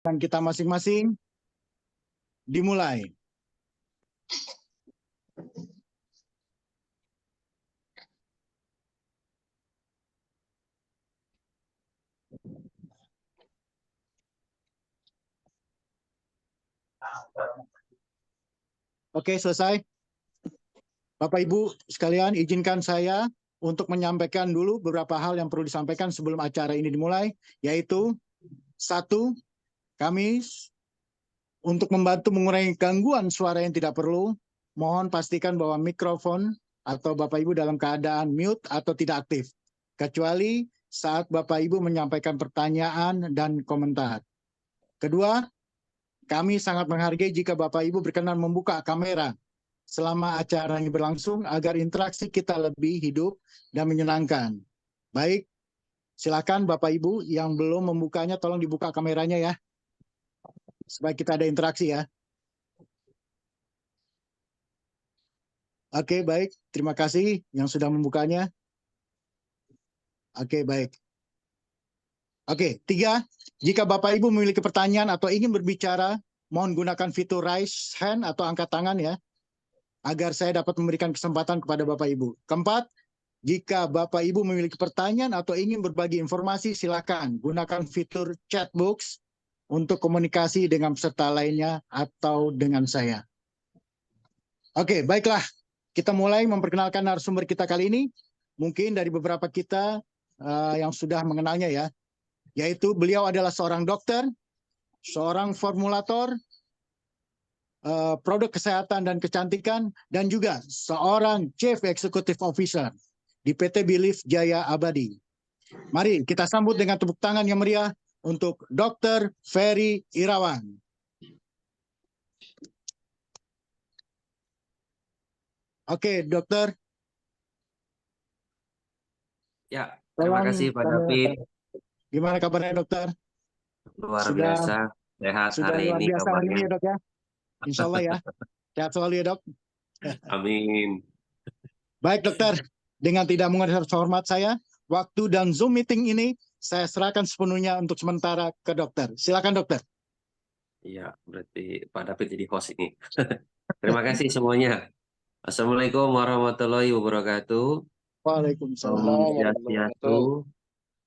kita masing-masing dimulai. Oke, selesai. Bapak Ibu sekalian, izinkan saya untuk menyampaikan dulu beberapa hal yang perlu disampaikan sebelum acara ini dimulai, yaitu satu, kami untuk membantu mengurangi gangguan suara yang tidak perlu, mohon pastikan bahwa mikrofon atau Bapak Ibu dalam keadaan mute atau tidak aktif, kecuali saat Bapak Ibu menyampaikan pertanyaan dan komentar. Kedua, kami sangat menghargai jika Bapak Ibu berkenan membuka kamera selama acara ini berlangsung agar interaksi kita lebih hidup dan menyenangkan. Baik, silakan Bapak Ibu yang belum membukanya tolong dibuka kameranya ya, supaya kita ada interaksi ya. Oke, baik. Terima kasih yang sudah membukanya. Oke, baik. Oke, tiga. Jika Bapak Ibu memiliki pertanyaan atau ingin berbicara, mohon gunakan fitur raise hand atau angkat tangan ya, agar saya dapat memberikan kesempatan kepada Bapak Ibu. Keempat, jika Bapak Ibu memiliki pertanyaan atau ingin berbagi informasi, silakan gunakan fitur chat box untuk komunikasi dengan peserta lainnya atau dengan saya. Oke, baiklah. Kita mulai memperkenalkan narasumber kita kali ini. Mungkin dari beberapa kita yang sudah mengenalnya ya, yaitu beliau adalah seorang dokter, seorang formulator, produk kesehatan dan kecantikan, dan juga seorang Chief Executive Officer di PT Belief Jaya Abadi. Mari kita sambut dengan tepuk tangan yang meriah untuk Dr. Ferry Irawan. Oke, dokter. Ya, terima kasih Pak David. Gimana kabarnya dokter? Luar biasa, sehat sudah hari luar ini biasa hari kabarnya. ini ya dok ya. Insya Allah ya. Sehat selalu ya dok. Amin. Baik dokter, dengan tidak mengurangi hormat saya, waktu dan Zoom meeting ini saya serahkan sepenuhnya untuk sementara ke dokter. Silakan dokter. Iya, berarti Pak David jadi host ini. Terima kasih semuanya. Assalamualaikum warahmatullahi wabarakatuh. Waalaikumsalam. Om Swastiastu,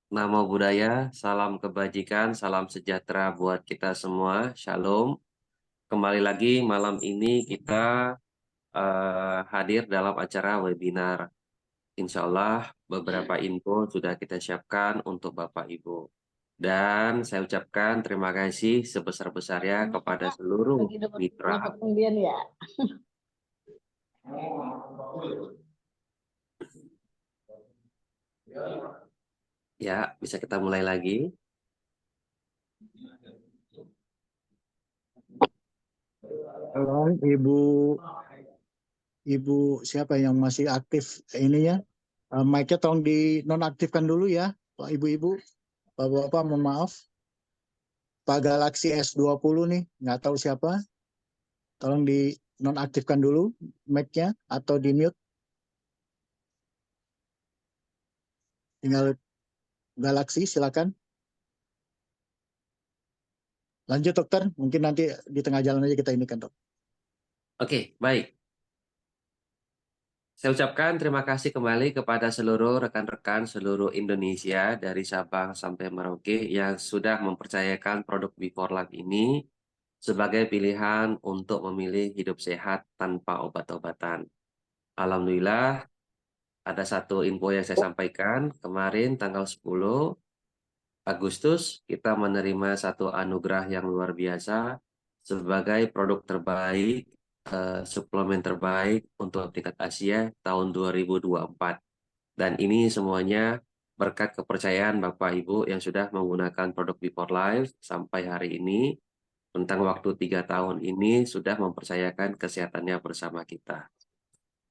Namo Buddhaya, salam kebajikan, salam sejahtera buat kita semua. Shalom. Kembali lagi malam ini kita hadir dalam acara webinar. Insya Allah beberapa info sudah kita siapkan untuk Bapak Ibu. Dan saya ucapkan terima kasih sebesar-besarnya kepada seluruh mitra. Ya, bisa kita mulai lagi. Halo, Ibu siapa yang masih aktif ini ya? Mic-nya tolong dinonaktifkan dulu ya, Pak Ibu-Ibu, Bapak-Bapak, mohon maaf. Pak Galaxy S20 nih, nggak tahu siapa. Tolong dinonaktifkan dulu mic-nya atau di mute. Tinggal Galaxy, silakan. Lanjut dokter, mungkin nanti di tengah jalan aja kita ini kan dok. Oke, baik. Saya ucapkan terima kasih kembali kepada seluruh rekan-rekan seluruh Indonesia dari Sabang sampai Merauke yang sudah mempercayakan produk Before Life ini sebagai pilihan untuk memilih hidup sehat tanpa obat-obatan. Alhamdulillah, ada satu info yang saya sampaikan kemarin tanggal 10 Agustus kita menerima satu anugerah yang luar biasa sebagai produk terbaik, suplemen terbaik untuk tingkat Asia tahun 2024. Dan ini semuanya berkat kepercayaan Bapak Ibu yang sudah menggunakan produk Before Life sampai hari ini. Tentang waktu 3 tahun ini sudah mempercayakan kesehatannya bersama kita.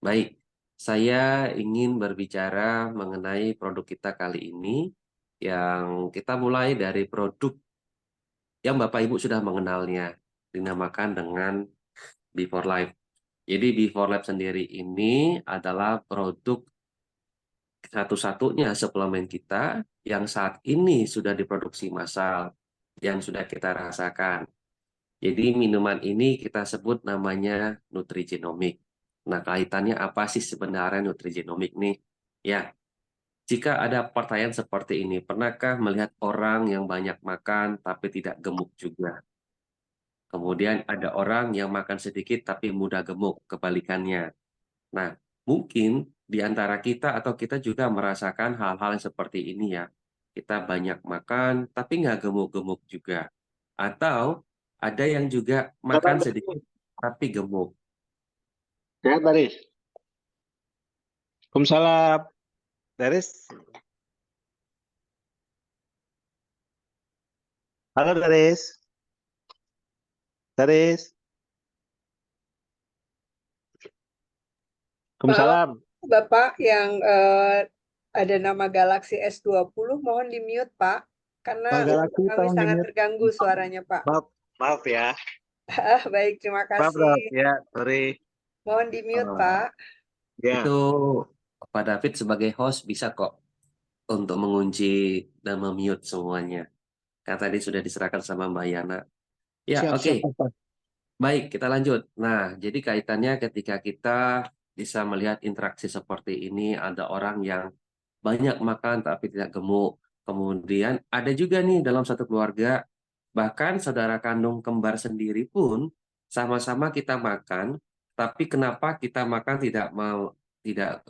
Baik, saya ingin berbicara mengenai produk kita kali ini yang kita mulai dari produk yang Bapak Ibu sudah mengenalnya, dinamakan dengan Before Life. Jadi Before Life sendiri ini adalah produk satu-satunya suplemen kita yang saat ini sudah diproduksi massal yang sudah kita rasakan. Jadi minuman ini kita sebut namanya nutrigenomik. Nah, kaitannya apa sih sebenarnya nutrigenomik nih? Ya, jika ada pertanyaan seperti ini, pernahkah melihat orang yang banyak makan tapi tidak gemuk juga? Kemudian ada orang yang makan sedikit tapi mudah gemuk, kebalikannya. Nah, mungkin di antara kita atau kita juga merasakan hal-hal yang seperti ini ya. Kita banyak makan tapi nggak gemuk-gemuk juga. Atau ada yang juga makan sedikit tapi gemuk. Sehat, Baris. Waalaikumsalam. Daris. Halo, Daris. Daris. Waalaikumsalam. Bapak yang ada nama Galaxy S20 mohon di-mute, Pak. Karena Pak Galaxy, kami tolong sangat di-mute. terganggu suaranya, Pak. Maaf ya. Baik, terima Maaf, Dok. kasih. Ya, sorry. Mohon di-mute, Oh. Pak. Ya. Itu Pak David sebagai host bisa kok untuk mengunci dan memute semuanya. Karena tadi sudah diserahkan sama Mbak Yana. Ya, Siap, oke. siap, Pak. Baik, kita lanjut. Nah, jadi kaitannya ketika kita bisa melihat interaksi seperti ini, ada orang yang banyak makan tapi tidak gemuk. Kemudian ada juga nih dalam satu keluarga, bahkan saudara kandung kembar sendiri pun sama-sama kita makan, tapi kenapa kita makan tidak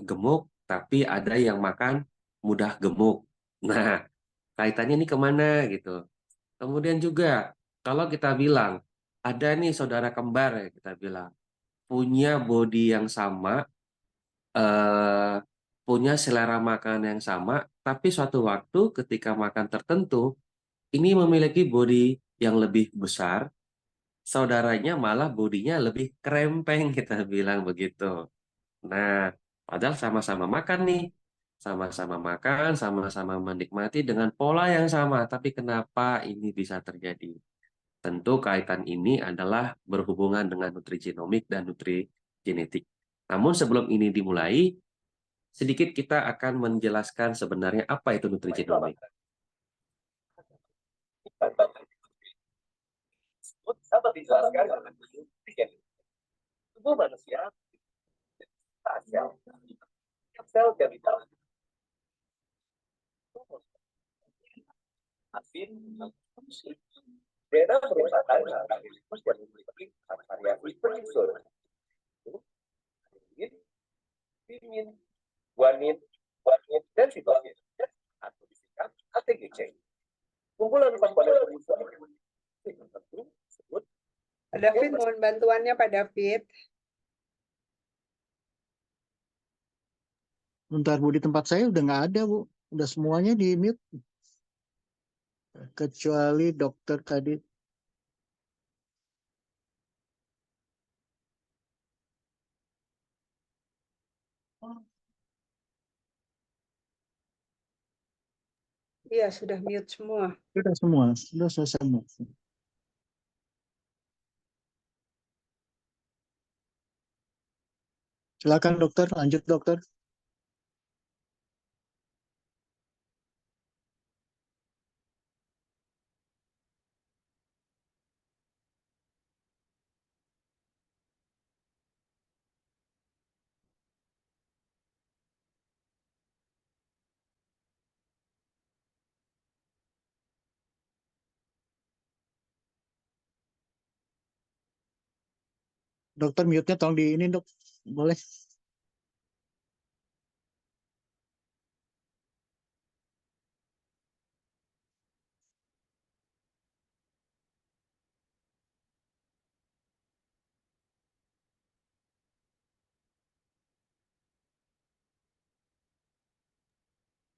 gemuk, tapi ada yang makan mudah gemuk. Nah, kaitannya ini kemana gitu. Kemudian juga kalau kita bilang ada nih saudara kembar ya kita bilang punya body yang sama, eh, punya selera makan yang sama, tapi suatu waktu ketika makan tertentu ini memiliki body yang lebih besar, saudaranya malah bodinya lebih krempeng kita bilang begitu. Nah, padahal sama-sama makan nih, sama-sama makan, sama-sama menikmati dengan pola yang sama, tapi kenapa ini bisa terjadi? Tentu kaitan ini adalah berhubungan dengan nutrigenomik dan nutrigenetik. Namun sebelum ini dimulai, sedikit kita akan menjelaskan sebenarnya apa itu nutrigenomik. Dapat dijelaskan tubuh manusia sel genital asin beda merupakan sekaligus yang memiliki variasi unsur timin, guanin, dan sitokin atau disingkat ATGC. Kumpulan komponen unsur tertentu disebut. Pak David, mohon bantuannya, Pak David. Bentar, Bu, di tempat saya udah nggak ada, Bu. Udah semuanya di-mute. Kecuali dokter tadi. Iya, sudah mute semua. Sudah semua, sudah selesai semua. Silakan dokter, lanjut dokter. Dokter mute-nya tolong di ini, Dok. Boleh.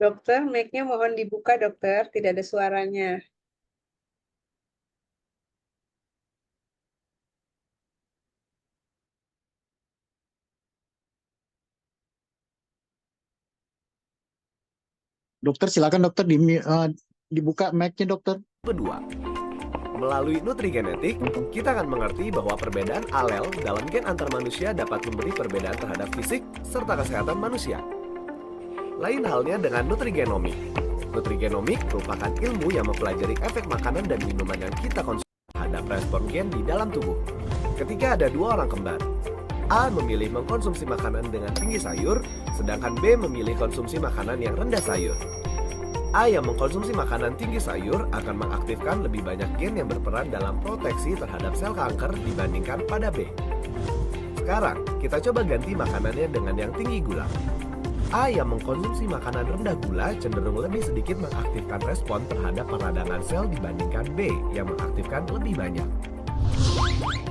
Dokter, mic-nya mohon dibuka, dokter. Tidak ada suaranya. Dokter, silakan dokter dibuka mic-nya, dokter. Kedua, melalui nutrigenetik, kita akan mengerti bahwa perbedaan alel dalam gen antar manusia dapat memberi perbedaan terhadap fisik serta kesehatan manusia. Lain halnya dengan nutrigenomik. Nutrigenomik merupakan ilmu yang mempelajari efek makanan dan minuman yang kita konsumsi terhadap respon gen di dalam tubuh. Ketika ada dua orang kembar, A memilih mengkonsumsi makanan dengan tinggi sayur, sedangkan B memilih konsumsi makanan yang rendah sayur. A yang mengkonsumsi makanan tinggi sayur akan mengaktifkan lebih banyak gen yang berperan dalam proteksi terhadap sel kanker dibandingkan pada B. Sekarang, kita coba ganti makanannya dengan yang tinggi gula. A yang mengkonsumsi makanan rendah gula cenderung lebih sedikit mengaktifkan respon terhadap peradangan sel dibandingkan B yang mengaktifkan lebih banyak.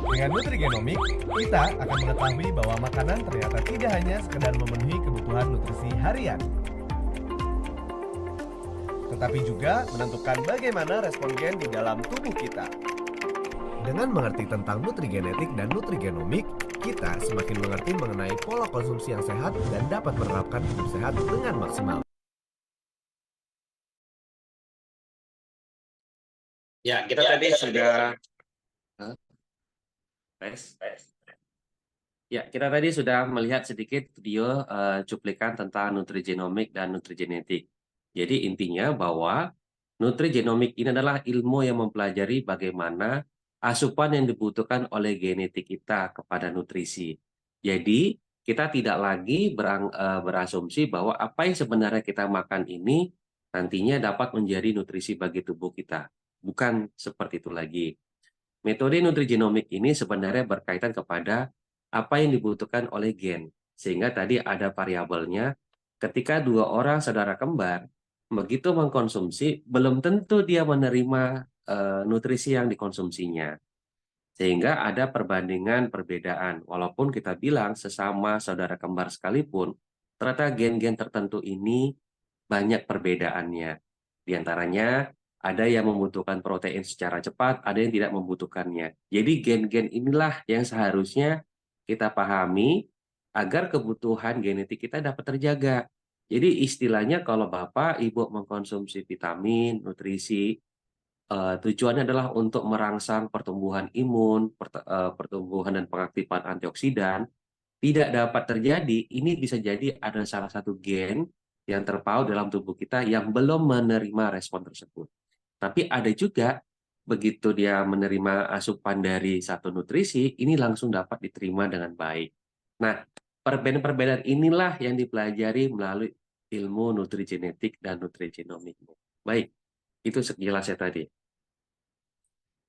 Dengan Nutrigenomik, kita akan mengetahui bahwa makanan ternyata tidak hanya sekedar memenuhi kebutuhan nutrisi harian, tetapi juga menentukan bagaimana respon gen di dalam tubuh kita. Dengan mengerti tentang nutrigenetik dan nutrigenomik, kita semakin mengerti mengenai pola konsumsi yang sehat dan dapat menerapkan hidup sehat dengan maksimal. Ya, kita tadi sudah Ya, kita tadi sudah melihat sedikit video cuplikan tentang nutrigenomik dan nutrigenetik. Jadi intinya bahwa nutrigenomik ini adalah ilmu yang mempelajari bagaimana asupan yang dibutuhkan oleh genetik kita kepada nutrisi. Jadi kita tidak lagi berasumsi bahwa apa yang sebenarnya kita makan ini nantinya dapat menjadi nutrisi bagi tubuh kita. Bukan seperti itu lagi. Metode nutrigenomik ini sebenarnya berkaitan kepada apa yang dibutuhkan oleh gen. Sehingga tadi ada variabelnya, ketika dua orang saudara kembar, begitu mengkonsumsi, belum tentu dia menerima nutrisi yang dikonsumsinya. Sehingga ada perbandingan perbedaan. Walaupun kita bilang sesama saudara kembar sekalipun, ternyata gen-gen tertentu ini banyak perbedaannya. Di antaranya, ada yang membutuhkan protein secara cepat, ada yang tidak membutuhkannya. Jadi gen-gen inilah yang seharusnya kita pahami agar kebutuhan genetik kita dapat terjaga. Jadi istilahnya kalau Bapak, Ibu mengkonsumsi vitamin, nutrisi, tujuannya adalah untuk merangsang pertumbuhan imun, pertumbuhan dan pengaktifan antioksidan, tidak dapat terjadi, ini bisa jadi ada salah satu gen yang terpaut dalam tubuh kita yang belum menerima respon tersebut. Tapi ada juga, begitu dia menerima asupan dari satu nutrisi, ini langsung dapat diterima dengan baik. Nah, perbedaan-perbedaan inilah yang dipelajari melalui ilmu nutrigenetik dan nutrigenomik. Baik, itu sekilasnya tadi.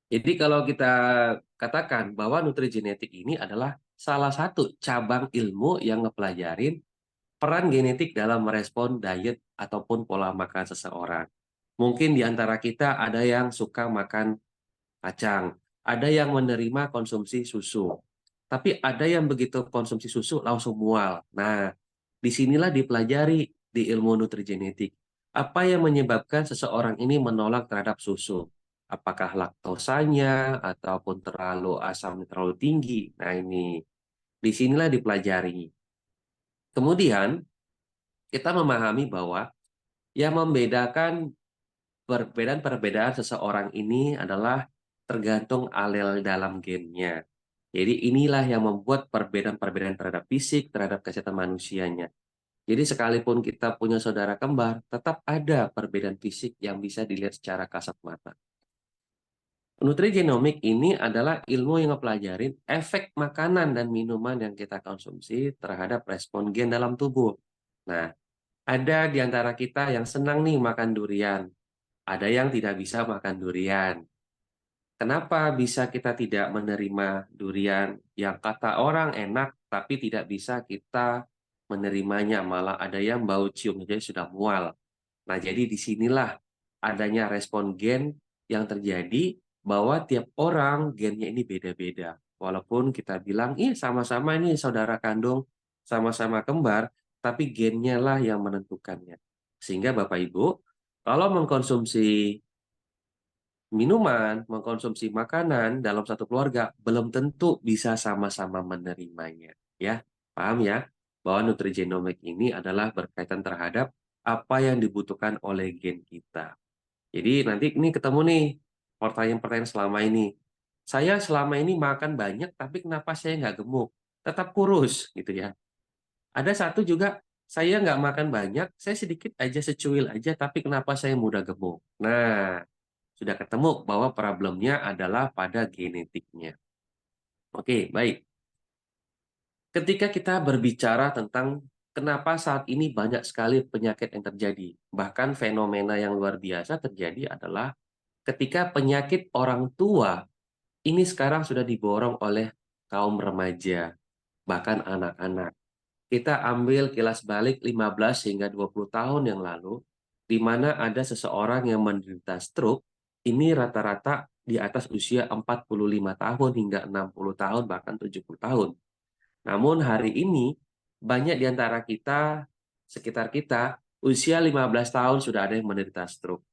Jadi kalau kita katakan bahwa nutrigenetik ini adalah salah satu cabang ilmu yang ngepelajarin peran genetik dalam merespon diet ataupun pola makan seseorang. Mungkin di antara kita ada yang suka makan kacang, ada yang menerima konsumsi susu, tapi ada yang begitu konsumsi susu langsung mual. Nah, disinilah dipelajari di ilmu nutrigenetik. Apa yang menyebabkan seseorang ini menolak terhadap susu? Apakah laktosanya ataupun terlalu asamnya terlalu tinggi? Nah, ini disinilah dipelajari. Kemudian, kita memahami bahwa yang membedakan perbedaan-perbedaan seseorang ini adalah tergantung alel dalam gennya. Jadi inilah yang membuat perbedaan-perbedaan terhadap fisik, terhadap kesehatan manusianya. Jadi sekalipun kita punya saudara kembar, tetap ada perbedaan fisik yang bisa dilihat secara kasat mata. Nutrigenomik ini adalah ilmu yang mempelajari efek makanan dan minuman yang kita konsumsi terhadap respon gen dalam tubuh. Nah, ada di antara kita yang senang nih makan durian. Ada yang tidak bisa makan durian. Kenapa bisa kita tidak menerima durian yang kata orang enak, tapi tidak bisa kita menerimanya? Malah ada yang bau cium saja sudah mual. Nah, jadi disinilah adanya respon gen yang terjadi bahwa tiap orang gennya ini beda-beda. Walaupun kita bilang, sama-sama ini saudara kandung, sama-sama kembar, tapi gennya lah yang menentukannya. Sehingga Bapak Ibu, kalau mengkonsumsi minuman, mengkonsumsi makanan dalam satu keluarga, belum tentu bisa sama-sama menerimanya. Ya, paham ya? Bahwa nutrigenomik ini adalah berkaitan terhadap apa yang dibutuhkan oleh gen kita. Jadi nanti ini ketemu nih pertanyaan-pertanyaan selama ini. Saya selama ini makan banyak, tapi kenapa saya nggak gemuk? Tetap kurus, gitu ya. Ada satu juga, saya nggak makan banyak, saya sedikit aja, secuil aja, tapi kenapa saya mudah gemuk? Nah, sudah ketemu bahwa problemnya adalah pada genetiknya. Oke, baik. Ketika kita berbicara tentang kenapa saat ini banyak sekali penyakit yang terjadi, bahkan fenomena yang luar biasa terjadi adalah ketika penyakit orang tua ini sekarang sudah diborong oleh kaum remaja, bahkan anak-anak. Kita ambil kilas balik 15 hingga 20 tahun yang lalu, di mana ada seseorang yang menderita stroke, ini rata-rata di atas usia 45 tahun hingga 60 tahun, bahkan 70 tahun. Namun hari ini, banyak di antara kita, sekitar kita, usia 15 tahun sudah ada yang menderita stroke.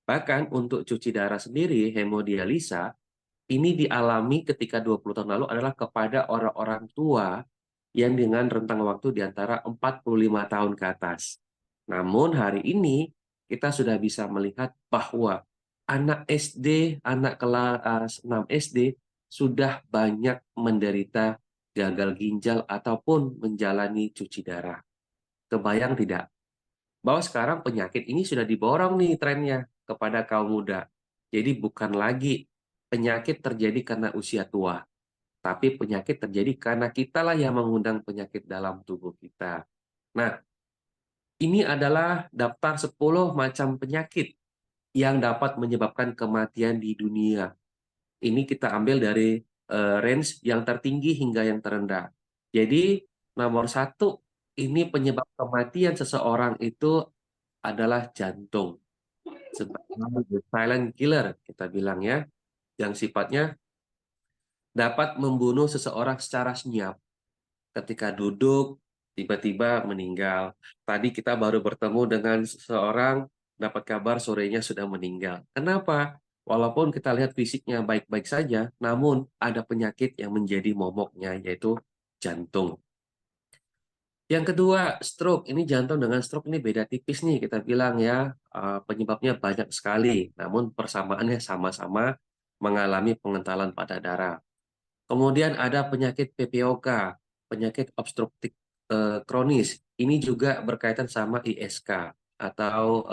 Bahkan untuk cuci darah sendiri, hemodialisa, ini dialami ketika 20 tahun lalu adalah kepada orang-orang tua yang dengan rentang waktu di antara 45 tahun ke atas. Namun hari ini kita sudah bisa melihat bahwa anak SD, anak kelas 6 SD sudah banyak menderita gagal ginjal ataupun menjalani cuci darah. Kebayang tidak? Bahwa sekarang penyakit ini sudah diborong nih trennya kepada kaum muda. Jadi bukan lagi penyakit terjadi karena usia tua, tapi penyakit terjadi karena kitalah yang mengundang penyakit dalam tubuh kita. Nah, ini adalah daftar 10 macam penyakit yang dapat menyebabkan kematian di dunia. Ini kita ambil dari range yang tertinggi hingga yang terendah. Jadi, nomor 1, ini penyebab kematian seseorang itu adalah jantung. Sebagai silent killer, kita bilang ya, yang sifatnya dapat membunuh seseorang secara senyap. Ketika duduk, tiba-tiba meninggal. Tadi kita baru bertemu dengan seseorang, dapat kabar sorenya sudah meninggal. Kenapa? Walaupun kita lihat fisiknya baik-baik saja, namun ada penyakit yang menjadi momoknya, yaitu jantung. Yang kedua, stroke. Ini jantung dengan stroke ini beda tipis nih, kita bilang ya. Penyebabnya banyak sekali, namun persamaannya sama-sama mengalami pengentalan pada darah. Kemudian ada penyakit PPOK, penyakit obstruktif kronis. Ini juga berkaitan sama ISK atau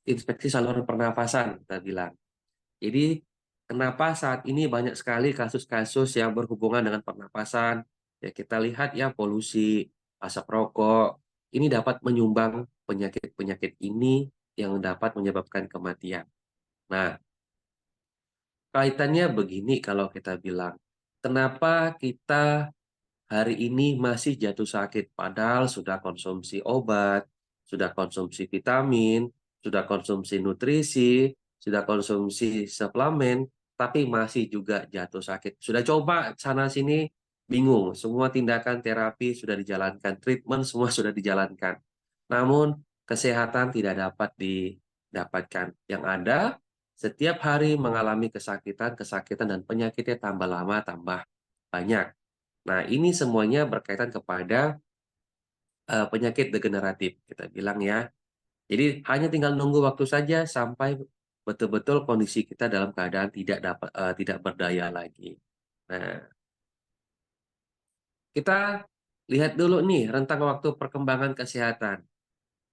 infeksi saluran pernafasan, kita bilang. Jadi, kenapa saat ini banyak sekali kasus-kasus yang berhubungan dengan pernapasan? Ya, kita lihat ya polusi, asap rokok, ini dapat menyumbang penyakit-penyakit ini yang dapat menyebabkan kematian. Nah, kaitannya begini kalau kita bilang, kenapa kita hari ini masih jatuh sakit padahal sudah konsumsi obat, sudah konsumsi vitamin, sudah konsumsi nutrisi, sudah konsumsi suplemen, tapi masih juga jatuh sakit. Sudah coba sana-sini, bingung. Semua tindakan terapi sudah dijalankan, treatment semua sudah dijalankan. Namun kesehatan tidak dapat didapatkan. Yang ada, setiap hari mengalami kesakitan, dan penyakitnya tambah lama, tambah banyak. Nah, ini semuanya berkaitan kepada penyakit degeneratif, kita bilang ya. Jadi, hanya tinggal nunggu waktu saja sampai betul-betul kondisi kita dalam keadaan tidak berdaya lagi. Nah, kita lihat dulu nih rentang waktu perkembangan kesehatan.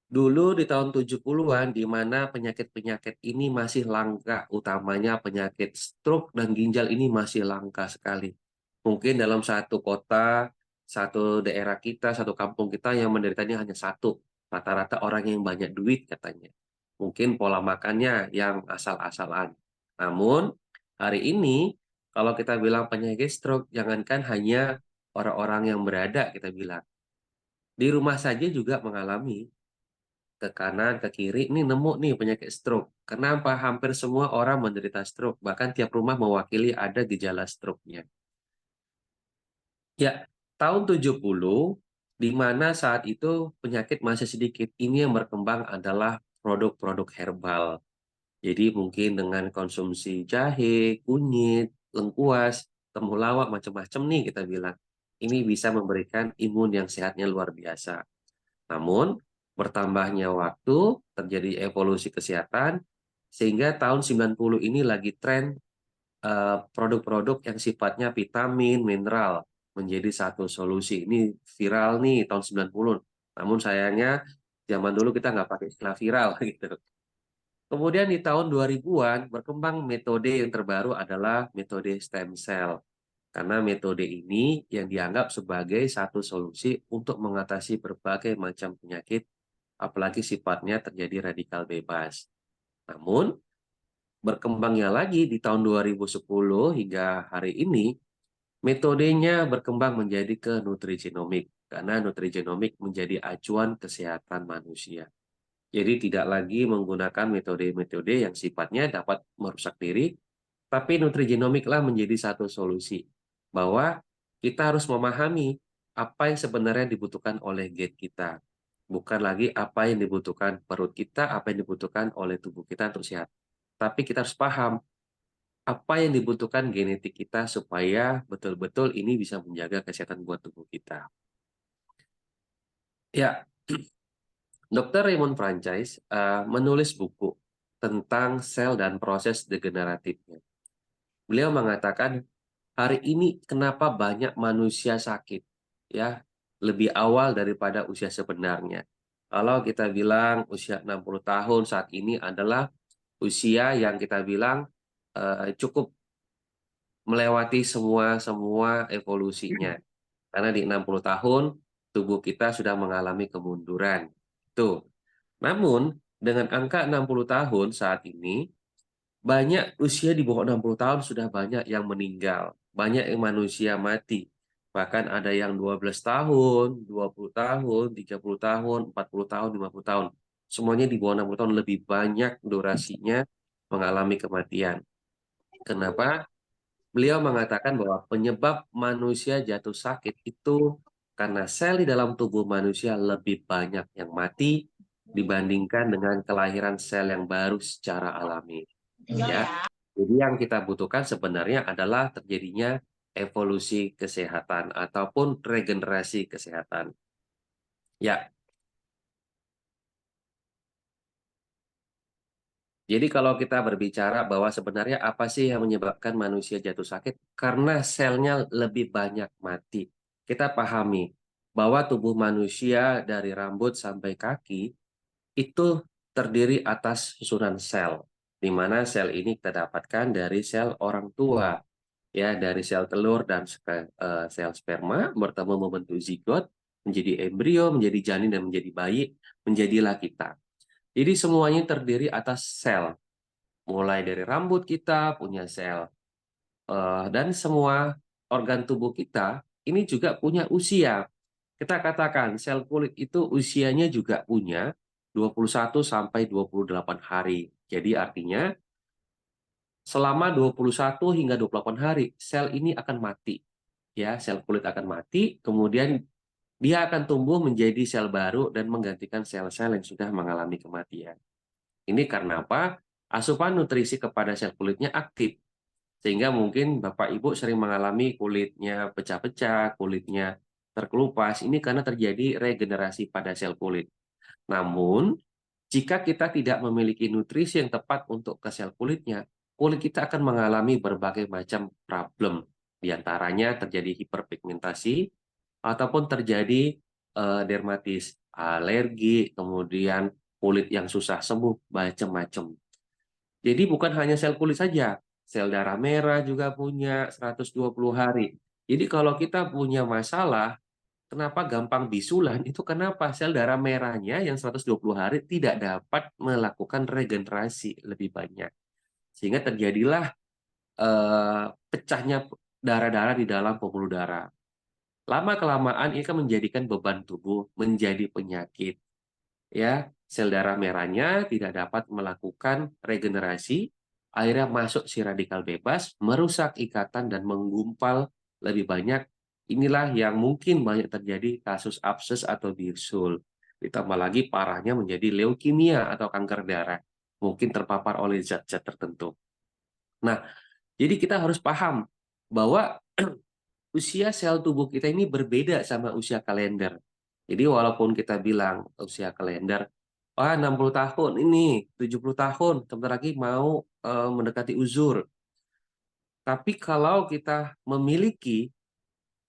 Dulu di tahun 70-an, di mana penyakit-penyakit ini masih langka, utamanya penyakit stroke dan ginjal ini masih langka sekali. Mungkin dalam satu kota, satu daerah kita, satu kampung kita yang menderitanya hanya satu. Rata-rata orang yang banyak duit katanya. Mungkin pola makannya yang asal-asalan. Namun, hari ini, kalau kita bilang penyakit stroke, jangankan hanya orang-orang yang berada, kita bilang. Di rumah saja juga mengalami. Ke kanan, ke kiri, ini nemu nih penyakit stroke. Kenapa? Hampir semua orang menderita stroke. Bahkan tiap rumah mewakili ada gejala stroke-nya. Ya, tahun 70, di mana saat itu penyakit masih sedikit. Ini yang berkembang adalah produk-produk herbal. Jadi mungkin dengan konsumsi jahe, kunyit, lengkuas, temulawak, macam-macam nih kita bilang. Ini bisa memberikan imun yang sehatnya luar biasa. Namun, bertambahnya waktu, terjadi evolusi kesehatan, sehingga tahun 90 ini lagi tren produk-produk yang sifatnya vitamin, mineral, menjadi satu solusi. Ini viral nih tahun 90. Namun sayangnya zaman dulu kita nggak pakai istilah viral gitu. Kemudian di tahun 2000-an berkembang metode yang terbaru adalah metode stem cell. Karena metode ini yang dianggap sebagai satu solusi untuk mengatasi berbagai macam penyakit, apalagi sifatnya terjadi radikal bebas. Namun, berkembangnya lagi di tahun 2010 hingga hari ini, metodenya berkembang menjadi ke nutrigenomik, karena nutrigenomik menjadi acuan kesehatan manusia. Jadi tidak lagi menggunakan metode-metode yang sifatnya dapat merusak diri, tapi nutrigenomiklah menjadi satu solusi. Bahwa kita harus memahami apa yang sebenarnya dibutuhkan oleh gen kita. Bukan lagi apa yang dibutuhkan perut kita, apa yang dibutuhkan oleh tubuh kita untuk sehat. Tapi kita harus paham apa yang dibutuhkan genetik kita supaya betul-betul ini bisa menjaga kesehatan buat tubuh kita. Ya, Dr. Raymond Franchise menulis buku tentang sel dan proses degeneratifnya. Beliau mengatakan, hari ini kenapa banyak manusia sakit? Ya, lebih awal daripada usia sebenarnya. Kalau kita bilang usia 60 tahun saat ini adalah usia yang kita bilang cukup melewati semua evolusinya. Karena di 60 tahun tubuh kita sudah mengalami kemunduran. Tuh. Namun dengan angka 60 tahun saat ini banyak usia di bawah 60 tahun sudah banyak yang meninggal, banyak yang manusia mati. Bahkan ada yang 12 tahun, 20 tahun, 30 tahun, 40 tahun, 50 tahun. Semuanya di bawah 60 tahun lebih banyak durasinya mengalami kematian. Kenapa? Beliau mengatakan bahwa penyebab manusia jatuh sakit itu karena sel di dalam tubuh manusia lebih banyak yang mati dibandingkan dengan kelahiran sel yang baru secara alami. Ya. Jadi yang kita butuhkan sebenarnya adalah terjadinya evolusi kesehatan ataupun regenerasi kesehatan. Ya. Jadi kalau kita berbicara bahwa sebenarnya apa sih yang menyebabkan manusia jatuh sakit? Karena selnya lebih banyak mati. Kita pahami bahwa tubuh manusia dari rambut sampai kaki itu terdiri atas susunan sel, di mana sel ini kita dapatkan dari sel orang tua, ya, dari sel telur dan sel sperma bertemu membentuk zigot, menjadi embrio, menjadi janin dan menjadi bayi, menjadilah kita. Jadi semuanya terdiri atas sel. Mulai dari rambut kita punya sel. Dan semua organ tubuh kita ini juga punya usia. Kita katakan sel kulit itu usianya juga punya 21 sampai 28 hari. Jadi artinya selama 21 hingga 28 hari sel ini akan mati. Ya, sel kulit akan mati, kemudian dia akan tumbuh menjadi sel baru dan menggantikan sel-sel yang sudah mengalami kematian. Ini karena apa? Asupan nutrisi kepada sel kulitnya aktif. Sehingga mungkin Bapak Ibu sering mengalami kulitnya pecah-pecah, kulitnya terkelupas. Ini karena terjadi regenerasi pada sel kulit. Namun, jika kita tidak memiliki nutrisi yang tepat untuk ke sel kulitnya, kulit kita akan mengalami berbagai macam problem. Di antaranya terjadi hiperpigmentasi, ataupun terjadi dermatis, alergi, kemudian kulit yang susah sembuh, macam-macam. Jadi bukan hanya sel kulit saja, sel darah merah juga punya 120 hari. Jadi kalau kita punya masalah, kenapa gampang bisulan, itu kenapa sel darah merahnya yang 120 hari tidak dapat melakukan regenerasi lebih banyak. Sehingga terjadilah pecahnya darah-darah di dalam pembuluh darah. Lama-kelamaan ini kan menjadikan beban tubuh menjadi penyakit. Ya, sel darah merahnya tidak dapat melakukan regenerasi, akhirnya masuk si radikal bebas, merusak ikatan dan menggumpal lebih banyak. Inilah yang mungkin banyak terjadi kasus abses atau bisul. Ditambah lagi parahnya menjadi leukemia atau kanker darah. Mungkin terpapar oleh zat-zat tertentu. Nah, jadi kita harus paham bahwa usia sel tubuh kita ini berbeda sama usia kalender. Jadi walaupun kita bilang usia kalender, 60 tahun ini, 70 tahun, sebentar lagi mau mendekati uzur. Tapi kalau kita memiliki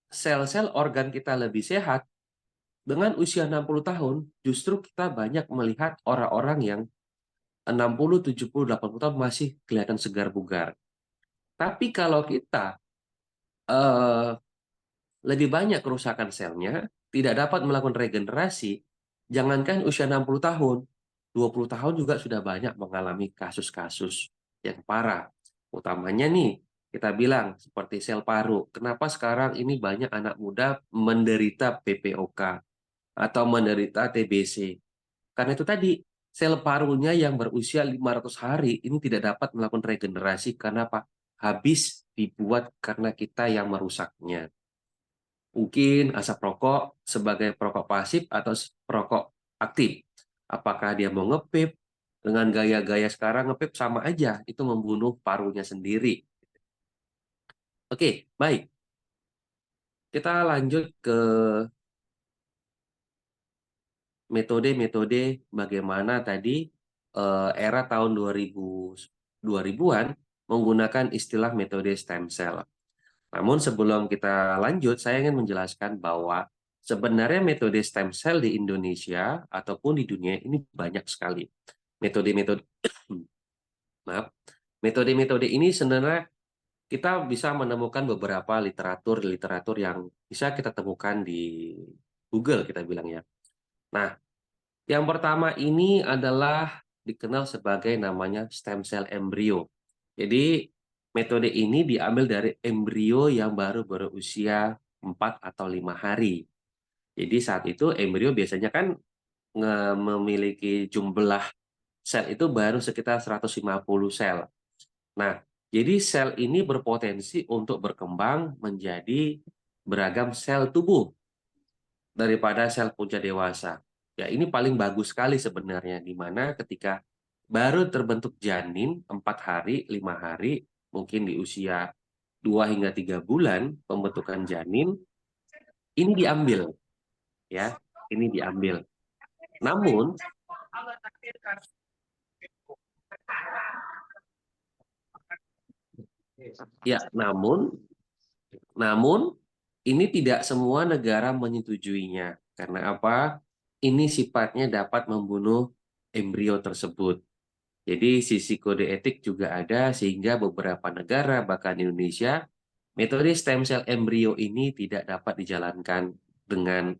sel-sel organ kita lebih sehat, dengan usia 60 tahun, justru kita banyak melihat orang-orang yang 60, 70, 80 tahun masih kelihatan segar bugar. Tapi kalau kita lebih banyak kerusakan selnya, tidak dapat melakukan regenerasi, jangankan usia 60 tahun, 20 tahun juga sudah banyak mengalami kasus-kasus yang parah. Utamanya nih, kita bilang seperti sel paru. Kenapa sekarang ini banyak anak muda menderita PPOK atau menderita TBC? Karena itu tadi, sel parunya yang berusia 500 hari ini tidak dapat melakukan regenerasi karena apa? Habis dibuat karena kita yang merusaknya. Mungkin asap rokok sebagai perokok pasif atau perokok aktif. Apakah dia mau nge-vape, dengan gaya-gaya sekarang nge-vape sama aja, itu membunuh parunya sendiri. Oke, baik. Kita lanjut ke metode-metode bagaimana tadi era tahun 2000-an menggunakan istilah metode stem cell. Namun sebelum kita lanjut, saya ingin menjelaskan bahwa sebenarnya metode stem cell di Indonesia ataupun di dunia ini banyak sekali. Metode-metode maaf, metode-metode ini sebenarnya kita bisa menemukan beberapa literatur yang bisa kita temukan di Google, kita bilang ya. Nah, yang pertama ini adalah dikenal sebagai namanya stem cell embrio. Jadi metode ini diambil dari embrio yang baru berusia 4 atau 5 hari. Jadi saat itu embrio biasanya kan memiliki jumlah sel itu baru sekitar 150 sel. Nah, jadi sel ini berpotensi untuk berkembang menjadi beragam sel tubuh daripada sel punca dewasa. Ya, ini paling bagus sekali sebenarnya, di mana ketika baru terbentuk janin 4 hari, 5 hari, mungkin di usia 2 hingga 3 bulan pembentukan janin, ini diambil. Ya, ini diambil. Namun, namun ini tidak semua negara menyetujuinya. Karena apa? Ini sifatnya dapat membunuh embrio tersebut. Jadi sisi kode etik juga ada, sehingga beberapa negara, bahkan Indonesia, metode stem cell embrio ini tidak dapat dijalankan dengan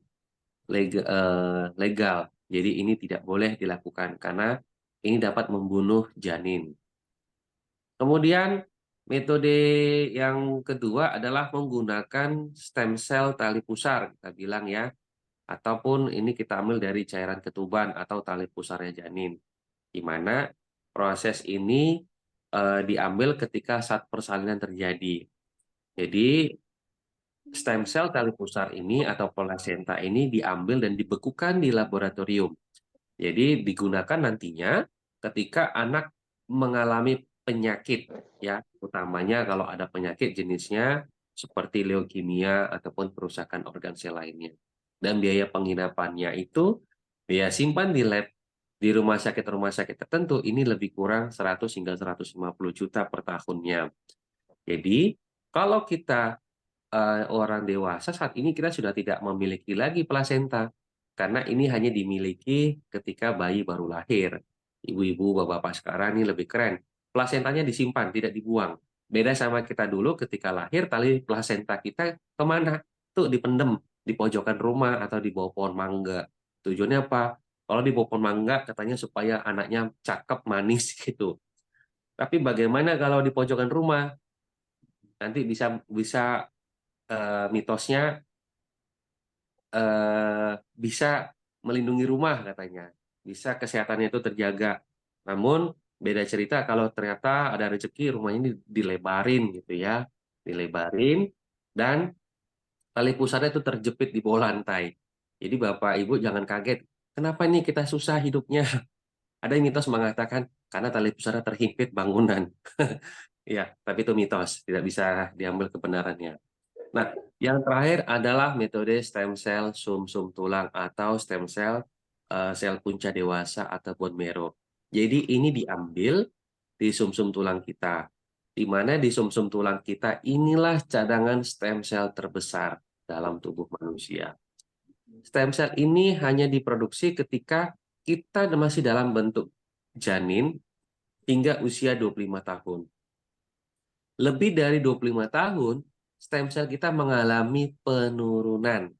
legal. Jadi ini tidak boleh dilakukan karena ini dapat membunuh janin. Kemudian metode yang kedua adalah menggunakan stem cell tali pusar, kita bilang ya, ataupun ini kita ambil dari cairan ketuban atau tali pusarnya janin, di mana proses ini diambil ketika saat persalinan terjadi. Jadi stem cell tali pusar ini atau plasenta ini diambil dan dibekukan di laboratorium. Jadi digunakan nantinya ketika anak mengalami penyakit, ya, utamanya kalau ada penyakit jenisnya seperti leukemia ataupun kerusakan organ sel lainnya. Dan biaya penginapannya itu biaya simpan di lab di rumah sakit tertentu ini lebih kurang 100 hingga 150 juta per tahunnya. Jadi kalau kita orang dewasa saat ini kita sudah tidak memiliki lagi plasenta karena ini hanya dimiliki ketika bayi baru lahir. Ibu-ibu, bapak-bapak sekarang ini lebih keren. Plasentanya disimpan, tidak dibuang. Beda sama kita dulu ketika lahir, tali plasenta kita kemana? Tuh dipendem di pojokan rumah atau di bawah pohon mangga. Tujuannya apa? Kalau di bawah pohon mangga katanya supaya anaknya cakep, manis gitu. Tapi bagaimana kalau di pojokan rumah? Nanti bisa mitosnya bisa melindungi rumah katanya, bisa kesehatannya itu terjaga. Namun beda cerita kalau ternyata ada rezeki rumahnya ini dilebarin gitu ya, dilebarin dan tali pusarnya itu terjepit di bawah lantai. Jadi Bapak Ibu jangan kaget, kenapa nih kita susah hidupnya? Ada yang mitos mengatakan karena tali pusarnya terhimpit bangunan. Ya, tapi itu mitos, tidak bisa diambil kebenarannya. Nah, yang terakhir adalah metode stem cell sum-sum tulang atau stem cell sel punca dewasa atau bone marrow. Jadi ini diambil di sum-sum tulang kita, di mana di sum-sum tulang kita inilah cadangan stem cell terbesar dalam tubuh manusia. Stem cell ini hanya diproduksi ketika kita masih dalam bentuk janin hingga usia 25 tahun. Lebih dari 25 tahun, stem cell kita mengalami penurunan.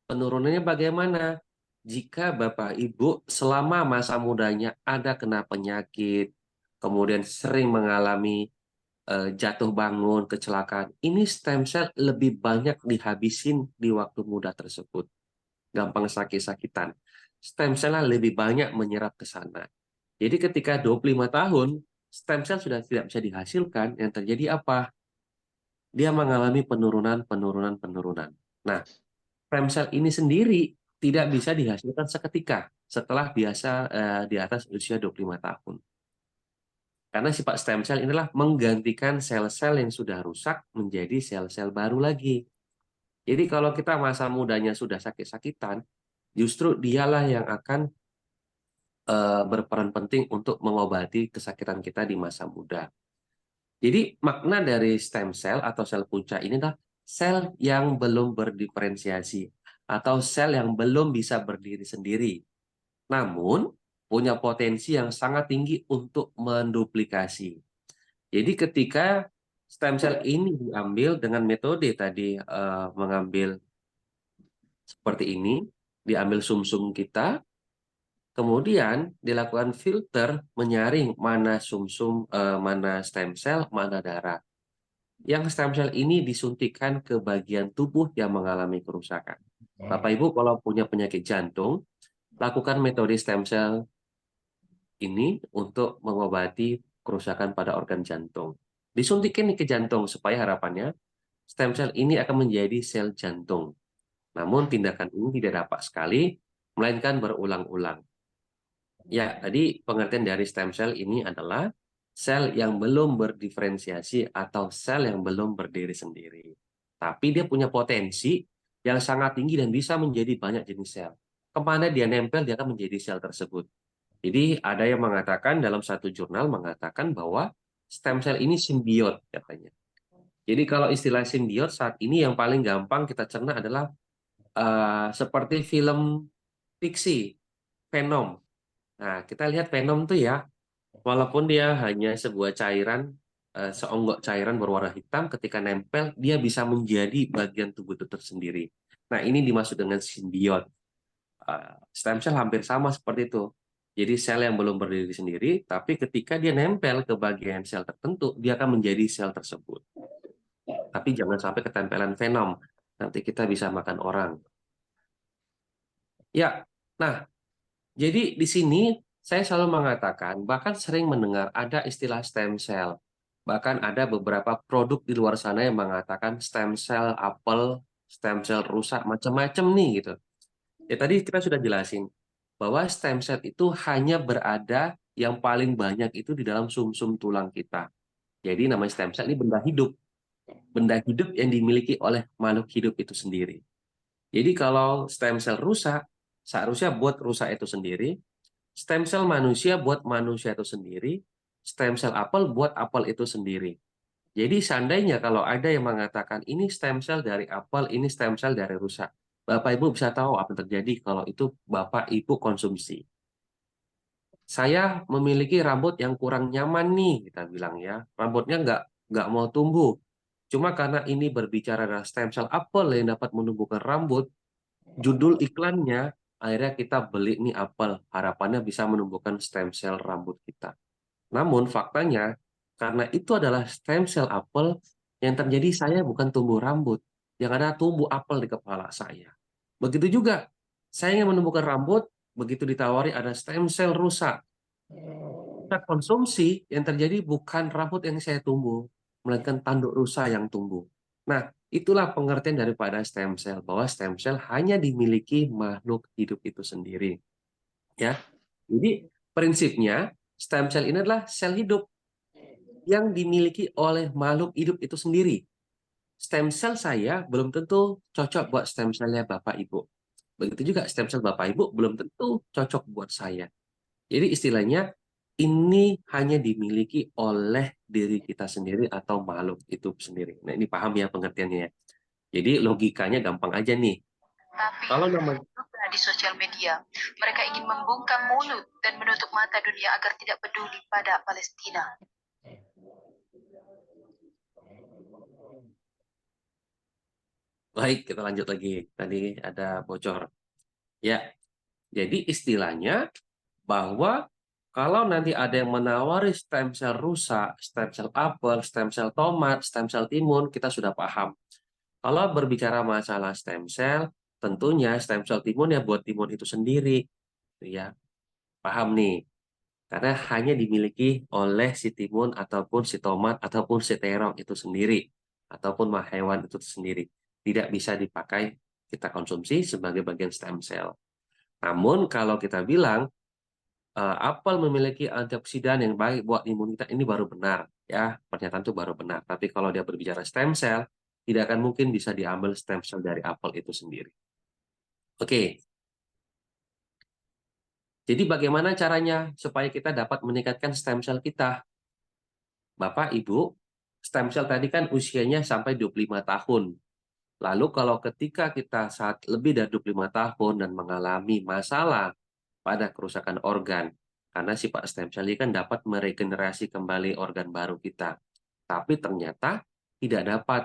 Penurunannya bagaimana? Jika Bapak Ibu selama masa mudanya ada kena penyakit, kemudian sering mengalami jatuh bangun, kecelakaan, ini stem cell lebih banyak dihabisin di waktu muda tersebut. Gampang sakit-sakitan. Stem cell lebih banyak menyerap ke sana. Jadi ketika 25 tahun, stem cell sudah tidak bisa dihasilkan, yang terjadi apa? Dia mengalami penurunan. Nah, stem cell ini sendiri tidak bisa dihasilkan seketika setelah biasa di atas usia 25 tahun. Karena sifat stem cell inilah menggantikan sel-sel yang sudah rusak menjadi sel-sel baru lagi. Jadi kalau kita masa mudanya sudah sakit-sakitan, justru dialah yang akan berperan penting untuk mengobati kesakitan kita di masa muda. Jadi makna dari stem cell atau sel punca ini adalah sel yang belum berdiferensiasi atau sel yang belum bisa berdiri sendiri. Namun punya potensi yang sangat tinggi untuk menduplikasi. Jadi ketika stem cell ini diambil dengan metode tadi mengambil seperti ini, diambil sumsum kita, kemudian dilakukan filter menyaring mana sumsum, mana stem cell, mana darah. Yang stem cell ini disuntikkan ke bagian tubuh yang mengalami kerusakan. Bapak Ibu kalau punya penyakit jantung, lakukan metode stem cell ini untuk mengobati kerusakan pada organ jantung. Disuntikin ke jantung supaya harapannya stem cell ini akan menjadi sel jantung. Namun tindakan ini tidak dapat sekali, melainkan berulang-ulang. Ya, tadi pengertian dari stem cell ini adalah sel yang belum berdiferensiasi atau sel yang belum berdiri sendiri. Tapi dia punya potensi yang sangat tinggi dan bisa menjadi banyak jenis sel. Kemana dia nempel, dia akan menjadi sel tersebut. Jadi ada yang mengatakan dalam satu jurnal mengatakan bahwa stem cell ini simbiot katanya. Jadi kalau istilah simbiot saat ini yang paling gampang kita cerna adalah seperti film fiksi Venom. Nah, kita lihat Venom tuh ya, walaupun dia hanya sebuah cairan, seonggok cairan berwarna hitam, ketika nempel dia bisa menjadi bagian tubuh itu tersendiri. Nah, ini dimaksud dengan simbiot. Stem cell hampir sama seperti itu. Jadi sel yang belum berdiri sendiri, tapi ketika dia nempel ke bagian sel tertentu, dia akan menjadi sel tersebut. Tapi jangan sampai ketempelan Venom, nanti kita bisa makan orang. Ya, nah, jadi di sini saya selalu mengatakan, bahkan sering mendengar ada istilah stem cell. Bahkan ada beberapa produk di luar sana yang mengatakan stem cell apel, stem cell rusak, macam-macam nih gitu. Ya tadi kita sudah jelasin bahwa stem cell itu hanya berada yang paling banyak itu di dalam sumsum tulang kita. Jadi namanya stem cell ini benda hidup. Benda hidup yang dimiliki oleh makhluk hidup itu sendiri. Jadi kalau stem cell rusak, seharusnya buat rusak itu sendiri. Stem cell manusia buat manusia itu sendiri. Stem cell apel buat apel itu sendiri. Jadi seandainya kalau ada yang mengatakan ini stem cell dari apel, ini stem cell dari rusak. Bapak Ibu bisa tahu apa yang terjadi kalau itu Bapak Ibu konsumsi. Saya memiliki rambut yang kurang nyaman nih, kita bilang ya. Rambutnya nggak mau tumbuh. Cuma karena ini berbicara tentang stem cell apel yang dapat menumbuhkan rambut, judul iklannya akhirnya kita beli nih apel, harapannya bisa menumbuhkan stem cell rambut kita. Namun faktanya karena itu adalah stem cell apel, yang terjadi saya bukan tumbuh rambut, yang ada tumbuh apel di kepala saya. Begitu juga saya ingin menumbuhkan rambut, begitu ditawari ada stem cell rusak. Kita konsumsi, yang terjadi bukan rambut yang saya tumbuh, melainkan tanduk rusa yang tumbuh. Nah, itulah pengertian daripada stem cell, bahwa stem cell hanya dimiliki makhluk hidup itu sendiri. Ya, jadi prinsipnya stem cell ini adalah sel hidup yang dimiliki oleh makhluk hidup itu sendiri. Stem cell saya belum tentu cocok buat stem cellnya Bapak Ibu. Begitu juga stem cell Bapak Ibu belum tentu cocok buat saya. Jadi istilahnya ini hanya dimiliki oleh diri kita sendiri atau makhluk itu sendiri. Nah ini paham ya pengertiannya. Jadi logikanya gampang aja nih. Tapi Kalau nama juga di sosial media, mereka ingin membungkam mulut dan menutup mata dunia agar tidak peduli pada Palestina. Baik, kita lanjut lagi. Tadi ada bocor. Ya, jadi istilahnya bahwa kalau nanti ada yang menawari stem cell rusa, stem cell apel, stem cell tomat, stem cell timun, kita sudah paham. Kalau berbicara masalah stem cell, tentunya stem cell timun ya buat timun itu sendiri. Ya, paham nih. Karena hanya dimiliki oleh si timun ataupun si tomat ataupun si terong itu sendiri. Ataupun hewan itu sendiri. Tidak bisa dipakai kita konsumsi sebagai bagian stem cell. Namun kalau kita bilang apel memiliki antioksidan yang baik buat imun kita, ini baru benar ya, pernyataan itu baru benar. Tapi kalau dia berbicara stem cell, tidak akan mungkin bisa diambil stem cell dari apel itu sendiri. Oke. Jadi bagaimana caranya supaya kita dapat meningkatkan stem cell kita? Bapak, Ibu, stem cell tadi kan usianya sampai 25 tahun. Lalu kalau ketika kita saat lebih dari 25 tahun dan mengalami masalah pada kerusakan organ, karena sifat stem cell ini kan dapat meregenerasi kembali organ baru kita. Tapi ternyata tidak dapat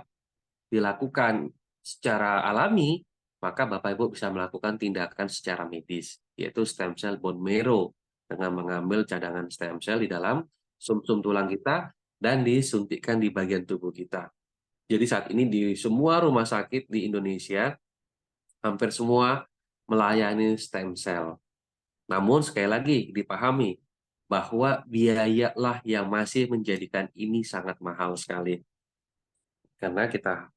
dilakukan secara alami, maka Bapak Ibu bisa melakukan tindakan secara medis, yaitu stem cell bone marrow, dengan mengambil cadangan stem cell di dalam sumsum tulang kita dan disuntikkan di bagian tubuh kita. Jadi saat ini di semua rumah sakit di Indonesia, hampir semua melayani stem cell. Namun sekali lagi dipahami bahwa biayalah yang masih menjadikan ini sangat mahal sekali. Karena kita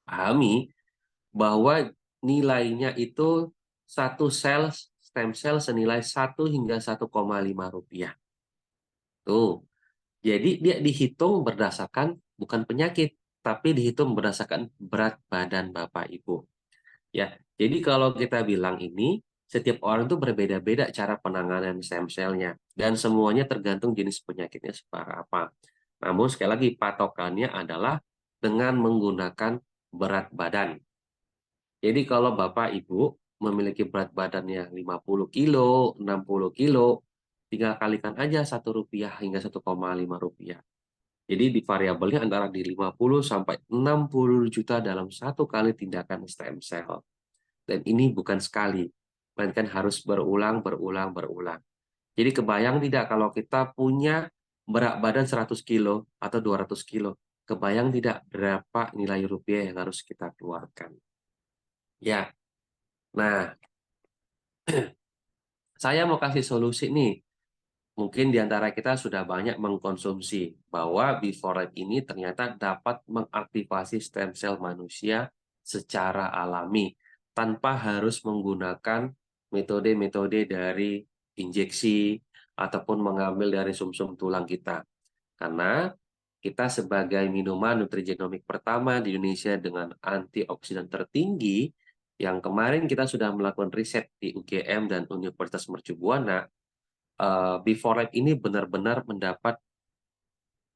pahami bahwa nilainya itu satu sel stem cell senilai 1 hingga 1,5 rupiah. Tuh. Jadi dia dihitung berdasarkan bukan penyakit, tapi dihitung berdasarkan berat badan Bapak Ibu. Ya, jadi kalau kita bilang ini, setiap orang itu berbeda-beda cara penanganan stem cell-nya, dan semuanya tergantung jenis penyakitnya seperti apa. Namun sekali lagi patokannya adalah dengan menggunakan berat badan. Jadi kalau Bapak Ibu memiliki berat badannya 50 kilo, 60 kilo, tinggal kalikan aja 1 rupiah hingga 1,5 rupiah. Jadi di variabelnya antara di 50 sampai 60 juta dalam satu kali tindakan stem cell. Dan ini bukan sekali, melainkan harus berulang. Jadi kebayang tidak kalau kita punya berat badan 100 kilo atau 200 kilo, kebayang tidak berapa nilai rupiah yang harus kita keluarkan. Ya, nah, saya mau kasih solusi nih. Mungkin di antara kita sudah banyak mengkonsumsi bahwa Beforelife ini ternyata dapat mengaktifasi stem cell manusia secara alami tanpa harus menggunakan metode-metode dari injeksi ataupun mengambil dari sumsum tulang kita. Karena kita sebagai minuman nutrigenomik pertama di Indonesia dengan antioksidan tertinggi, yang kemarin kita sudah melakukan riset di UGM dan Universitas Mercu Buana, Beforelife ini benar-benar mendapat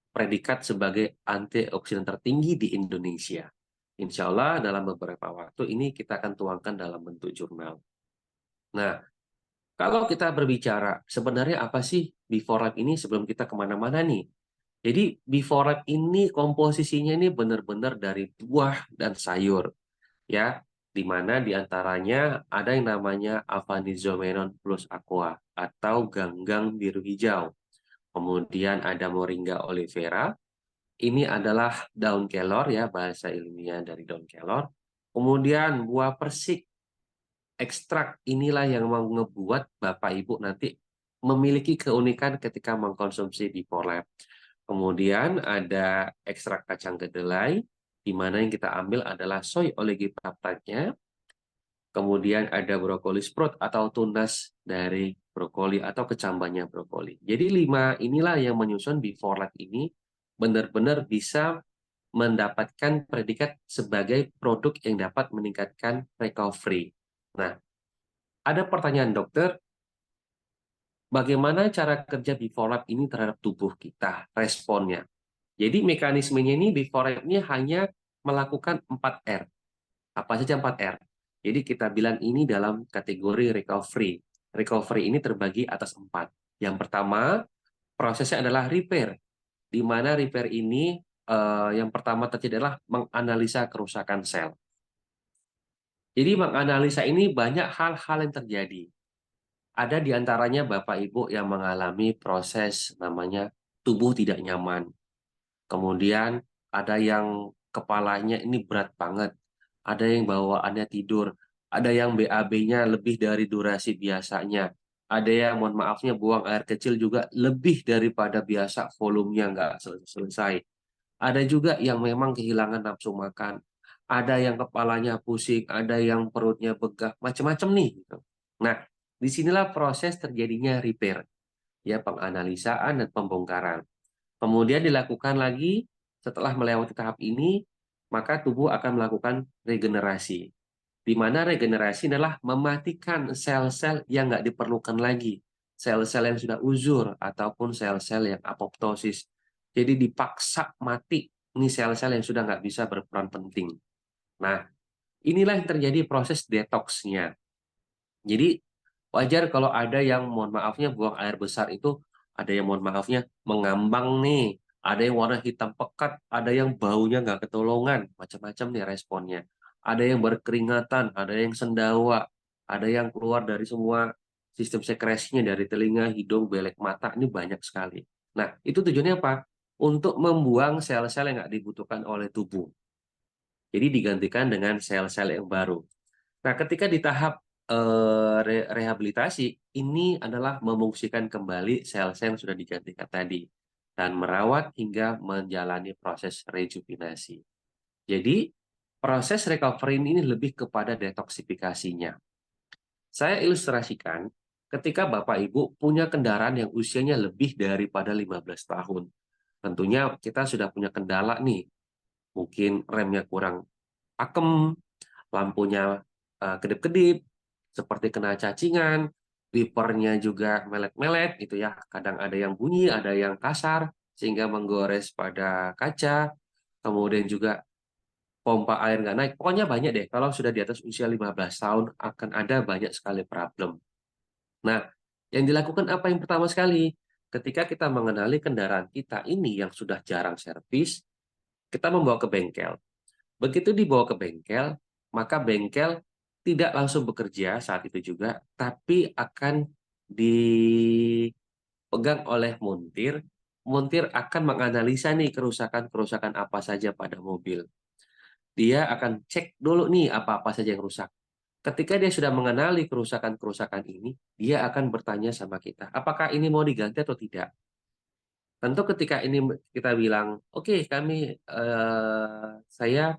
predikat sebagai antioksidan tertinggi di Indonesia. Insya Allah dalam beberapa waktu ini kita akan tuangkan dalam bentuk jurnal. Nah, kalau kita berbicara sebenarnya apa sih Beforelife ini sebelum kita kemana-mana nih? Jadi Beforelife ini komposisinya ini benar-benar dari buah dan sayur, ya. Di mana diantaranya ada yang namanya Aphanizomenon plus aqua atau ganggang biru hijau. Kemudian ada Moringa oleifera. Ini adalah daun kelor ya, bahasa ilmiah dari daun kelor. Kemudian buah persik ekstrak, inilah yang mau ngebuat Bapak Ibu nanti memiliki keunikan ketika mengkonsumsi Beforelife. Kemudian ada ekstrak kacang kedelai, di mana yang kita ambil adalah soy oligopeptide-nya. Kemudian ada brokoli sprout atau tunas dari brokoli atau kecambahnya brokoli. Jadi 5 inilah yang menyusun Beforelife ini benar-benar bisa mendapatkan predikat sebagai produk yang dapat meningkatkan recovery. Nah, ada pertanyaan dokter, bagaimana cara kerja Beforelife ini terhadap tubuh kita, responnya? Jadi mekanismenya ini Beforelife ini hanya melakukan 4R. Apa saja 4R? Jadi kita bilang ini dalam kategori recovery. Recovery ini terbagi atas 4. Yang pertama, prosesnya adalah repair, di mana repair ini yang pertama terjadi adalah menganalisa kerusakan sel. Jadi menganalisa ini banyak hal-hal yang terjadi. Ada di antaranya Bapak Ibu yang mengalami proses namanya tubuh tidak nyaman. Kemudian ada yang kepalanya ini berat banget, ada yang bawaannya tidur, ada yang BAB-nya lebih dari durasi biasanya, ada yang mohon maafnya buang air kecil juga lebih daripada biasa, volumenya nggak selesai. Ada juga yang memang kehilangan nafsu makan, ada yang kepalanya pusing, ada yang perutnya begah, macam-macam nih. Gitu. Nah, disinilah proses terjadinya repair, ya penganalisaan dan pembongkaran. Kemudian dilakukan lagi setelah melewati tahap ini, maka tubuh akan melakukan regenerasi. Di mana regenerasi adalah mematikan sel-sel yang nggak diperlukan lagi. Sel-sel yang sudah uzur ataupun sel-sel yang apoptosis. Jadi dipaksa mati ini sel-sel yang sudah nggak bisa berperan penting. Nah, inilah yang terjadi proses detoksnya. Jadi wajar kalau ada yang mohon maafnya buang air besar itu, ada yang mohon maafnya mengambang nih, ada yang warna hitam pekat, ada yang baunya nggak ketolongan, macam-macam nih responnya. Ada yang berkeringatan, ada yang sendawa, ada yang keluar dari semua sistem sekresinya dari telinga, hidung, belek mata, ini banyak sekali. Nah, itu tujuannya apa? Untuk membuang sel-sel yang nggak dibutuhkan oleh tubuh. Jadi digantikan dengan sel-sel yang baru. Nah, ketika di tahap rehabilitasi, ini adalah memungsikan kembali sel-sel yang sudah digantikan tadi dan merawat hingga menjalani proses rejuvenasi. Jadi, proses recovery ini lebih kepada detoksifikasinya. Saya ilustrasikan ketika Bapak Ibu punya kendaraan yang usianya lebih daripada 15 tahun. Tentunya kita sudah punya kendala nih. Mungkin remnya kurang pakem, lampunya kedip-kedip, seperti kena cacingan, wipernya juga melet-melet gitu ya. Kadang ada yang bunyi, ada yang kasar sehingga menggores pada kaca. Kemudian juga pompa air nggak naik. Pokoknya banyak deh. Kalau sudah di atas usia 15 tahun akan ada banyak sekali problem. Nah, yang dilakukan apa yang pertama sekali? Ketika kita mengenali kendaraan kita ini yang sudah jarang servis, kita membawa ke bengkel. Begitu dibawa ke bengkel, maka bengkel tidak langsung bekerja saat itu juga, tapi akan dipegang oleh montir. Montir akan menganalisa nih kerusakan-kerusakan apa saja pada mobil. Dia akan cek dulu nih apa-apa saja yang rusak. Ketika dia sudah mengenali kerusakan-kerusakan ini, dia akan bertanya sama kita, apakah ini mau diganti atau tidak. Tentu ketika ini kita bilang, oke, saya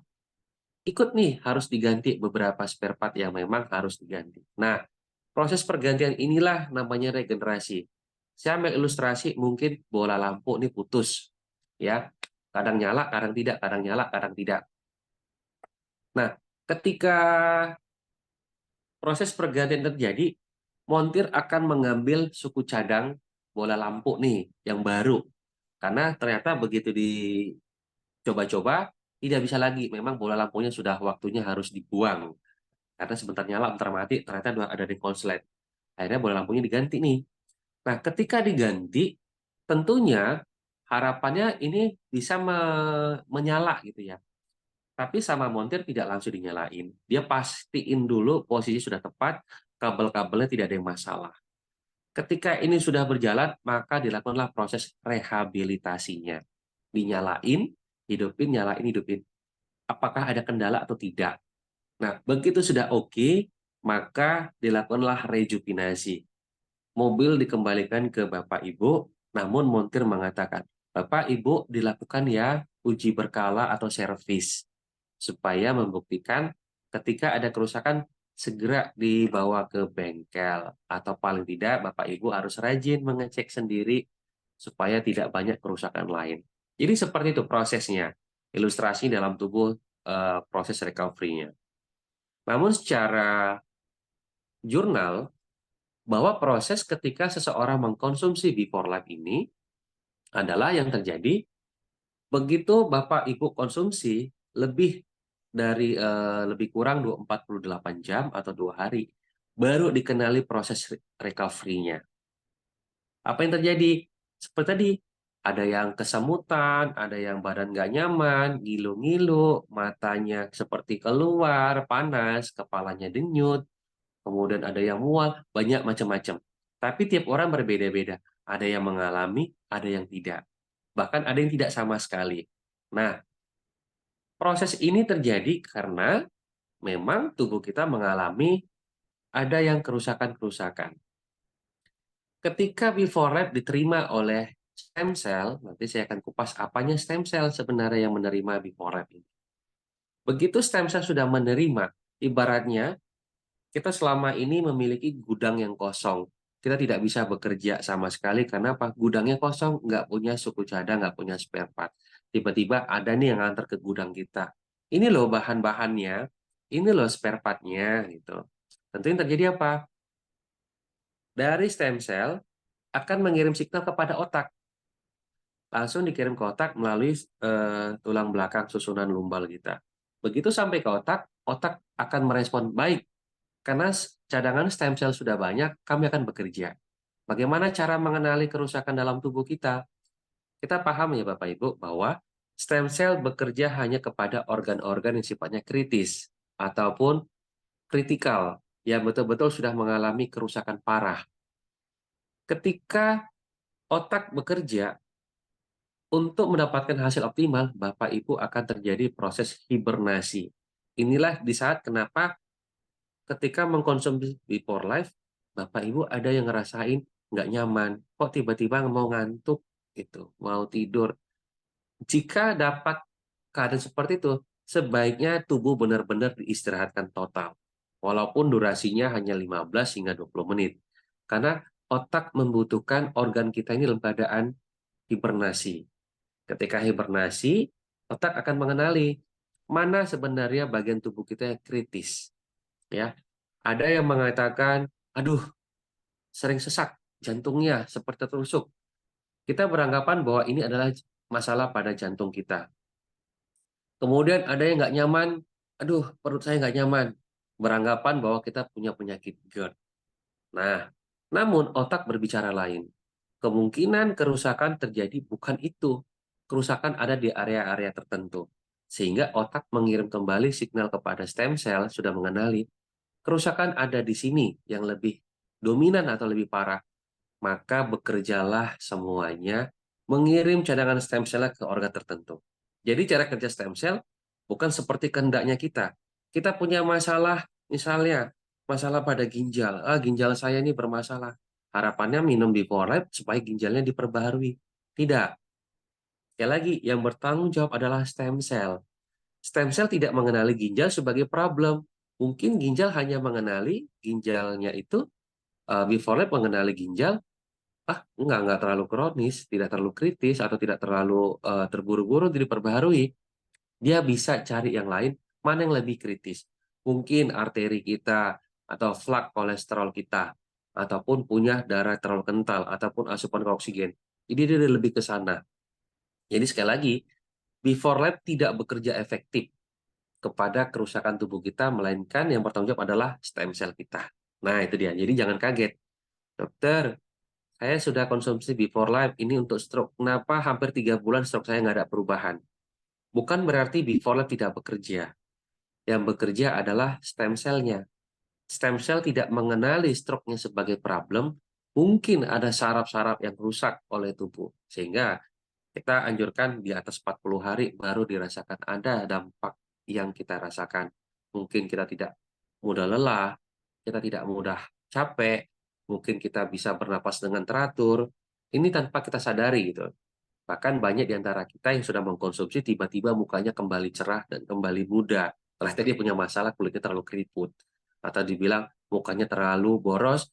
ikut nih harus diganti beberapa spare part yang memang harus diganti. Nah, proses pergantian inilah namanya regenerasi. Saya ambil ilustrasi mungkin bola lampu ini putus, ya, kadang nyala, kadang tidak, kadang nyala, kadang tidak. Nah, ketika proses pergantian terjadi, montir akan mengambil suku cadang bola lampu nih yang baru, karena ternyata begitu dicoba-coba tidak bisa lagi, memang bola lampunya sudah waktunya harus dibuang. Karena sebentar nyala, bentar mati, ternyata ada di konslet. Akhirnya bola lampunya diganti nih. Nah, ketika diganti, tentunya harapannya ini bisa menyala gitu ya. Tapi sama montir tidak langsung dinyalain. Dia pastiin dulu posisi sudah tepat, kabel-kabelnya tidak ada yang masalah. Ketika ini sudah berjalan, maka dilakukanlah proses rehabilitasinya. Dinyalain, hidupin, nyalain, hidupin. Apakah ada kendala atau tidak? Nah, begitu sudah oke, maka dilakukanlah rejuvenasi. Mobil dikembalikan ke Bapak Ibu, namun montir mengatakan, Bapak Ibu dilakukan ya uji berkala atau servis, supaya membuktikan ketika ada kerusakan segera dibawa ke bengkel. Atau paling tidak Bapak Ibu harus rajin mengecek sendiri supaya tidak banyak kerusakan lain. Jadi seperti itu prosesnya, ilustrasi dalam tubuh proses recovery-nya. Namun secara jurnal, bahwa proses ketika seseorang mengkonsumsi Before Life ini adalah yang terjadi begitu Bapak Ibu konsumsi lebih dari lebih kurang 48 jam atau 2 hari, baru dikenali proses recovery-nya. Apa yang terjadi? Seperti tadi, ada yang kesemutan, ada yang badan nggak nyaman, ngilu-ngilu, matanya seperti keluar, panas, kepalanya denyut, kemudian ada yang mual, banyak macam-macam. Tapi tiap orang berbeda-beda. Ada yang mengalami, ada yang tidak. Bahkan ada yang tidak sama sekali. Nah, proses ini terjadi karena memang tubuh kita mengalami ada yang kerusakan-kerusakan. Ketika before lab diterima oleh stem cell, nanti saya akan kupas apanya stem cell sebenarnya yang menerima before lab ini. Begitu stem cell sudah menerima, ibaratnya kita selama ini memiliki gudang yang kosong. Kita tidak bisa bekerja sama sekali karena apa? Gudangnya kosong, nggak punya suku cadang, nggak punya spare part. Tiba-tiba ada nih yang nganter ke gudang kita. Ini loh bahan-bahannya, ini loh spare part-nya gitu. Tentu yang terjadi apa? Dari stem cell akan mengirim signal kepada otak. Langsung dikirim ke otak melalui tulang belakang susunan lumbal kita. Begitu sampai ke otak, otak akan merespon baik. Karena cadangan stem cell sudah banyak, kami akan bekerja. Bagaimana cara mengenali kerusakan dalam tubuh kita? Kita paham ya Bapak Ibu bahwa stem cell bekerja hanya kepada organ-organ yang sifatnya kritis ataupun kritikal yang betul-betul sudah mengalami kerusakan parah. Ketika otak bekerja untuk mendapatkan hasil optimal, Bapak Ibu akan terjadi proses hibernasi. Inilah di saat kenapa ketika mengkonsumsi before life, Bapak Ibu ada yang ngerasain nggak nyaman, kok tiba-tiba mau ngantuk, gitu, mau tidur. Jika dapat keadaan seperti itu, sebaiknya tubuh benar-benar diistirahatkan total. Walaupun durasinya hanya 15 hingga 20 menit. Karena otak membutuhkan organ kita ini dalam keadaan hibernasi. Ketika hibernasi, otak akan mengenali mana sebenarnya bagian tubuh kita yang kritis. Ya, ada yang mengatakan, aduh, sering sesak, jantungnya seperti tertusuk. Kita beranggapan bahwa ini adalah masalah pada jantung kita. Kemudian ada yang nggak nyaman, aduh, perut saya nggak nyaman. Beranggapan bahwa kita punya penyakit GERD. Nah, namun otak berbicara lain. Kemungkinan kerusakan terjadi bukan itu. Kerusakan ada di area-area tertentu. Sehingga otak mengirim kembali signal kepada stem cell sudah mengenali kerusakan ada di sini yang lebih dominan atau lebih parah. Maka bekerjalah semuanya mengirim cadangan stem cell ke organ tertentu. Jadi cara kerja stem cell bukan seperti kehendaknya kita. Kita punya masalah, misalnya masalah pada ginjal. Ginjal saya ini bermasalah. Harapannya minum before life supaya ginjalnya diperbaharui. Tidak. Sekali lagi, yang bertanggung jawab adalah stem cell. Stem cell tidak mengenali ginjal sebagai problem. Mungkin ginjal hanya mengenali ginjalnya itu, before life mengenali ginjal, enggak terlalu kronis, tidak terlalu kritis, atau tidak terlalu terburu-buru diperbaharui. Dia bisa cari yang lain, mana yang lebih kritis. Mungkin arteri kita, atau flak kolesterol kita, ataupun punya darah terlalu kental, ataupun asupan oksigen. Jadi dia lebih ke sana. Jadi sekali lagi, before life tidak bekerja efektif kepada kerusakan tubuh kita, melainkan yang bertanggung jawab adalah stem cell kita. Nah, itu dia. Jadi jangan kaget. Dokter, saya sudah konsumsi before life, ini untuk stroke. Kenapa hampir 3 bulan stroke saya nggak ada perubahan? Bukan berarti before life tidak bekerja. Yang bekerja adalah stem cell-nya. Stem cell tidak mengenali stroke-nya sebagai problem, mungkin ada saraf-saraf yang rusak oleh tubuh. Sehingga kita anjurkan di atas 40 hari baru dirasakan ada dampak yang kita rasakan. Mungkin kita tidak mudah lelah, kita tidak mudah capek, mungkin kita bisa bernapas dengan teratur. Ini tanpa kita sadari gitu. Bahkan banyak di antara kita yang sudah mengkonsumsi tiba-tiba mukanya kembali cerah dan kembali muda. Ternyata dia punya masalah kulitnya terlalu keriput. Atau dibilang mukanya terlalu boros,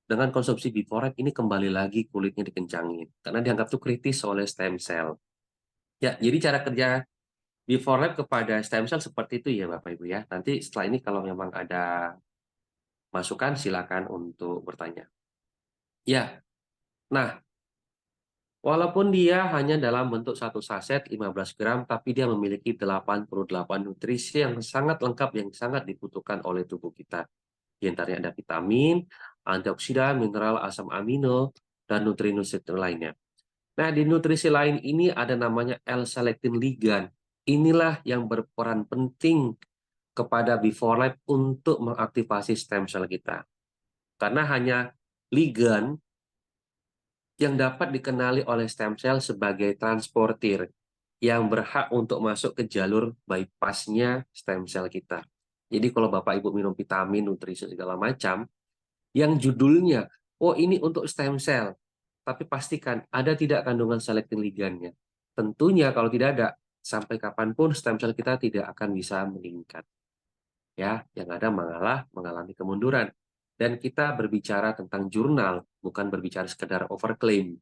dengan konsumsi before life ini kembali lagi kulitnya dikencangin. Karena dianggap tuh kritis oleh stem cell. Ya, jadi cara kerja before life kepada stem cell seperti itu ya Bapak Ibu ya. Nanti setelah ini kalau memang ada masukan silakan untuk bertanya. Ya, nah Walaupun dia hanya dalam bentuk satu saset 15 gram, tapi dia memiliki 88 nutrisi yang sangat lengkap, yang sangat dibutuhkan oleh tubuh kita. Di antaranya ada vitamin, antioksidan, mineral, asam amino, dan nutrisi-nutrisi lainnya. Nah, di nutrisi lain ini ada namanya L-selectin ligand. Inilah yang berperan penting kepada before life untuk mengaktifasi stem cell kita. Karena hanya ligand yang dapat dikenali oleh stem cell sebagai transportir yang berhak untuk masuk ke jalur bypassnya stem cell kita. Jadi kalau Bapak Ibu minum vitamin, nutrisi segala macam, yang judulnya, oh ini untuk stem cell, tapi pastikan ada tidak kandungan selektin ligandnya. Tentunya kalau tidak ada, sampai kapanpun stem cell kita tidak akan bisa meningkat. Ya, yang ada malah mengalami kemunduran. Dan kita berbicara tentang jurnal, bukan berbicara sekedar overclaim.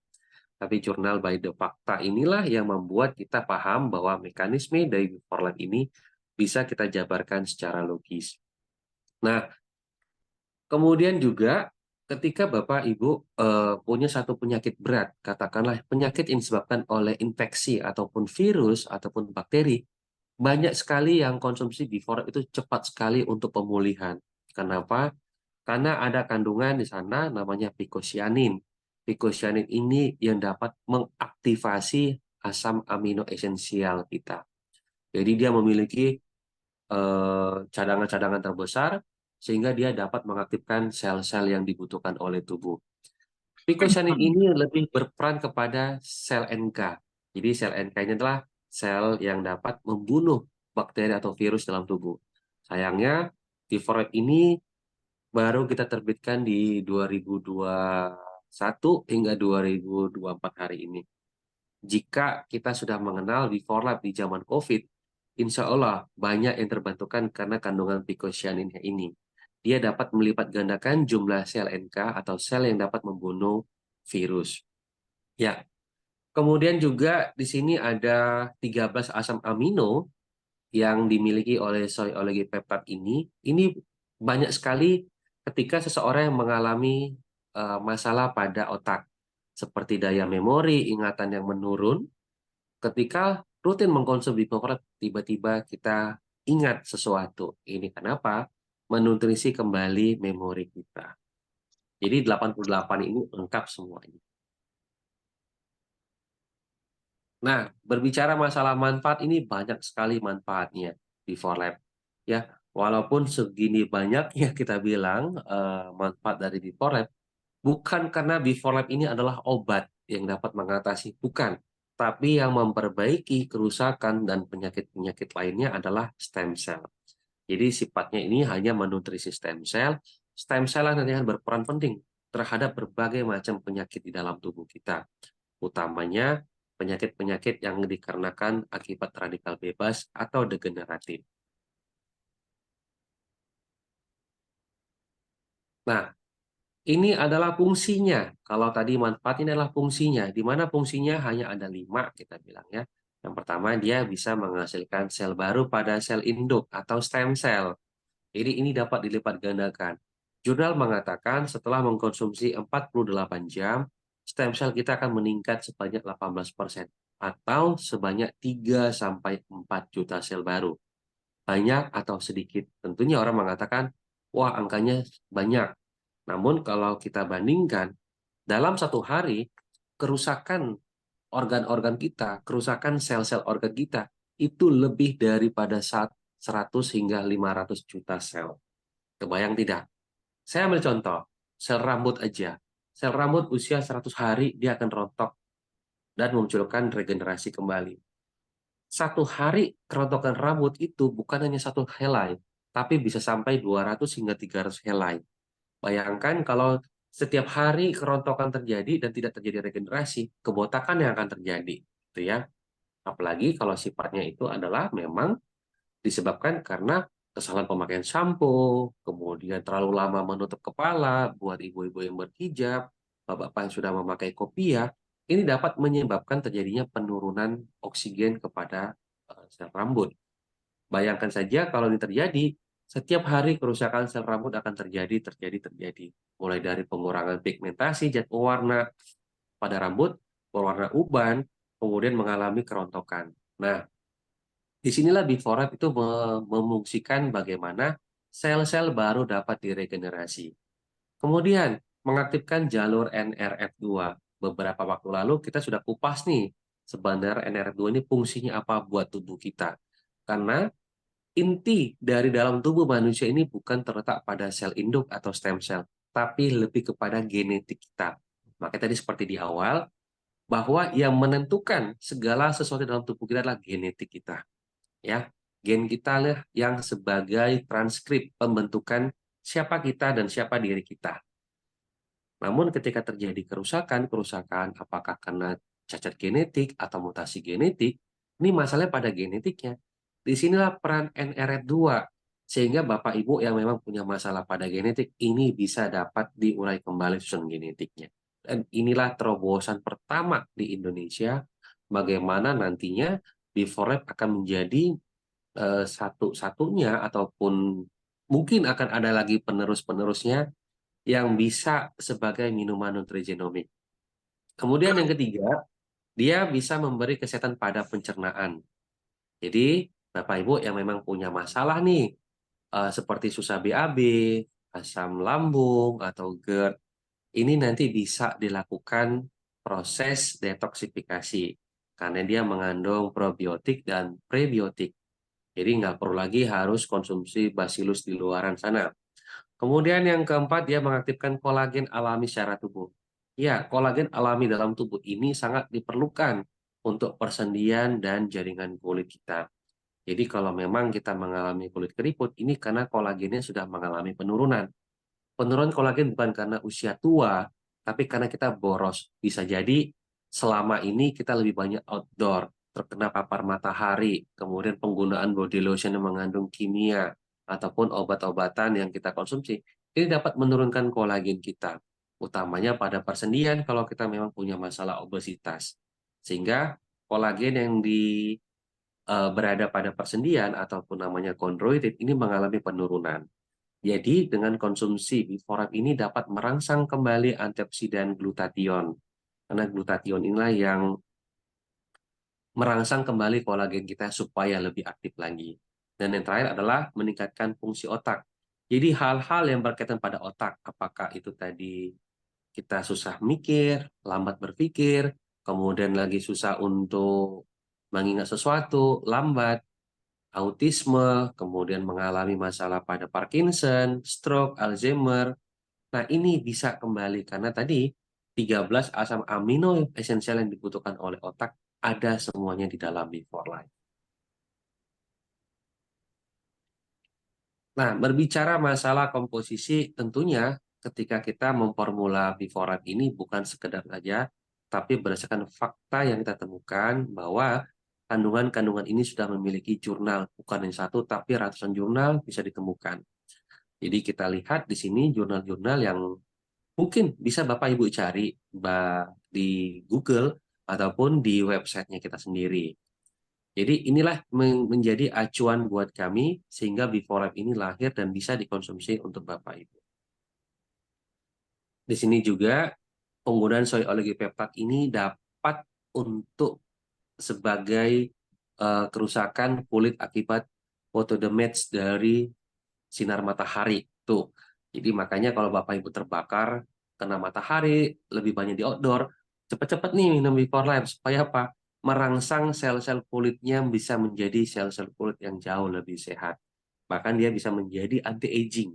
Tapi jurnal by the fakta inilah yang membuat kita paham bahwa mekanisme dari before life ini bisa kita jabarkan secara logis. Nah, kemudian juga ketika Bapak Ibu punya satu penyakit berat, katakanlah penyakit yang disebabkan oleh infeksi ataupun virus ataupun bakteri, banyak sekali yang konsumsi before itu cepat sekali untuk pemulihan. Kenapa? Karena ada kandungan di sana namanya picocyanin. Picocyanin ini yang dapat mengaktifasi asam amino esensial kita. Jadi dia memiliki cadangan-cadangan terbesar sehingga dia dapat mengaktifkan sel-sel yang dibutuhkan oleh tubuh. Picocyanin ini lebih berperan kepada sel NK. Jadi sel NK ini adalah sel yang dapat membunuh bakteri atau virus dalam tubuh. Sayangnya, before life ini baru kita terbitkan di 2021 hingga 2024 hari ini. Jika kita sudah mengenal before life di zaman COVID, insya Allah banyak yang terbantukan karena kandungan picocyaninnya ini. Dia dapat melipat gandakan jumlah sel NK atau sel yang dapat membunuh virus. Ya. Kemudian juga di sini ada 13 asam amino yang dimiliki oleh soy oligopeptide ini. Ini banyak sekali ketika seseorang yang mengalami masalah pada otak, seperti daya memori, ingatan yang menurun, ketika rutin mengkonsumsi before tiba-tiba kita ingat sesuatu. Ini kenapa? Menutrisi kembali memori kita. Jadi 88 ini lengkap semuanya. Nah, berbicara masalah manfaat ini banyak sekali manfaatnya before life. Ya, walaupun segini banyaknya kita bilang manfaat dari before life, bukan karena before life ini adalah obat yang dapat mengatasi, bukan. Tapi yang memperbaiki kerusakan dan penyakit-penyakit lainnya adalah stem cell. Jadi sifatnya ini hanya menutrisi stem cell. Stem cell nanti akan berperan penting terhadap berbagai macam penyakit di dalam tubuh kita. Utamanya penyakit-penyakit yang dikarenakan akibat radikal bebas atau degeneratif. Nah, ini adalah fungsinya. Kalau tadi manfaat ini adalah fungsinya. Di mana fungsinya hanya ada 5 kita bilang ya. Yang pertama, dia bisa menghasilkan sel baru pada sel induk atau stem cell. Jadi ini dapat dilipat gandakan. Jurnal mengatakan setelah mengkonsumsi 48 jam, stem cell kita akan meningkat sebanyak 18% atau sebanyak 3-4 juta sel baru. Banyak atau sedikit? Tentunya orang mengatakan, wah angkanya banyak. Namun kalau kita bandingkan, dalam satu hari, kerusakan organ-organ kita, kerusakan sel-sel organ kita, itu lebih daripada 100 hingga 500 juta sel. Kebayang tidak? Saya ambil contoh, sel rambut aja. Sel rambut usia 100 hari, dia akan rontok dan memunculkan regenerasi kembali. Satu hari kerontokan rambut itu bukan hanya satu helai, tapi bisa sampai 200 hingga 300 helai. Bayangkan kalau setiap hari kerontokan terjadi dan tidak terjadi regenerasi, kebotakan yang akan terjadi, gitu ya. Apalagi kalau sifatnya itu adalah memang disebabkan karena kesalahan pemakaian sampo, kemudian terlalu lama menutup kepala buat ibu-ibu yang berhijab, bapak-bapak yang sudah memakai kopiah, ini dapat menyebabkan terjadinya penurunan oksigen kepada sel rambut. Bayangkan saja kalau ini terjadi, setiap hari kerusakan sel rambut akan terjadi. Mulai dari pengurangan pigmentasi zat pewarna pada rambut, berwarna uban, kemudian mengalami kerontokan. Nah, disinilah B4 itu memungkinkan bagaimana sel-sel baru dapat diregenerasi. Kemudian, mengaktifkan jalur NRF2. Beberapa waktu lalu kita sudah kupas nih, sebenarnya NRF2 ini fungsinya apa buat tubuh kita. Karena inti dari dalam tubuh manusia ini bukan terletak pada sel induk atau stem cell, tapi lebih kepada genetik kita. Makanya tadi seperti di awal, bahwa yang menentukan segala sesuatu dalam tubuh kita adalah genetik kita. Ya, gen kita lah yang sebagai transkrip pembentukan siapa kita dan siapa diri kita. Namun ketika terjadi kerusakan apakah karena cacat genetik atau mutasi genetik, ini masalahnya pada genetiknya. Disinilah peran NRF2, sehingga Bapak Ibu yang memang punya masalah pada genetik, ini bisa dapat diurai kembali susunan genetiknya. Dan inilah terobosan pertama di Indonesia, bagaimana nantinya B4 akan menjadi satu-satunya ataupun mungkin akan ada lagi penerus-penerusnya yang bisa sebagai minuman nutrigenomik. Kemudian yang ketiga, dia bisa memberi kesehatan pada pencernaan. Jadi Bapak Ibu yang memang punya masalah nih, seperti susah BAB, asam lambung, atau GERD, ini nanti bisa dilakukan proses detoksifikasi, karena dia mengandung probiotik dan prebiotik. Jadi nggak perlu lagi harus konsumsi bacillus di luaran sana. Kemudian yang keempat, dia mengaktifkan kolagen alami secara tubuh. Ya, kolagen alami dalam tubuh ini sangat diperlukan untuk persendian dan jaringan kulit kita. Jadi kalau memang kita mengalami kulit keriput, ini karena kolagennya sudah mengalami penurunan. Penurunan kolagen bukan karena usia tua, tapi karena kita boros. Bisa jadi selama ini kita lebih banyak outdoor, terkena papar matahari, kemudian penggunaan body lotion yang mengandung kimia, ataupun obat-obatan yang kita konsumsi. Ini dapat menurunkan kolagen kita, utamanya pada persendian kalau kita memang punya masalah obesitas. Sehingga kolagen yang berada pada persendian ataupun namanya kondroitin ini mengalami penurunan. Jadi dengan konsumsi B4 ini dapat merangsang kembali antioksidan glutathione. Karena glutathione inilah yang merangsang kembali kolagen kita supaya lebih aktif lagi. Dan yang terakhir adalah meningkatkan fungsi otak. Jadi hal-hal yang berkaitan pada otak, apakah itu tadi kita susah mikir, lambat berpikir, kemudian lagi susah untuk mengingat sesuatu, lambat, autisme, kemudian mengalami masalah pada Parkinson, stroke, Alzheimer. Nah, ini bisa kembali karena tadi 13 asam amino esensial yang dibutuhkan oleh otak ada semuanya di dalam B4 Life. Nah, berbicara masalah komposisi, tentunya ketika kita memformula B4 Life ini bukan sekedar saja, tapi berdasarkan fakta yang kita temukan bahwa kandungan-kandungan ini sudah memiliki jurnal, bukan yang satu, tapi ratusan jurnal bisa ditemukan. Jadi kita lihat di sini jurnal-jurnal yang mungkin bisa Bapak Ibu cari di Google ataupun di websitenya kita sendiri. Jadi inilah menjadi acuan buat kami sehingga B4 Life ini lahir dan bisa dikonsumsi untuk Bapak Ibu. Di sini juga penggunaan soy oligopeptide ini dapat untuk sebagai kerusakan kulit akibat photodamage dari sinar matahari. Tuh. Jadi makanya kalau Bapak Ibu terbakar, kena matahari, lebih banyak di outdoor, cepat-cepat nih minum B4 Life supaya apa? Merangsang sel-sel kulitnya bisa menjadi sel-sel kulit yang jauh lebih sehat. Bahkan dia bisa menjadi anti-aging.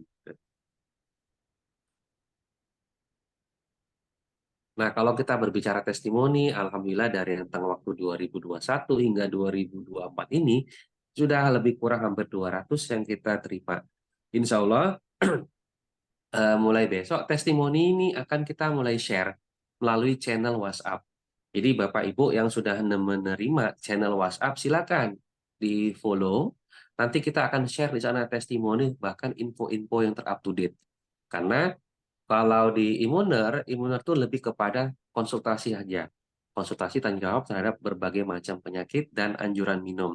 Nah, kalau kita berbicara testimoni, alhamdulillah dari rentang waktu 2021 hingga 2024 ini, sudah lebih kurang hampir 200 yang kita terima. Insya Allah, mulai besok testimoni ini akan kita mulai share melalui channel WhatsApp. Jadi Bapak Ibu yang sudah menerima channel WhatsApp, silakan di-follow. Nanti kita akan share di sana testimoni, bahkan info-info yang ter-up-to-date. Karena kalau di Immuner itu lebih kepada konsultasi saja. Konsultasi tanggung jawab terhadap berbagai macam penyakit dan anjuran minum.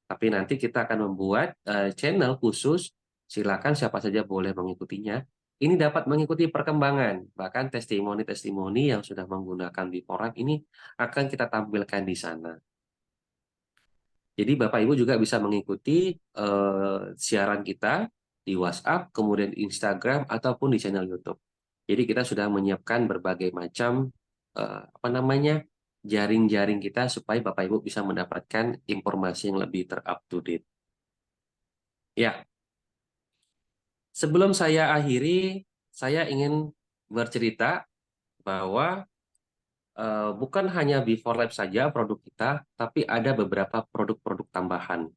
Tapi nanti kita akan membuat channel khusus, silakan siapa saja boleh mengikutinya. ini dapat mengikuti perkembangan, bahkan testimoni-testimoni yang sudah menggunakan Before Life ini akan kita tampilkan di sana. Jadi Bapak Ibu juga bisa mengikuti siaran kita di WhatsApp, kemudian di Instagram ataupun di channel YouTube. Jadi kita sudah menyiapkan berbagai macam jaring-jaring kita supaya Bapak Ibu bisa mendapatkan informasi yang lebih ter-up to date. Ya. Sebelum saya akhiri, saya ingin bercerita bahwa bukan hanya Before Life saja produk kita, tapi ada beberapa produk-produk tambahan.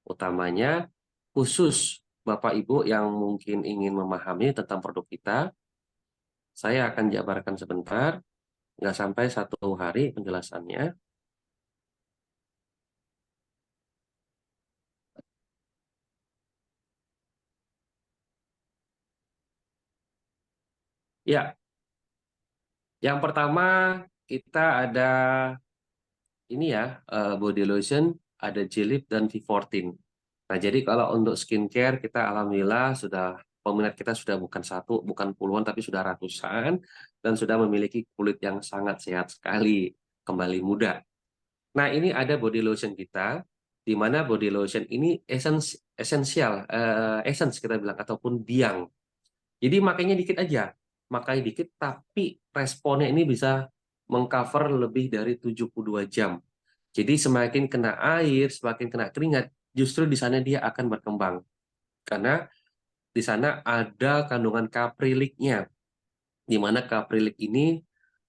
Utamanya khusus Bapak Ibu yang mungkin ingin memahami tentang produk kita, saya akan jabarkan sebentar, nggak sampai 1 hari penjelasannya. Ya, yang pertama kita ada ini ya, body lotion, ada G-Lip dan V14. Nah, jadi kalau untuk skincare kita alhamdulillah sudah peminat kita sudah bukan 1, bukan puluhan, tapi sudah ratusan dan sudah memiliki kulit yang sangat sehat sekali, kembali muda. Nah, ini ada body lotion kita, di mana body lotion ini essential, essence kita bilang ataupun biang. Jadi makanya dikit aja, makanya dikit, tapi responnya ini bisa mengcover lebih dari 72 jam. Jadi semakin kena air, semakin kena keringat, justru di sana dia akan berkembang. Karena di sana ada kandungan kapriliknya, di mana kaprilik ini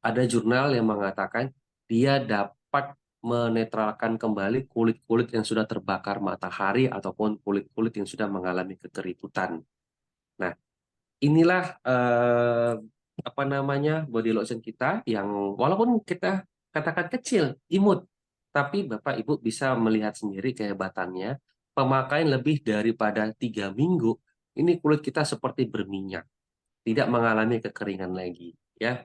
ada jurnal yang mengatakan dia dapat menetralkan kembali kulit-kulit yang sudah terbakar matahari ataupun kulit-kulit yang sudah mengalami kekeriputan. Nah, inilah body lotion kita yang walaupun kita katakan kecil, imut, tapi Bapak Ibu bisa melihat sendiri kehebatannya. Pemakaian lebih daripada 3 minggu, ini kulit kita seperti berminyak, tidak mengalami kekeringan lagi, ya.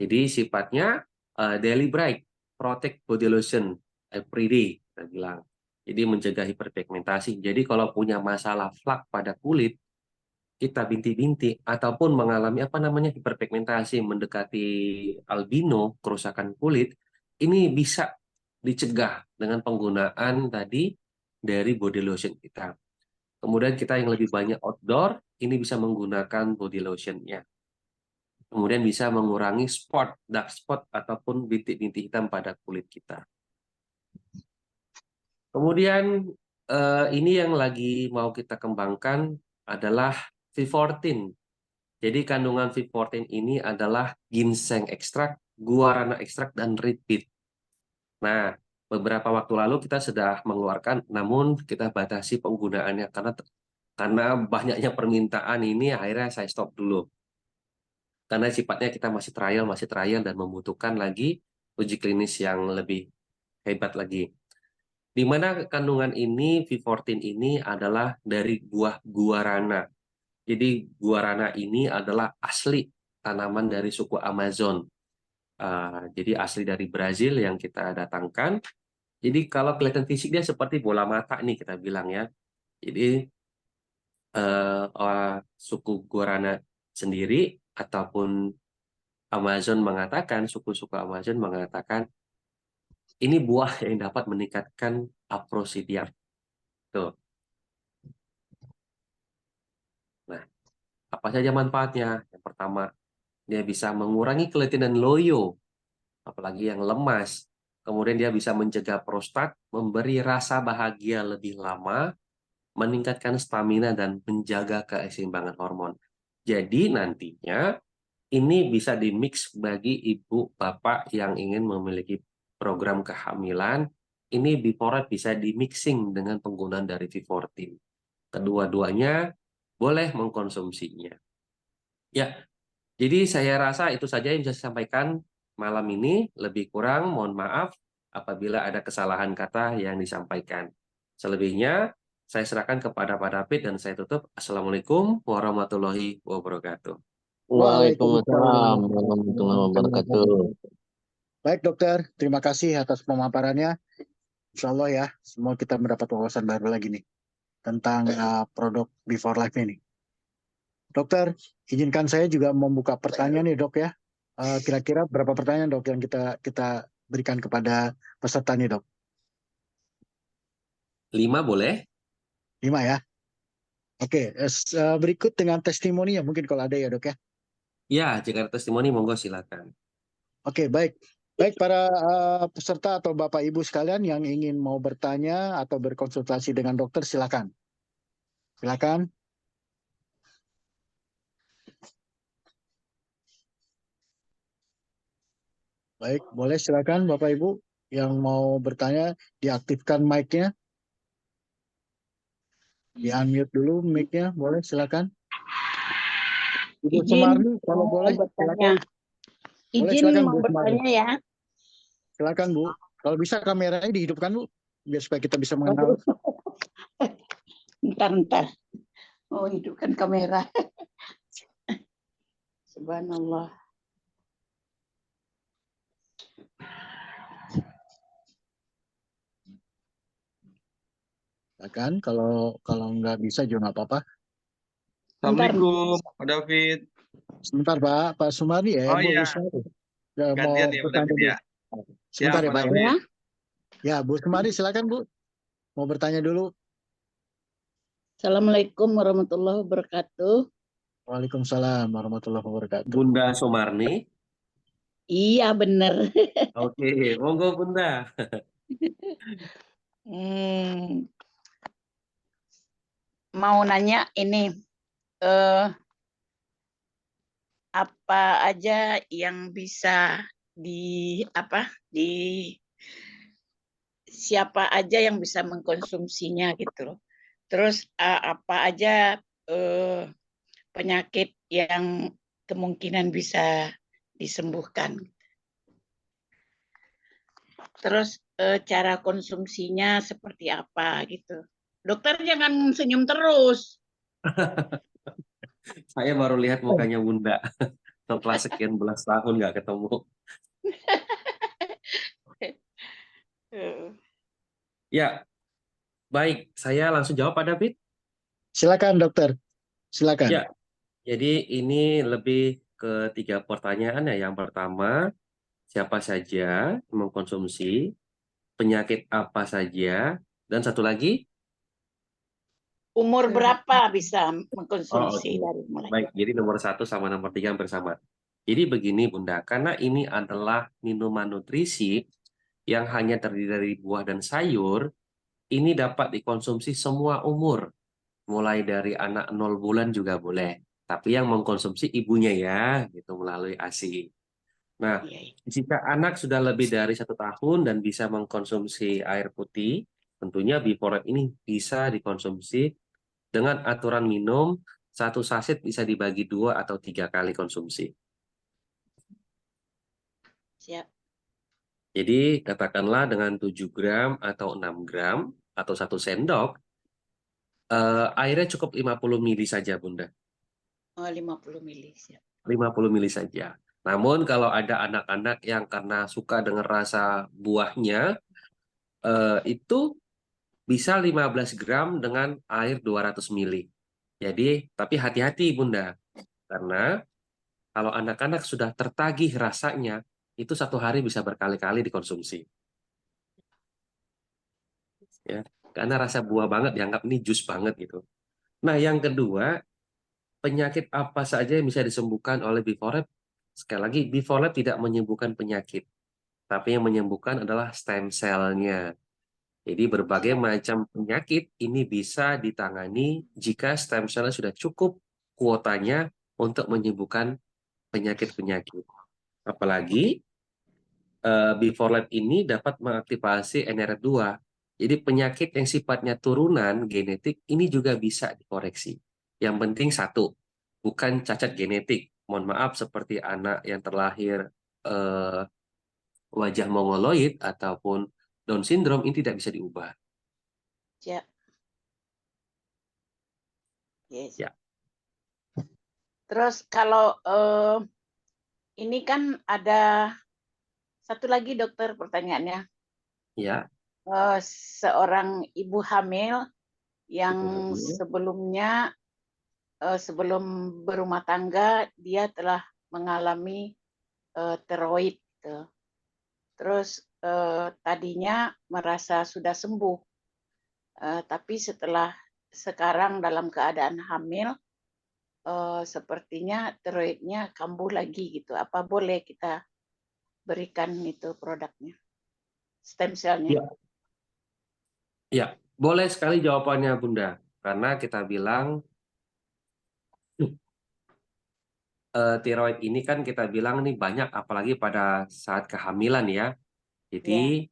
Jadi sifatnya daily bright, protect body lotion every day, kita bilang. Jadi mencegah hiperpigmentasi. Jadi kalau punya masalah flak pada kulit, kita binti-binti ataupun mengalami hiperpigmentasi mendekati albino, kerusakan kulit, ini bisa dicegah dengan penggunaan tadi dari body lotion kita. Kemudian kita yang lebih banyak outdoor, ini bisa menggunakan body lotion-nya. Kemudian bisa mengurangi dark spot ataupun bintik-bintik hitam pada kulit kita. Kemudian ini yang lagi mau kita kembangkan adalah V14. Jadi kandungan V14 ini adalah ginseng ekstrak, guarana ekstrak, dan repeat. Nah, beberapa waktu lalu kita sudah mengeluarkan, namun kita batasi penggunaannya karena banyaknya permintaan ini, akhirnya saya stop dulu. Karena sifatnya kita masih trial dan membutuhkan lagi uji klinis yang lebih hebat lagi. Di mana kandungan ini, V14 ini adalah dari buah guarana. Jadi guarana ini adalah asli tanaman dari suku Amazon. Jadi asli dari Brazil yang kita datangkan. Jadi kalau kelihatan fisik dia seperti bola mata nih kita bilang ya. Jadi suku guarana sendiri ataupun suku-suku Amazon mengatakan ini buah yang dapat meningkatkan aprosidium. Tuh. Nah, apa saja manfaatnya? Yang pertama, dia bisa mengurangi keletihan loyo, apalagi yang lemas. Kemudian dia bisa mencegah prostat, memberi rasa bahagia lebih lama, meningkatkan stamina, dan menjaga keseimbangan hormon. Jadi nantinya ini bisa dimix bagi ibu bapak yang ingin memiliki program kehamilan. Ini Before Life bisa dimixing dengan penggunaan dari V14. Kedua-duanya boleh mengkonsumsinya. Ya, jadi saya rasa itu saja yang bisa saya sampaikan malam ini. Lebih kurang mohon maaf apabila ada kesalahan kata yang disampaikan. Selebihnya saya serahkan kepada Pak David dan saya tutup. Assalamualaikum warahmatullahi wabarakatuh. Waalaikumsalam warahmatullahi wabarakatuh. Baik dokter, terima kasih atas pemaparannya. Insya Allah ya, semua kita mendapat wawasan baru lagi nih tentang produk Before Life ini. Dokter, izinkan saya juga membuka pertanyaan nih dok ya. Kira-kira berapa pertanyaan dok yang kita berikan kepada peserta nih dok? 5 boleh? 5 ya. Oke, berikut dengan testimoni ya mungkin kalau ada ya dok ya. Ya, jika ada testimoni monggo silakan. Oke, baik. Baik para peserta atau Bapak Ibu sekalian yang ingin mau bertanya atau berkonsultasi dengan dokter silakan. Silakan. Baik, boleh silakan Bapak Ibu yang mau bertanya diaktifkan mic-nya. Di-unmute dulu mic-nya, boleh silakan. Ibu Sumarni kalau boleh silakan. Boleh Izin silakan mau Bu Sumarni. bertanya ya. Silakan Bu. Kalau bisa kameranya dihidupkan Bu biar supaya kita bisa mengenal. Ntar. Oh, hidupkan kamera. Subhanallah. Silakan kalau nggak bisa juga nggak apa-apa. Assalamualaikum, Pak David. Sebentar Pak Sumarni ya, Oh Bu iya, Ismail. Ya, mau gantian ya Pak bertanya David dulu. ya. Sebentar ya Pak Pak ya. David. Ya Bu Sumarni silakan Bu. Mau bertanya dulu. Assalamualaikum warahmatullahi wabarakatuh. Waalaikumsalam warahmatullahi wabarakatuh. Bunda Sumarni. Iya bener. Oke, monggo Bunda. Mau nanya ini apa aja yang bisa siapa aja yang bisa mengkonsumsinya gitu loh. Terus apa aja penyakit yang kemungkinan bisa disembuhkan. Terus cara konsumsinya seperti apa gitu. Dokter jangan senyum terus. Saya baru lihat mukanya Bunda. Setelah sekian belas tahun nggak ketemu. Ya, baik. Saya langsung jawab Pak David. Silakan dokter. Silakan. Ya, jadi ini lebih ke 3 pertanyaan ya. Yang pertama, siapa saja mengkonsumsi, penyakit apa saja, dan satu lagi, Umur berapa bisa oh, mengkonsumsi oke. dari mulai? Baik, jadi nomor 1 sama nomor 3 hampir sama. Jadi begini Bunda, karena ini adalah minuman nutrisi yang hanya terdiri dari buah dan sayur, ini dapat dikonsumsi semua umur. Mulai dari anak 0 bulan juga boleh. Tapi yang mengkonsumsi ibunya ya, gitu melalui ASI. Nah, jika anak sudah lebih dari 1 tahun dan bisa mengkonsumsi air putih, tentunya Biforep ini bisa dikonsumsi dengan aturan minum 1 saset bisa dibagi 2 atau 3 kali konsumsi. Siap. Jadi katakanlah dengan 7 gram atau 6 gram atau 1 sendok, airnya cukup 50 mili saja Bunda. Oh, 50 mili. Siap. 50 mili saja. Namun kalau ada anak-anak yang karena suka dengan rasa buahnya, itu bisa 15 gram dengan air 200 mili. Jadi, tapi hati-hati Bunda. Karena kalau anak-anak sudah tertagih rasanya, itu 1 hari bisa berkali-kali dikonsumsi. Ya, karena rasa buah banget, dianggap ini jus banget gitu. Nah, yang kedua, penyakit apa saja yang bisa disembuhkan oleh Biforep? Sekali lagi, Biforep tidak menyembuhkan penyakit, tapi yang menyembuhkan adalah stem cell-nya. Jadi berbagai macam penyakit ini bisa ditangani jika stem cell sudah cukup kuotanya untuk menyembuhkan penyakit-penyakit. Apalagi Biforep ini dapat mengaktifasi NRF2. Jadi penyakit yang sifatnya turunan genetik ini juga bisa dikoreksi. Yang penting 1, bukan cacat genetik. Mohon maaf seperti anak yang terlahir wajah mongoloid ataupun Down syndrome ini tidak bisa diubah. Siap. Yes. Ya. Terus kalau ini kan ada satu lagi dokter pertanyaannya. Ya. Seorang ibu hamil yang sebelumnya sebelum berumah tangga dia telah mengalami tiroid gitu. Terus tadinya merasa sudah sembuh, tapi setelah sekarang dalam keadaan hamil, sepertinya tiroidnya kambuh lagi gitu. Apa boleh kita berikan itu produknya, stem cell-nya? Ya, boleh sekali jawabannya Bunda. Karena kita bilang tiroid ini kan kita bilang nih banyak apalagi pada saat kehamilan ya. Jadi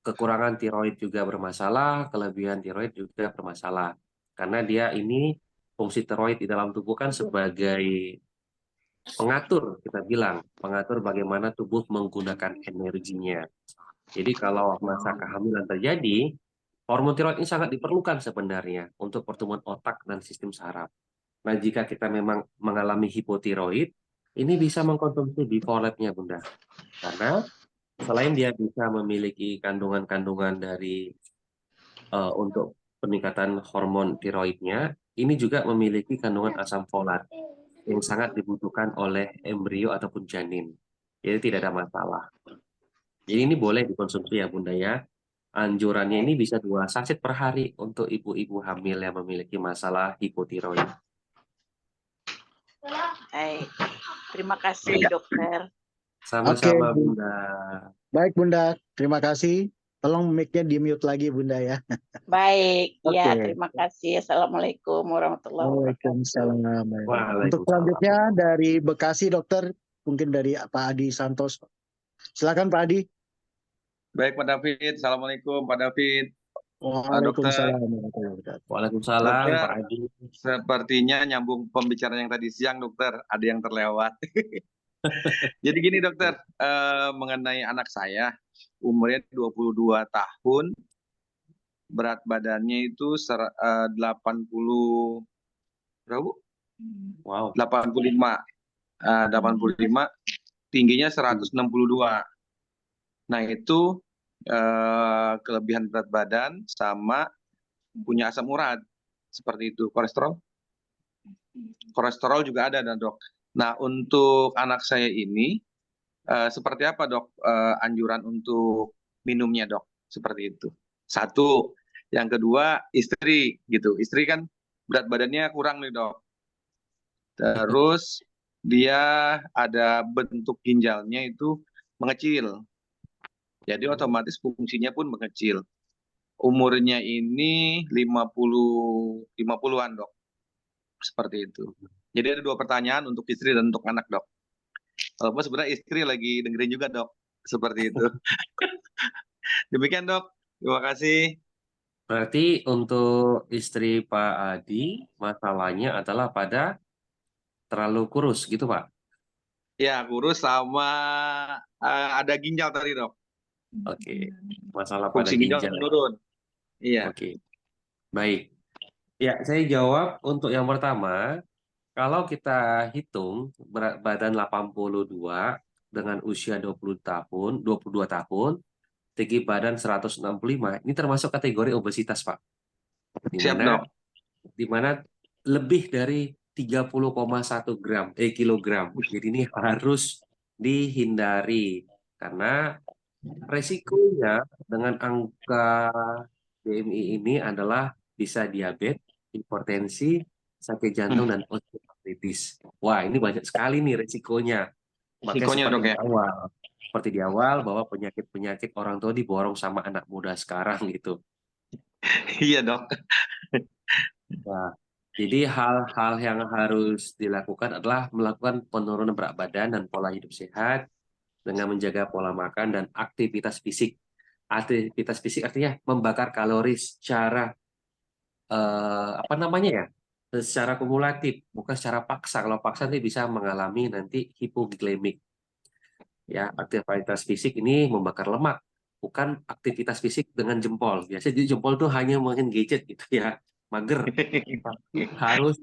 kekurangan tiroid juga bermasalah, kelebihan tiroid juga bermasalah. Karena dia ini fungsi tiroid di dalam tubuh kan sebagai pengatur, kita bilang, pengatur bagaimana tubuh menggunakan energinya. Jadi kalau masa kehamilan terjadi, hormon tiroid ini sangat diperlukan sebenarnya untuk pertumbuhan otak dan sistem saraf. Nah, jika kita memang mengalami hipotiroid, ini bisa mengkonsumsi bifolate-nya, Bunda. Karena selain dia bisa memiliki kandungan-kandungan dari untuk peningkatan hormon tiroidnya, ini juga memiliki kandungan asam folat yang sangat dibutuhkan oleh embrio ataupun janin. Jadi tidak ada masalah. Jadi ini boleh dikonsumsi ya Bunda ya. Anjurannya ini bisa 2 saset per hari untuk ibu-ibu hamil yang memiliki masalah hipotiroid. Baik, terima kasih dokter. Sama-sama Oke, Bunda. baik Bunda, terima kasih. Tolong mic-nya di-mute lagi Bunda ya. Baik, ya Oke. terima kasih. Assalamualaikum warahmatullahi wabarakatuh. Waalaikumsalam. Untuk Waalaikumsalam. selanjutnya dari Bekasi dokter, mungkin dari Pak Adi Santoso. Silakan Pak Adi. Baik Pak David, Assalamualaikum Pak David. Waalaikumsalam warahmatullahi wabarakatuh. Waalaikumsalam Dokter, Pak Adi. sepertinya nyambung pembicaraan yang tadi siang dokter, ada yang terlewat. Jadi gini dokter, mengenai anak saya, umurnya 22 tahun, berat badannya itu 80, berapa Bu? Wow. 85, 85, tingginya 162. Nah itu kelebihan berat badan sama punya asam urat seperti itu. Kolesterol juga ada dok. Nah untuk anak saya ini seperti apa dok anjuran untuk minumnya dok, seperti itu. Satu, yang kedua istri gitu. Istri kan berat badannya kurang nih dok. Terus dia ada bentuk ginjalnya itu mengecil. Jadi otomatis fungsinya pun mengecil. Umurnya ini 50-an dok. Seperti itu. Jadi ada 2 pertanyaan untuk istri dan untuk anak dok. Walaupun sebenarnya istri lagi dengerin juga dok. Seperti itu. Demikian dok. Terima kasih. Berarti untuk istri Pak Adi, masalahnya adalah pada terlalu kurus gitu Pak? Ya kurus sama ada ginjal tadi dok. Oke, masalah pada Fungsi ginjal ginjal. menurun. Iya. Oke, baik. Ya, saya jawab untuk yang pertama, kalau kita hitung berat badan 82 dengan usia 22 tahun, tinggi badan 165, ini termasuk kategori obesitas, Pak. Siap dok. Di mana lebih dari 30,1 kilogram. Jadi ini harus dihindari karena resikonya dengan angka BMI ini adalah bisa diabetes, hipertensi, sakit jantung, dan osteoartritis. Wah, ini banyak sekali nih resikonya. Makanya seperti di awal bahwa penyakit-penyakit orang tua diborong sama anak muda sekarang gitu. Iya dok. Nah, jadi hal-hal yang harus dilakukan adalah melakukan penurunan berat badan dan pola hidup sehat dengan menjaga pola makan dan aktivitas fisik. Aktivitas fisik artinya membakar kalori secara secara kumulatif, bukan secara paksa. Kalau paksa nanti bisa mengalami nanti hipoglikemik. Ya, aktivitas fisik ini membakar lemak, bukan aktivitas fisik dengan jempol. Biasanya di jempol tuh hanya main gadget gitu ya, mager. Harus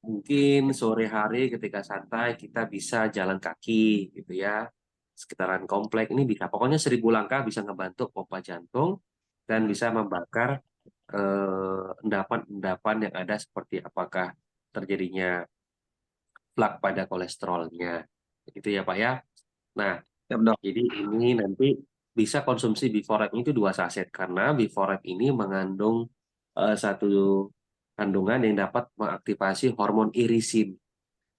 mungkin sore hari ketika santai kita bisa jalan kaki gitu ya, sekitaran komplek ini bisa. Pokoknya 1000 langkah bisa ngebantu pompa jantung dan bisa membakar endapan-endapan yang ada seperti apakah terjadinya plak pada kolesterolnya. Itu ya Pak ya. Nah, Siap, Dok. jadi ini nanti bisa konsumsi Biforep itu 2 saset karena Biforep ini mengandung satu kandungan yang dapat mengaktifasi hormon irisin.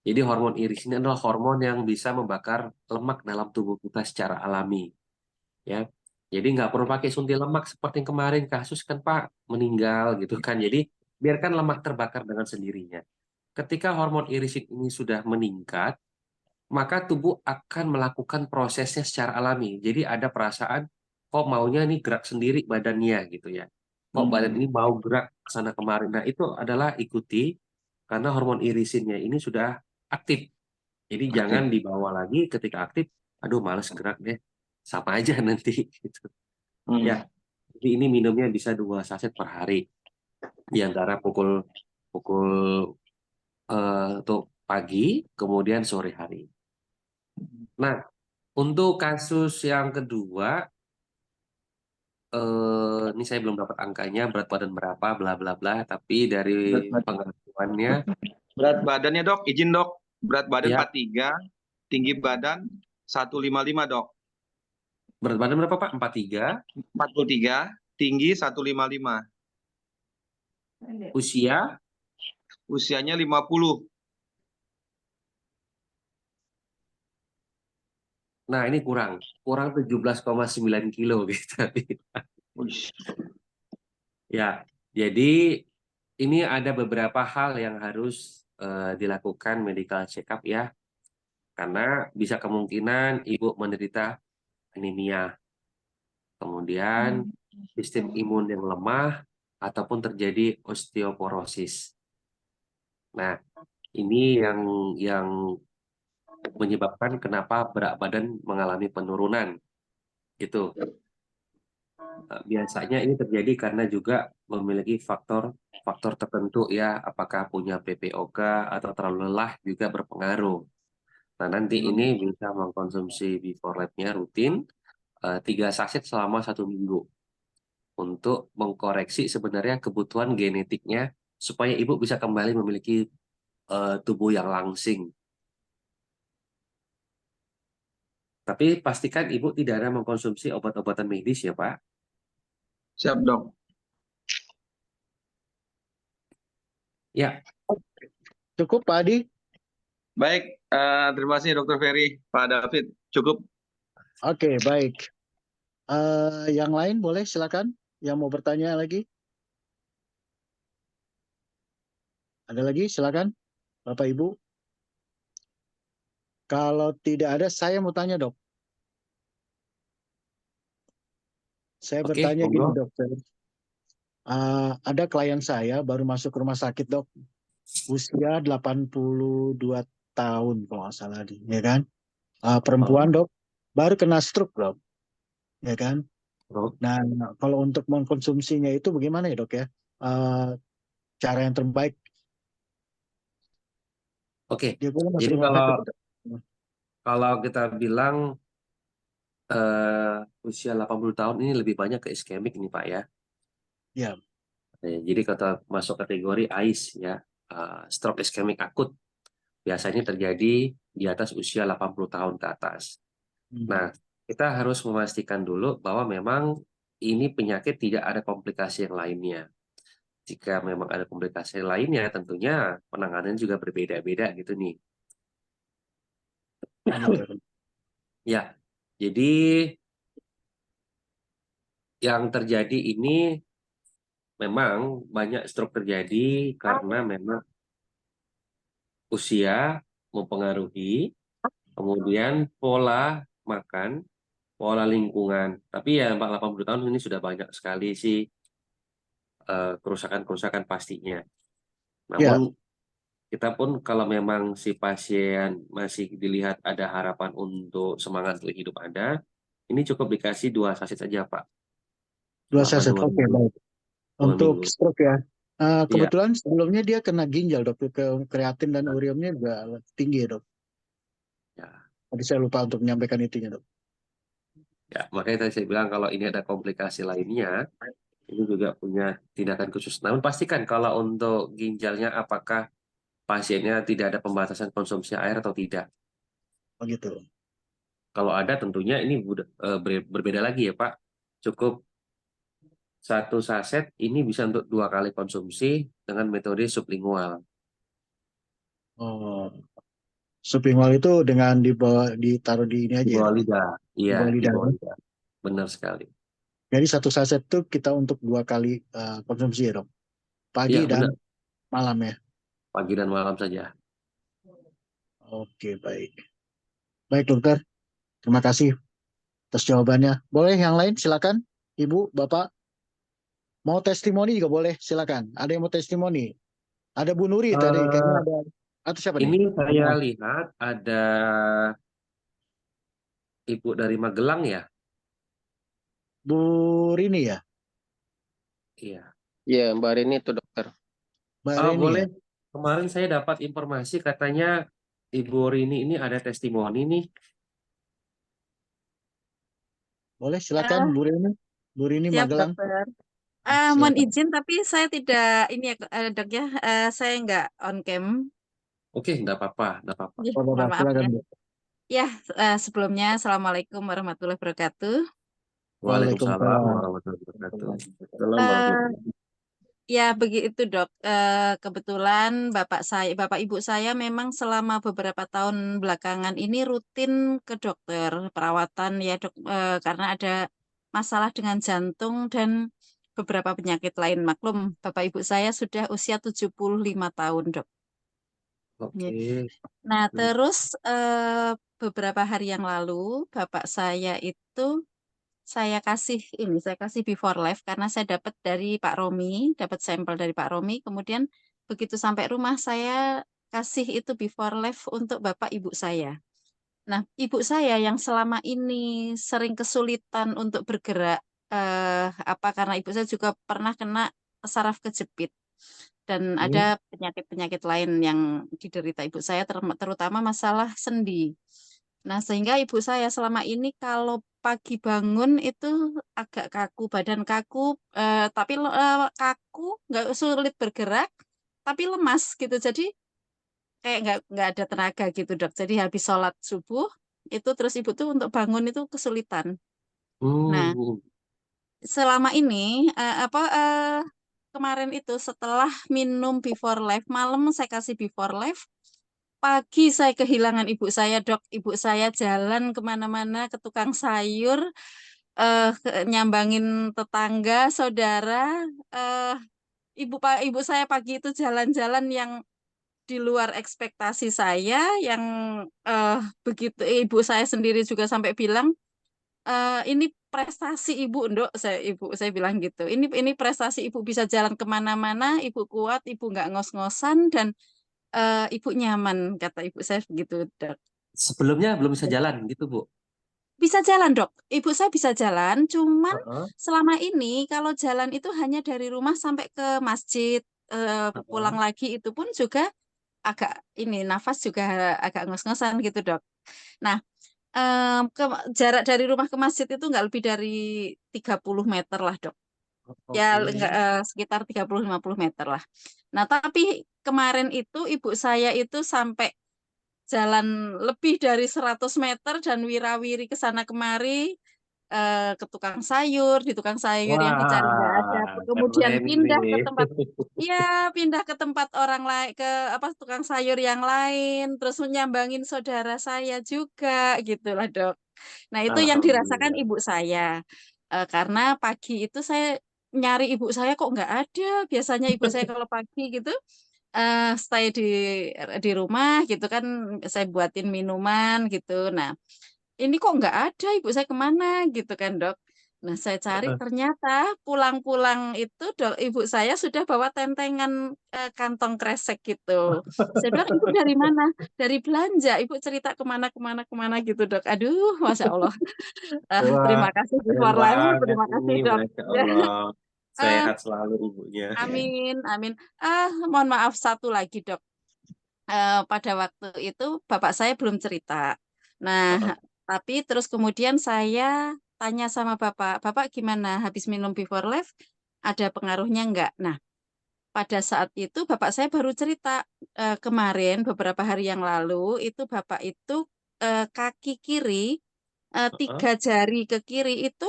Jadi hormon irisin adalah hormon yang bisa membakar lemak dalam tubuh kita secara alami. Ya, jadi nggak perlu pakai suntik lemak seperti yang kemarin kasus kan Pak meninggal gitu kan. Jadi biarkan lemak terbakar dengan sendirinya. Ketika hormon irisin ini sudah meningkat, maka tubuh akan melakukan prosesnya secara alami. Jadi ada perasaan kok maunya nih gerak sendiri badannya gitu ya. Kok badan ini mau gerak ke sana kemarin. Nah, itu adalah ikuti karena hormon irisinnya ini sudah aktif. Jadi jangan dibawa lagi ketika aktif, aduh males gerak deh. Sama aja nanti gitu. Ya. Jadi ini minumnya bisa 2 saset per hari. Di antara pukul untuk pagi, kemudian sore hari. Nah, untuk kasus yang kedua, ini saya belum dapat angkanya, berat badan berapa, bla bla bla, tapi dari pengakuannya, Berat badannya, Dok, izin, Dok. Berat badan ya, 43, tinggi badan 155, Dok. berat badan berapa Pak? 43, 43, tinggi 155. usia, Usianya 50. nah ini kurang 17,9 kilo gitu. Wih. Ya, jadi ini ada beberapa hal yang harus dilakukan medical check up ya, karena bisa kemungkinan ibu menderita anemia, kemudian sistem imun yang lemah, ataupun terjadi osteoporosis. Nah, ini yang menyebabkan kenapa berat badan mengalami penurunan, gitu. Biasanya ini terjadi karena juga memiliki faktor tertentu ya, apakah punya PPOK atau terlalu lelah juga berpengaruh. Nah, nanti ini bisa mengkonsumsi Biforep-nya rutin 3 saset selama 1 minggu untuk mengkoreksi sebenarnya kebutuhan genetiknya supaya ibu bisa kembali memiliki tubuh yang langsing. Tapi pastikan ibu tidak ada mengkonsumsi obat-obatan medis ya Pak. Siap, Dok. Ya. Cukup Pak Adi? Baik, terima kasih Dr. Ferry, Pak David. Cukup. Oke, baik. Yang lain boleh silakan. Yang mau bertanya lagi? Ada lagi? Silakan, Bapak Ibu. Kalau tidak ada, saya mau tanya, Dok. Saya Oke, bertanya gini, monggo. Dokter. Ada klien saya baru masuk rumah sakit, Dok. Usia 82 tahun kalau nggak salah, ya kan? Perempuan, Dok. Baru kena stroke, Dok. Ya kan? Nah, kalau untuk mengkonsumsinya itu bagaimana ya, Dok ya? Cara yang terbaik. Oke. Dia boleh masuk Jadi rumah sakit, Dok. kalau kita bilang usia 80 tahun ini lebih banyak ke iskemik nih Pak ya. Ya. Jadi kalau masuk kategori AIS ya, stroke iskemik akut, biasanya terjadi di atas usia 80 tahun ke atas. Nah, kita harus memastikan dulu bahwa memang ini penyakit tidak ada komplikasi yang lainnya. Jika memang ada komplikasi lainnya, tentunya penanganan juga berbeda-beda gitu nih. Ya, jadi yang terjadi ini memang banyak stroke terjadi karena memang usia mempengaruhi, kemudian pola makan, pola lingkungan. Tapi ya 80 tahun ini sudah banyak sekali sih kerusakan-kerusakan pastinya. Namun kita pun kalau memang si pasien masih dilihat ada harapan untuk semangat untuk hidup ada, ini cukup dikasih 2 saset saja Pak. 2 saset, oke baik. Untuk stroke ya. Kebetulan sebelumnya dia kena ginjal, Dok. Kreatin dan uriumnya juga tinggi, Dok. Ya. Tadi saya lupa untuk menyampaikan itunya, Dok. Ya, makanya tadi saya bilang kalau ini ada komplikasi lainnya, ini juga punya tindakan khusus. Namun pastikan kalau untuk ginjalnya apakah pasiennya tidak ada pembatasan konsumsi air atau tidak. Begitu. Kalau ada tentunya ini berbeda lagi ya Pak. Cukup 1 saset ini bisa untuk 2 kali konsumsi dengan metode sublingual. Oh, sublingual itu dengan ditaruh di ini Di aja ya, bawah Dok? lidah. Di Iya, bawah di lidah. bawah Ya? lidah. Benar sekali. Jadi 1 saset itu kita untuk 2 kali konsumsi ya, Dok? Pagi Iya, dan benar. malam ya. Pagi dan malam saja. Oke, baik. Baik, dokter. Terima kasih atas jawabannya. Boleh yang lain, silakan. Ibu, Bapak. Mau testimoni juga boleh, silakan. Ada yang mau testimoni? Ada Bu Nuri tadi, kayaknya ada. Atau siapa nih? Ini saya lihat ada Ibu dari Magelang ya? Bu Rini ya? Iya. Iya, Mbak Rini itu dokter. Mbak Oh, Rini boleh. ya? Kemarin saya dapat informasi katanya Ibu Rini ini ada testimoni nih. Boleh, silakan Bu Rini. Bu Rini Siap, Magelang. dokter. Mohon Silakan. izin, tapi saya tidak ini ya, dok ya, saya nggak on cam. Oke, enggak apa-apa, enggak apa-apa. Ya, Oh, Bapak, mohon maaf silakan, ya. Bu. Ya, sebelumnya Assalamualaikum warahmatullahi wabarakatuh. Waalaikumsalam Waalaikumsalam. warahmatullahi wabarakatuh. Salam Eh, warahmatullahi. Ya, begitu dok. Kebetulan bapak ibu saya memang selama beberapa tahun belakangan ini rutin ke dokter perawatan ya dok, karena ada masalah dengan jantung dan beberapa penyakit lain. Maklum, bapak ibu saya sudah usia 75 tahun dok. Ya. Oke. Nah, terus beberapa hari yang lalu bapak saya itu saya kasih before life karena saya dapat dari Pak Romi, dapat sampel dari Pak Romi. Kemudian begitu sampai rumah saya kasih itu before life untuk bapak ibu saya. Nah, ibu saya yang selama ini sering kesulitan untuk bergerak, karena ibu saya juga pernah kena saraf kejepit dan ada penyakit-penyakit lain yang diderita ibu saya, terutama masalah sendi. Nah, sehingga ibu saya selama ini kalau pagi bangun itu agak kaku, badan kaku, tapi kaku, nggak sulit bergerak, tapi lemas gitu. Jadi kayak nggak ada tenaga gitu dok. Jadi habis sholat subuh itu terus ibu tuh untuk bangun itu kesulitan. Nah, selama ini kemarin itu setelah minum before life malam saya kasih before life. Pagi saya kehilangan ibu saya, dok. Ibu saya jalan kemana-mana ke tukang sayur, nyambangin tetangga, saudara. eh ibu saya pagi itu jalan-jalan yang di luar ekspektasi saya, yang begitu ibu saya sendiri juga sampai bilang, ini prestasi ibu, dok. Ibu saya bilang gitu. Ini prestasi ibu bisa jalan kemana-mana, ibu kuat, ibu nggak ngos-ngosan dan ibu nyaman, kata ibu saya begitu, dok. Sebelumnya belum bisa jalan gitu, Bu? Bisa jalan, dok. Ibu saya bisa jalan, cuman Heeh. selama ini kalau jalan itu hanya dari rumah sampai ke masjid, pulang lagi itu pun juga agak ini nafas juga agak ngos-ngosan gitu, dok. Nah, jarak dari rumah ke masjid itu nggak lebih dari 30 meter lah, dok. Ya, Oke. sekitar 30-50 meter lah. Nah, tapi kemarin itu ibu saya itu sampai jalan lebih dari 100 meter dan wirawiri ke sana kemari, ke tukang sayur, di tukang sayur yang dicari nggak ada. Wah, Kemudian keren pindah ke nih. tempat, ya pindah ke tempat orang lain, ke tukang sayur yang lain, terus menyambangin saudara saya juga, gitulah dok. Nah, itu yang dirasakan Alhamdulillah. ibu saya. Karena pagi itu saya nyari ibu saya kok nggak ada. Biasanya ibu saya kalau pagi gitu stay di rumah gitu kan, saya buatin minuman gitu. Nah, ini kok nggak ada, ibu saya kemana gitu kan dok. Nah, saya cari ternyata pulang-pulang itu ibu saya sudah bawa tentengan kantong kresek gitu. Saya bilang, ibu dari mana? Dari belanja. Ibu cerita kemana gitu dok. Aduh, masya Allah. Wah, Terima kasih keren before life. banget Terima kasih nih, dok. Masya Allah. Eh, Sehat selalu ibunya. amin, amin. Mohon maaf satu lagi dok. Pada waktu itu bapak saya belum cerita. Nah, tapi terus kemudian saya tanya sama bapak, bapak gimana habis minum before life? Ada pengaruhnya enggak? Nah, pada saat itu bapak saya baru cerita kemarin beberapa hari yang lalu itu bapak itu kaki kiri 3 jari ke kiri itu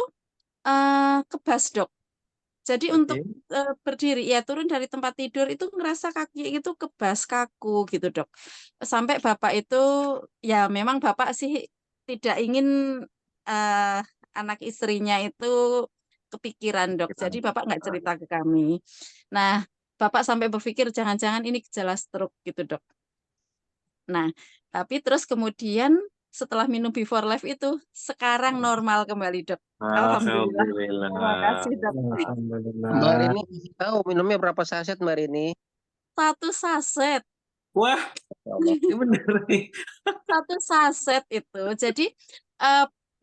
kebas dok. Jadi untuk berdiri ya turun dari tempat tidur itu ngerasa kaki itu kebas kaku gitu dok. Sampai bapak itu ya memang bapak sih tidak ingin anak istrinya itu kepikiran dok. Jadi bapak nggak cerita ke kami. Nah bapak sampai berpikir jangan-jangan ini gejala stroke gitu dok. Nah tapi terus kemudian setelah minum Before Life itu sekarang normal kembali dok. Alhamdulillah. Terima kasih dok. Mbak Rini tahu minumnya berapa saset Mbak Rini? 1 saset. Wah, ini bener nih. 1 saset itu. Jadi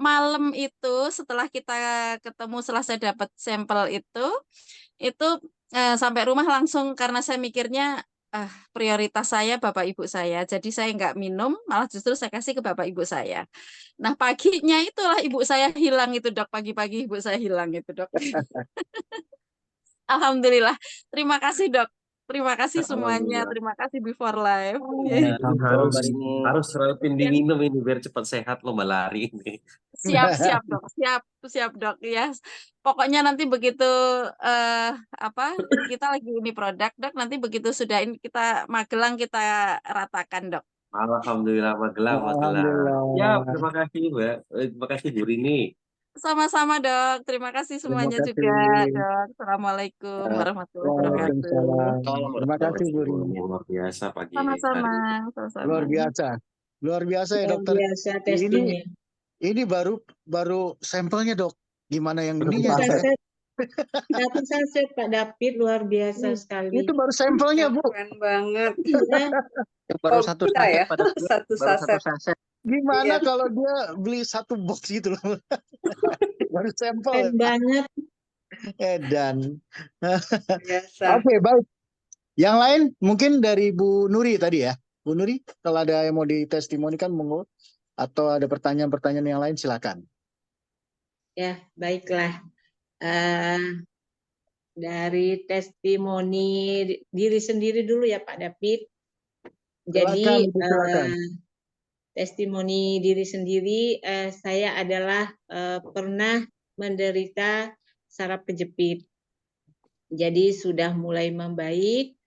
malam itu setelah kita ketemu, setelah saya dapat sampel itu sampai rumah langsung karena saya mikirnya prioritas saya bapak ibu saya. Jadi saya nggak minum, malah justru saya kasih ke bapak ibu saya. Nah paginya itulah ibu saya hilang itu dok. Pagi-pagi ibu saya hilang itu dok. Alhamdulillah. Terima kasih dok. Terima kasih semuanya. Alhamdulillah. Terima kasih Before Life. Harus rutin diminum ini biar cepat sehat lo lari ini. Siap dok, siap dok ya. Pokoknya nanti begitu kita lagi ini produk dok, nanti begitu sudah ini kita Magelang kita ratakan dok. Alhamdulillah Magelang. Ya, terima kasih Mbak. Terima kasih Bu Rini. Sama-sama dok, terima kasih semuanya juga dok. Assalamualaikum warahmatullahi wabarakatuh. Terima kasih Bu Rini. Luar biasa pagi Sama-sama. hari. Luar biasa ya dokter. Biasa testingnya. Ini baru sampelnya dok. Gimana yang ininya? Satu saset Pak David luar biasa sekali. Itu baru sampelnya Bu. Keren banget. Baru satu saset ya? pada Satu baru saset. 1 saset. Gimana kalau dia beli 1 box gitu loh. Baru sampel. Keren banget. Edan. Biasa. Oke, baik. Yang lain mungkin dari Bu Nuri tadi ya. Bu Nuri, kalau ada yang mau ditestimonikan monggo. Atau ada pertanyaan-pertanyaan yang lain silakan. Ya, baiklah. Dari testimoni diri sendiri dulu ya Pak David. Jadi testimoni diri sendiri, saya adalah pernah menderita saraf kejepit. Jadi sudah mulai membaik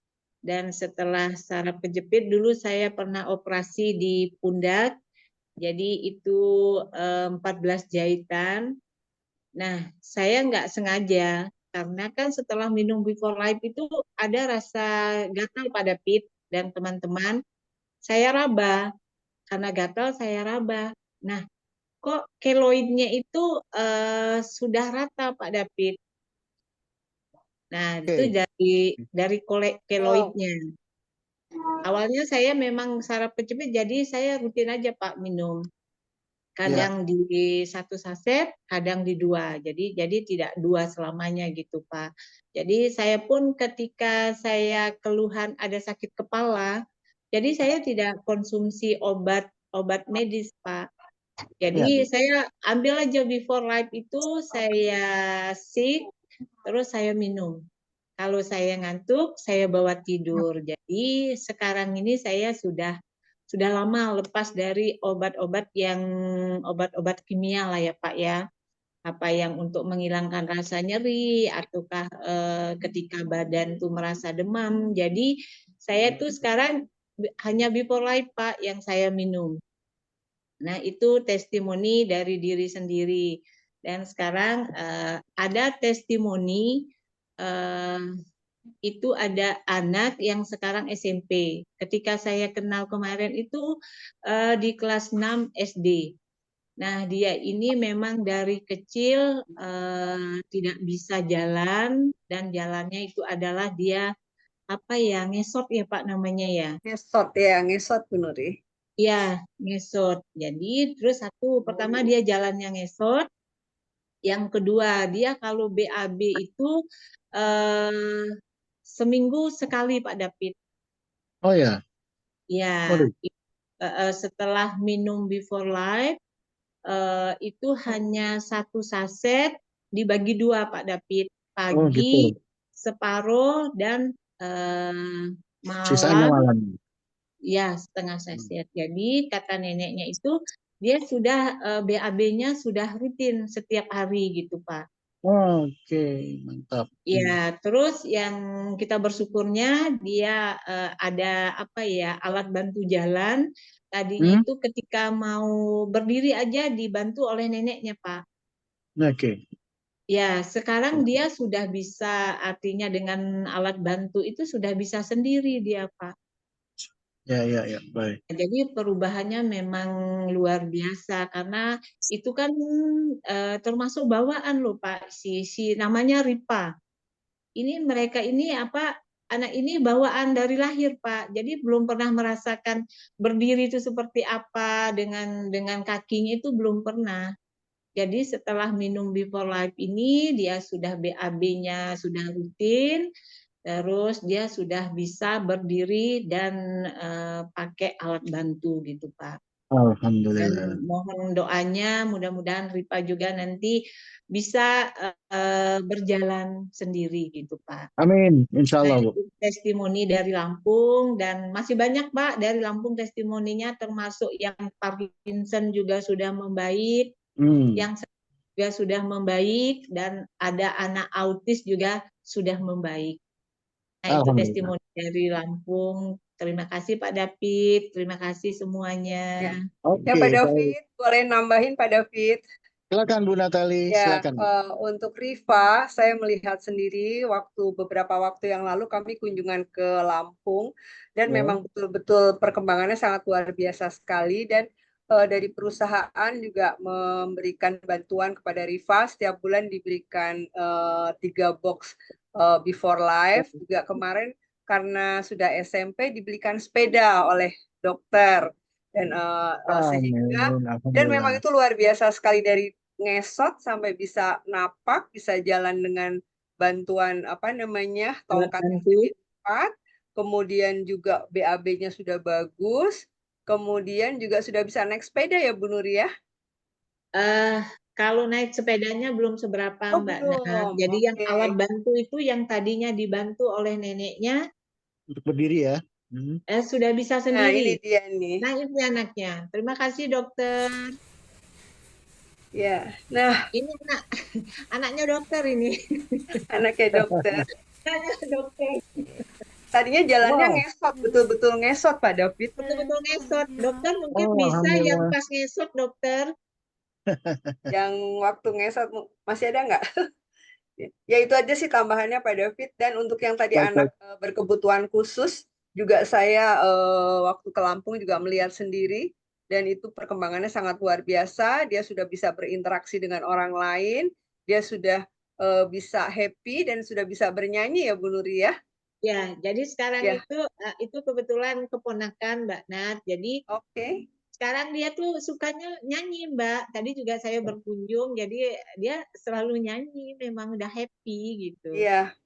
dan setelah saraf kejepit dulu saya pernah operasi di pundak. Jadi itu 14 jahitan. Nah, saya nggak sengaja karena kan setelah minum Before Life itu ada rasa gatal pada pit dan teman-teman. Saya raba, karena gatal saya raba. Nah, kok keloidnya itu sudah rata Pak David. Nah, itu dari keloidnya. Awalnya saya memang saraf kejepit, jadi saya rutin aja Pak minum. Kadang di 1 saset, kadang di 2. Jadi tidak 2 selamanya gitu Pak. Jadi saya pun ketika saya keluhan ada sakit kepala, jadi saya tidak konsumsi obat medis Pak. Jadi saya ambil aja Before Life itu saya sip, terus saya minum. Kalau saya ngantuk, saya bawa tidur. Jadi sekarang ini saya sudah lama lepas dari obat-obat kimia lah ya Pak ya. Apa yang untuk menghilangkan rasa nyeri ataukah ketika badan tuh merasa demam. Jadi saya tuh sekarang hanya Before Life Pak yang saya minum. Nah itu testimoni dari diri sendiri. Dan sekarang ada testimoni itu ada anak yang sekarang SMP. Ketika saya kenal kemarin itu di kelas 6 SD. Nah, dia ini memang dari kecil tidak bisa jalan dan jalannya itu adalah dia ngesot ya Pak namanya ya. Ngesot Bu Nuri. Iya, ngesot. Jadi terus pertama dia jalannya ngesot. Yang kedua, dia kalau BAB itu seminggu sekali Pak David. Oh ya. Ya. Setelah minum Before Life itu hanya 1 saset dibagi 2 Pak David. Pagi separuh dan Sisanya malam, malam. ya setengah sachet. Jadi kata neneknya itu dia sudah BAB-nya sudah rutin setiap hari gitu Pak. Oke, mantap. Ya, terus yang kita bersyukurnya dia ada apa ya, alat bantu jalan. Tadinya itu ketika mau berdiri aja dibantu oleh neneknya Pak. Oke. Ya, sekarang dia sudah bisa, artinya dengan alat bantu itu sudah bisa sendiri dia Pak. Ya, baik. Jadi perubahannya memang luar biasa karena itu kan termasuk bawaan loh Pak, si namanya Ripa. Ini mereka ini anak ini bawaan dari lahir Pak. Jadi belum pernah merasakan berdiri itu seperti apa dengan kakinya itu belum pernah. Jadi setelah minum Before Life ini dia sudah BAB-nya sudah rutin, terus dia sudah bisa berdiri dan pakai alat bantu gitu Pak. Alhamdulillah. Dan mohon doanya mudah-mudahan Ripa juga nanti bisa berjalan sendiri gitu Pak. Amin, insya Allah Nah, Bu. itu testimoni dari Lampung dan masih banyak Pak dari Lampung testimoninya termasuk yang Parkinson juga sudah membaik, yang juga sudah membaik dan ada anak autis juga sudah membaik. Nah, itu testimoni dari Lampung. Terima kasih Pak David, terima kasih semuanya. Ya Pak David, boleh nambahin Pak David? Silakan Bu Natali, Ya, silakan. untuk Riva, saya melihat sendiri beberapa waktu yang lalu kami kunjungan ke Lampung dan memang betul-betul perkembangannya sangat luar biasa sekali dan dari perusahaan juga memberikan bantuan kepada Riva, setiap bulan diberikan 3 box Before Life, juga kemarin karena sudah SMP dibelikan sepeda oleh dokter dan sehingga dan memang itu luar biasa sekali dari ngesot sampai bisa napak, bisa jalan dengan bantuan tongkat yang lebih cepat, kemudian juga BAB-nya sudah bagus, kemudian juga sudah bisa naik sepeda ya Bu Nuri ya? Kalau naik sepedanya belum seberapa Mbak Nah. Jadi yang alat bantu itu yang tadinya dibantu oleh neneknya untuk berdiri ya. Sudah bisa sendiri. Nah, ini dia nih. Nah, ini anaknya. Terima kasih dokter. Ya, nah ini anaknya dokter ini. Anaknya dokter. Anaknya dokter. Tadinya jalannya ngesot, betul-betul ngesot Pak David. Betul-betul ngesot. Dokter mungkin bisa yang pas ngesot dokter. Yang waktu ngesot masih ada nggak? Ya itu aja sih tambahannya Pak David. Dan untuk yang tadi anak berkebutuhan khusus, juga saya waktu ke Lampung juga melihat sendiri. Dan itu perkembangannya sangat luar biasa. Dia sudah bisa berinteraksi dengan orang lain. Dia sudah bisa happy dan sudah bisa bernyanyi ya Bu Nuri ya? Ya, jadi sekarang itu kebetulan keponakan Mbak Nat. Jadi sekarang dia tuh sukanya nyanyi Mbak. Tadi juga saya berkunjung, jadi dia selalu nyanyi. Memang udah happy gitu. Iya.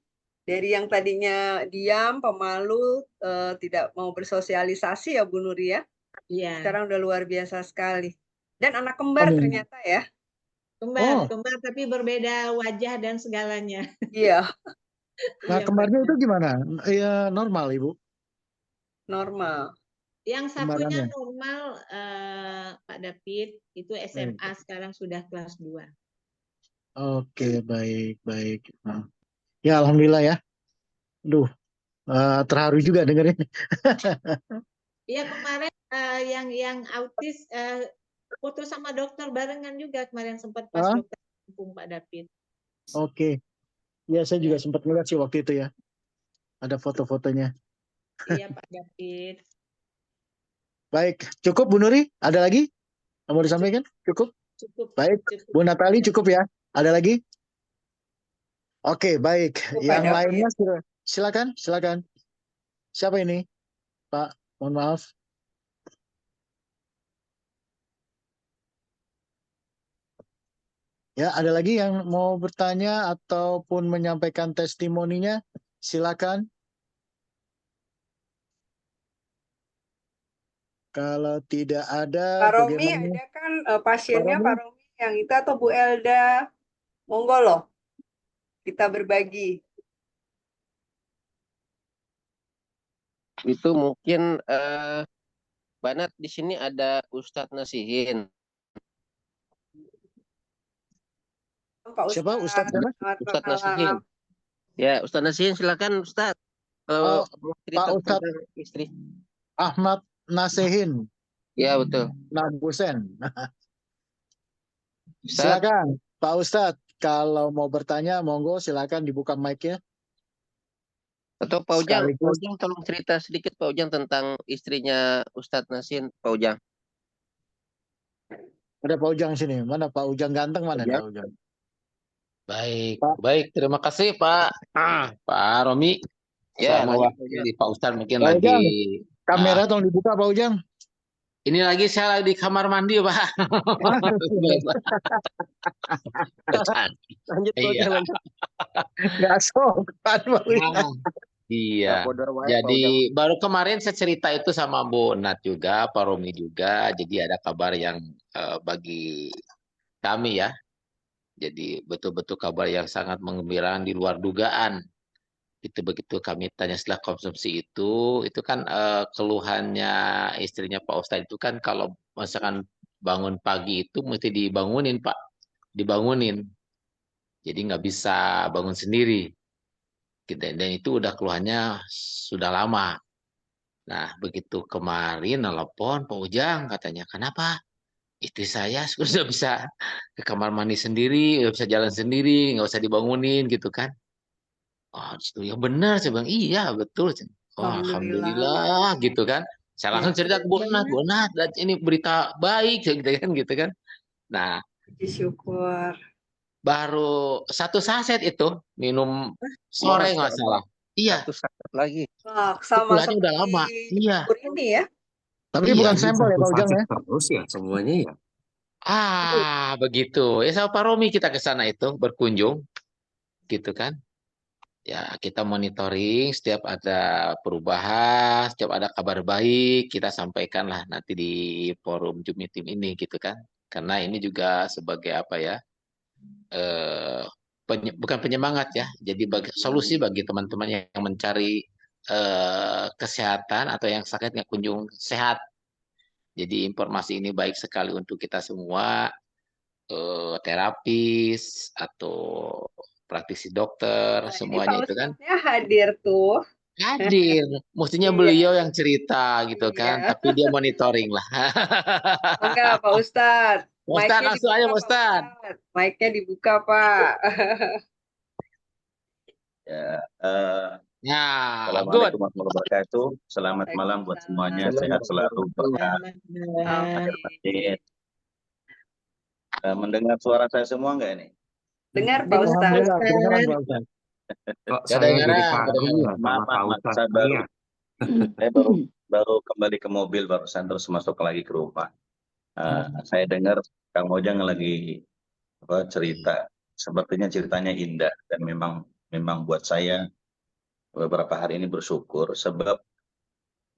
Dari yang tadinya diam, pemalu, tidak mau bersosialisasi ya Bu Nuri ya? Iya. Sekarang udah luar biasa sekali. Dan anak kembar ternyata ya? Kembar tapi berbeda wajah dan segalanya. Iya. Nah, kembarnya itu gimana? Ya normal Ibu? Normal. Yang satunya normal Pak David, itu SMA sekarang sudah kelas 2. Oke, baik. Nah. Ya alhamdulillah ya. Duh, terharu juga dengerin. Iya kemarin yang autis foto sama dokter barengan juga kemarin sempat pas dokter Pak David. Oke. Ya saya juga sempat melihat sih waktu itu ya. Ada foto-fotonya. Iya Pak David. Baik, cukup Bu Nuri? Ada lagi? Mau disampaikan? Cukup? Cukup. Baik, Bu Natali cukup ya? Ada lagi? Oke, baik. Yang lainnya silakan. Siapa ini? Pak, mohon maaf. Ya, ada lagi yang mau bertanya ataupun menyampaikan testimoninya? Silakan. Kalau tidak ada, Pak Romi ada kan pasiennya Pak Romi yang itu atau Bu Elda? Monggo loh, kita berbagi. Itu mungkin Banat di sini ada Ustadz Nasihin. Pak Siapa Ustadz siapa? Selamat Ustadz malam. Nasihin. Ya, Ustadz Nasihin silakan Ustadz. Kalau mau Pak cerita Ustadz tentang istri. Ahmad Nasihin Ya, betul. Nagusen. Ustadz, Silakan Pak Ustadz, kalau mau bertanya monggo silakan dibuka mic-nya. atau Pak Ujang, Pak Sekaligus Ujang tolong cerita sedikit Pak Ujang tentang istrinya Ustadz Nasihin, Pak Ujang. ada Pak Ujang sini. Mana Pak Ujang ganteng mana Ujang. Pak Ujang? Baik, Pak, baik. Terima kasih Pak Romi. Ya, Sama lanjut Pak Ujang. wakili Pak Ustadz mungkin Pak lagi. Ujang, kamera tolong dibuka Pak Ujang. Ini lagi saya lagi di kamar mandi Pak. Lanjut Pak Iya. Ujang, lanjut. Nggak sopan Pak Ujang. Nah, iya. Jadi baru kemarin saya cerita itu sama Bu Nat juga, Pak Romi juga. Jadi ada kabar yang bagi kami ya. Jadi betul-betul kabar yang sangat menggembirakan di luar dugaan. Itu begitu kami tanya setelah konsumsi itu kan keluhannya istrinya Pak Ustadz itu kan kalau misalkan bangun pagi itu mesti dibangunin Pak, dibangunin. Jadi nggak bisa bangun sendiri. Dan itu udah keluhannya sudah lama. Nah begitu kemarin nelpon Pak Ujang katanya kenapa? Istri saya sudah bisa ke kamar mandi sendiri, udah bisa jalan sendiri, nggak usah dibangunin gitu kan. Oh, itu yang benar saya bilang iya betul. Oh, alhamdulillah gitu kan. Saya langsung cerita ke Bu Nat, ini berita baik gitu kan. Nah, Syukur. baru 1 saset itu minum sore nggak salah. Iya. 1 saset lagi. Sama Keluarnya udah lama. Iya. ini ya. Tapi Iya, bukan Ini sampel ya satu Pak Ujang ya. saset terus ya semuanya ya. Begitu. Ya sama Pak Romi kita ke sana itu berkunjung, gitu kan. Ya kita monitoring setiap ada perubahan, setiap ada kabar baik kita sampaikan lah nanti di forum Jumi Tim ini gitu kan. Karena ini juga sebagai apa ya, bukan penyemangat ya. Jadi solusi bagi teman-teman yang mencari kesehatan atau yang sakit nggak kunjung sehat. Jadi informasi ini baik sekali untuk kita semua, terapis atau praktisi dokter, Nah, semuanya ini Pak itu kan. Ustadznya hadir tuh. Hadir, mestinya Iya. beliau yang cerita gitu kan, Iya. tapi dia monitoring lah. Enggak Pak Ustadz. Pak Ustadz, langsung aja Pak Pak Ustadz. Mic-nya dibuka Pak. Ya, Ya, Assalamualaikum warahmatullahi wabarakatuh. Selamat malam buat semuanya. Sehat selalu, berkah. Akhir batin. Mendengar suara saya semua nggak ini? Dengar Pak Ustadz. Alhamdulillah, kedengaran Pak Ustadz. Kok saya jadi kagum ya sama Maaf, Pak Ustadz saya baru kembali ke mobil barusan terus masuk lagi ke rumah. Saya dengar Kang Mojang lagi cerita. Sepertinya ceritanya indah dan memang buat saya beberapa hari ini bersyukur sebab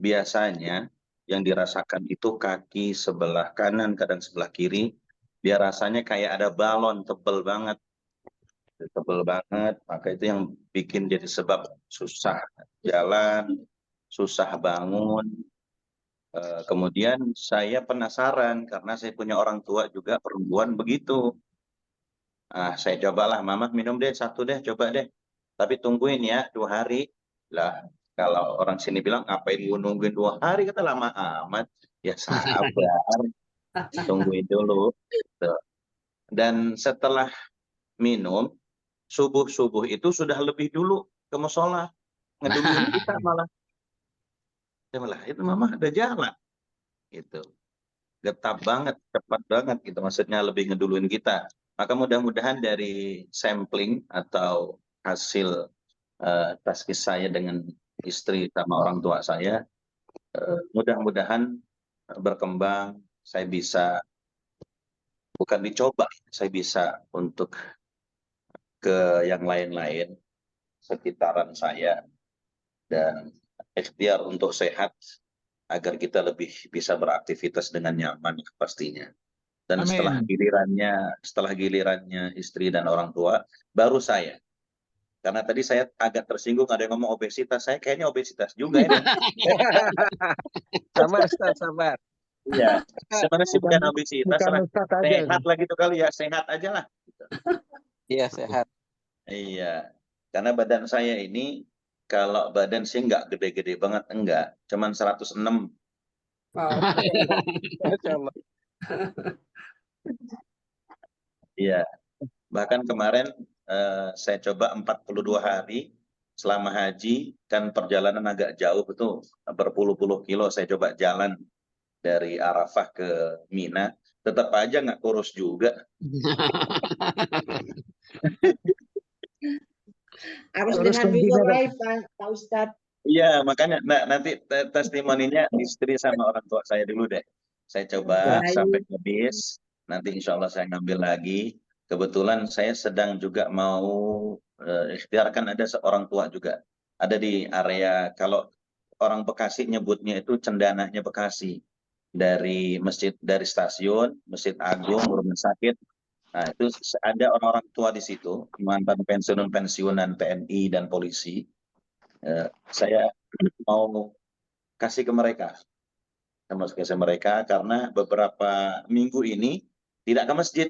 biasanya yang dirasakan itu kaki sebelah kanan kadang sebelah kiri dia rasanya kayak ada balon tebel banget, maka itu yang bikin jadi sebab susah jalan, susah bangun. Kemudian saya penasaran karena saya punya orang tua juga perempuan begitu. Saya cobalah, Mama minum deh 1 deh, coba deh. Tapi tungguin ya 2 hari. Lah, kalau orang sini bilang ngapain gua nungguin 2 hari, kata lama amat. Ya sabar, tungguin dulu. Tuh. Dan setelah minum, subuh-subuh itu sudah lebih dulu ke musola. Ngeduluin kita malah. Itu Mama ada jalan. Gitu. Getap banget, cepat banget gitu. Maksudnya lebih ngeduluin kita. Maka mudah-mudahan dari sampling atau hasil taskis saya dengan istri sama orang tua saya, mudah-mudahan berkembang, saya bisa, bukan dicoba, saya bisa untuk ke yang lain-lain sekitaran saya, dan ikhtiar untuk sehat, agar kita lebih bisa beraktivitas dengan nyaman pastinya. Dan Amin. setelah gilirannya istri dan orang tua, baru saya. Karena tadi saya agak tersinggung ada yang ngomong obesitas, saya kayaknya obesitas juga ini. Sabar, Ustaz, sabar. Iya, sebenarnya sih bukan obesitas bukan lah. Ustadz aja. Sehat lah gitu kali ya, sehat aja lah. Iya, sehat. Iya, karena badan saya ini kalau badan sih nggak gede-gede banget, enggak. Cuman 106. Wow. Masya Allah. Iya, bahkan kemarin saya coba 42 hari selama haji, kan perjalanan agak jauh tuh, berpuluh-puluh kilo saya coba jalan dari Arafah ke Mina, tetap aja nggak kurus juga. Harus Terus dengan kuncinya, before Dok. live, Pak Ustadz. Iya, makanya nanti testimoninya istri sama orang tua saya dulu deh. Saya coba Baik. sampai habis, nanti insya Allah saya ngambil lagi. Kebetulan saya sedang juga mau ikhtiarkan, ada seorang tua juga. Ada di area, kalau orang Bekasi nyebutnya itu Cendananya Bekasi. Dari masjid, dari stasiun, Masjid Agung, rumah sakit. Nah, itu ada orang-orang tua di situ, mantan pensiunan TNI dan polisi. Saya mau kasih ke mereka, karena beberapa minggu ini tidak ke masjid.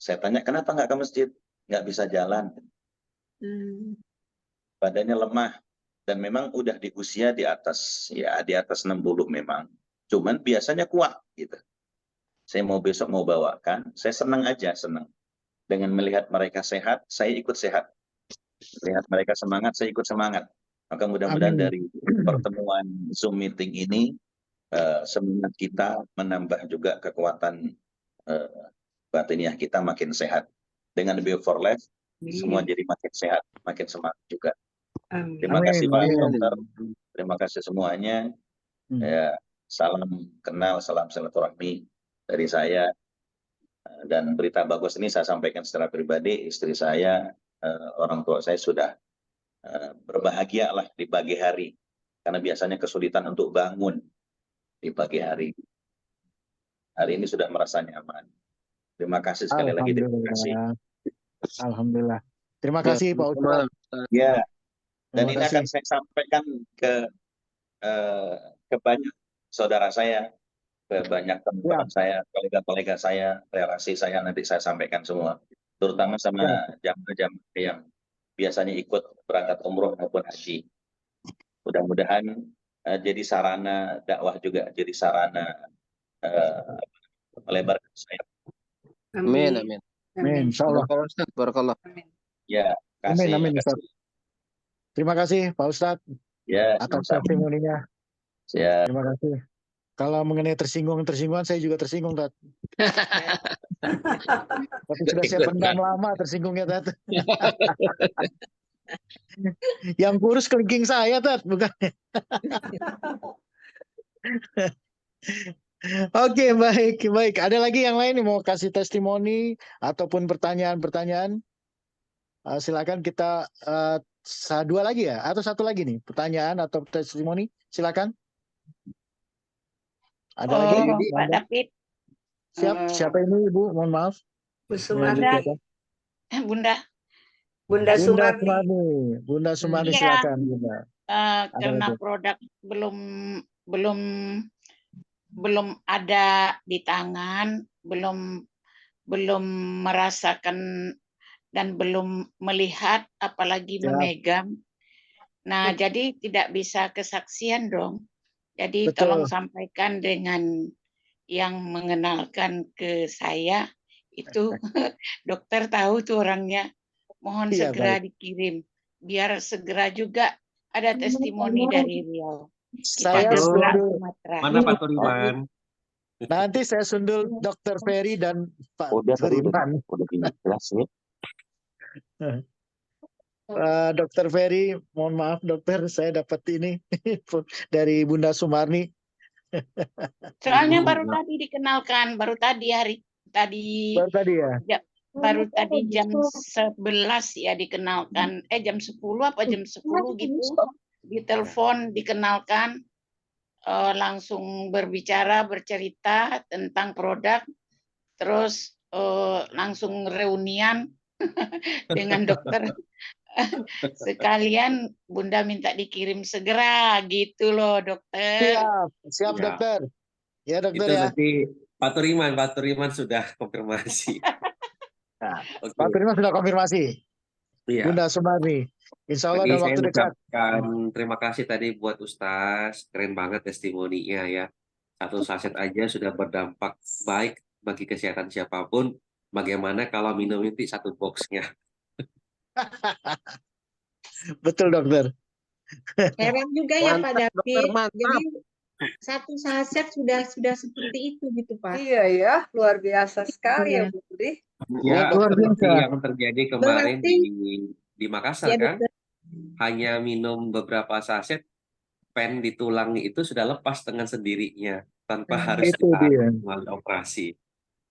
Saya tanya kenapa nggak ke masjid, nggak bisa jalan, badannya lemah, dan memang udah di usia di atas 60 memang, cuman biasanya kuat gitu. Saya mau besok mau bawakan, saya senang dengan melihat mereka sehat, saya ikut sehat. Lihat mereka semangat, saya ikut semangat. Maka mudah-mudahan dari pertemuan Zoom meeting ini, semangat kita menambah juga kekuatan batiniah kita makin sehat. Dengan Before Life, semua jadi makin sehat, makin semangat juga. Terima kasih Pak Dokter, terima kasih semuanya. Ya, salam kenal, salam silaturahmi dari saya. Dan berita bagus ini saya sampaikan secara pribadi, istri saya, orang tua saya sudah berbahagia lah di pagi hari, karena biasanya kesulitan untuk bangun di pagi hari. Hari ini sudah merasa nyaman. Terima kasih sekali lagi. Terima kasih. Alhamdulillah. Terima kasih Pak Ustadz. Ya. Dan ini akan saya sampaikan ke banyak saudara saya, ke banyak teman-teman saya, kolega-kolega saya, relasi saya, nanti saya sampaikan semua. Terutama sama jamaah-jamaah yang biasanya ikut berangkat umroh maupun haji. Mudah-mudahan jadi sarana dakwah juga, jadi sarana melebarkan sayap. Amin, amin. Amin, insyaallah. Barakallah. Ya, kasih. Amin, Ustaz. Terima kasih Pak Ustadz atas testimoninya. Ya. Terima kasih. Kalau mengenai tersinggungan saya juga tersinggung, Tat. Tapi sudah saya pendam lama tersinggungnya, Tat. Yang kurus kelingking saya, Tat, bukan. Oke, baik. Ada lagi yang lain yang mau kasih testimoni ataupun pertanyaan-pertanyaan? Silakan kita dua lagi ya, atau satu lagi nih, pertanyaan atau testimoni, silakan. Ada lagi? Pak David. Siapa ini Ibu? Mohon maaf. Bu Sumarni. Bunda Sumarni. Bunda Sumarni, silakan Bunda. Karena produk belum ada di tangan, belum merasakan dan belum melihat, apalagi memegang. Nah, jadi tidak bisa kesaksian dong. Jadi tolong sampaikan dengan yang mengenalkan ke saya itu dokter tahu tuh orangnya. Mohon segera dikirim biar segera juga ada testimoni dari Riau. Saya sundul. Mana Pak Turiman? Nanti saya sundul Dokter Ferry dan Pak Turiman. Jelas nih. Dokter Ferry, mohon maaf dokter, saya dapat ini dari Bunda Sumarni. Soalnya baru tadi dikenalkan, baru tadi ya. Baru tadi jam 11 ya dikenalkan, jam 10 apa jam 10 gitu, ditelepon dikenalkan, langsung bercerita tentang produk, terus langsung reunian dengan dokter Sekalian Bunda minta dikirim segera gitu loh, dokter. Siap Ya. dokter. Ya dokter Itu ya. nanti Pak Turiman sudah konfirmasi. Nah, Oke. Pak Firman sudah konfirmasi. Iya. Bunda Sumarni. Insya Allah Lagi dalam saya waktu dekat. ucapkan terima kasih tadi buat Ustaz. Keren banget testimoninya ya. 1 saset aja sudah berdampak baik bagi kesehatan siapapun. Bagaimana kalau minum itu 1 boxnya? Betul dokter. Heran juga ya Pak Mantap, dokter, David. mantap. Jadi 1 saset sudah seperti itu gitu Pak. Iya ya, luar biasa sekali ya Iya. Bu Budi. Ya, Luar seperti biasa. yang terjadi kemarin di Makassar Ya kan. dokter. Hanya minum beberapa saset, pen di tulang itu sudah lepas dengan sendirinya tanpa harus Itu dia. melalui operasi.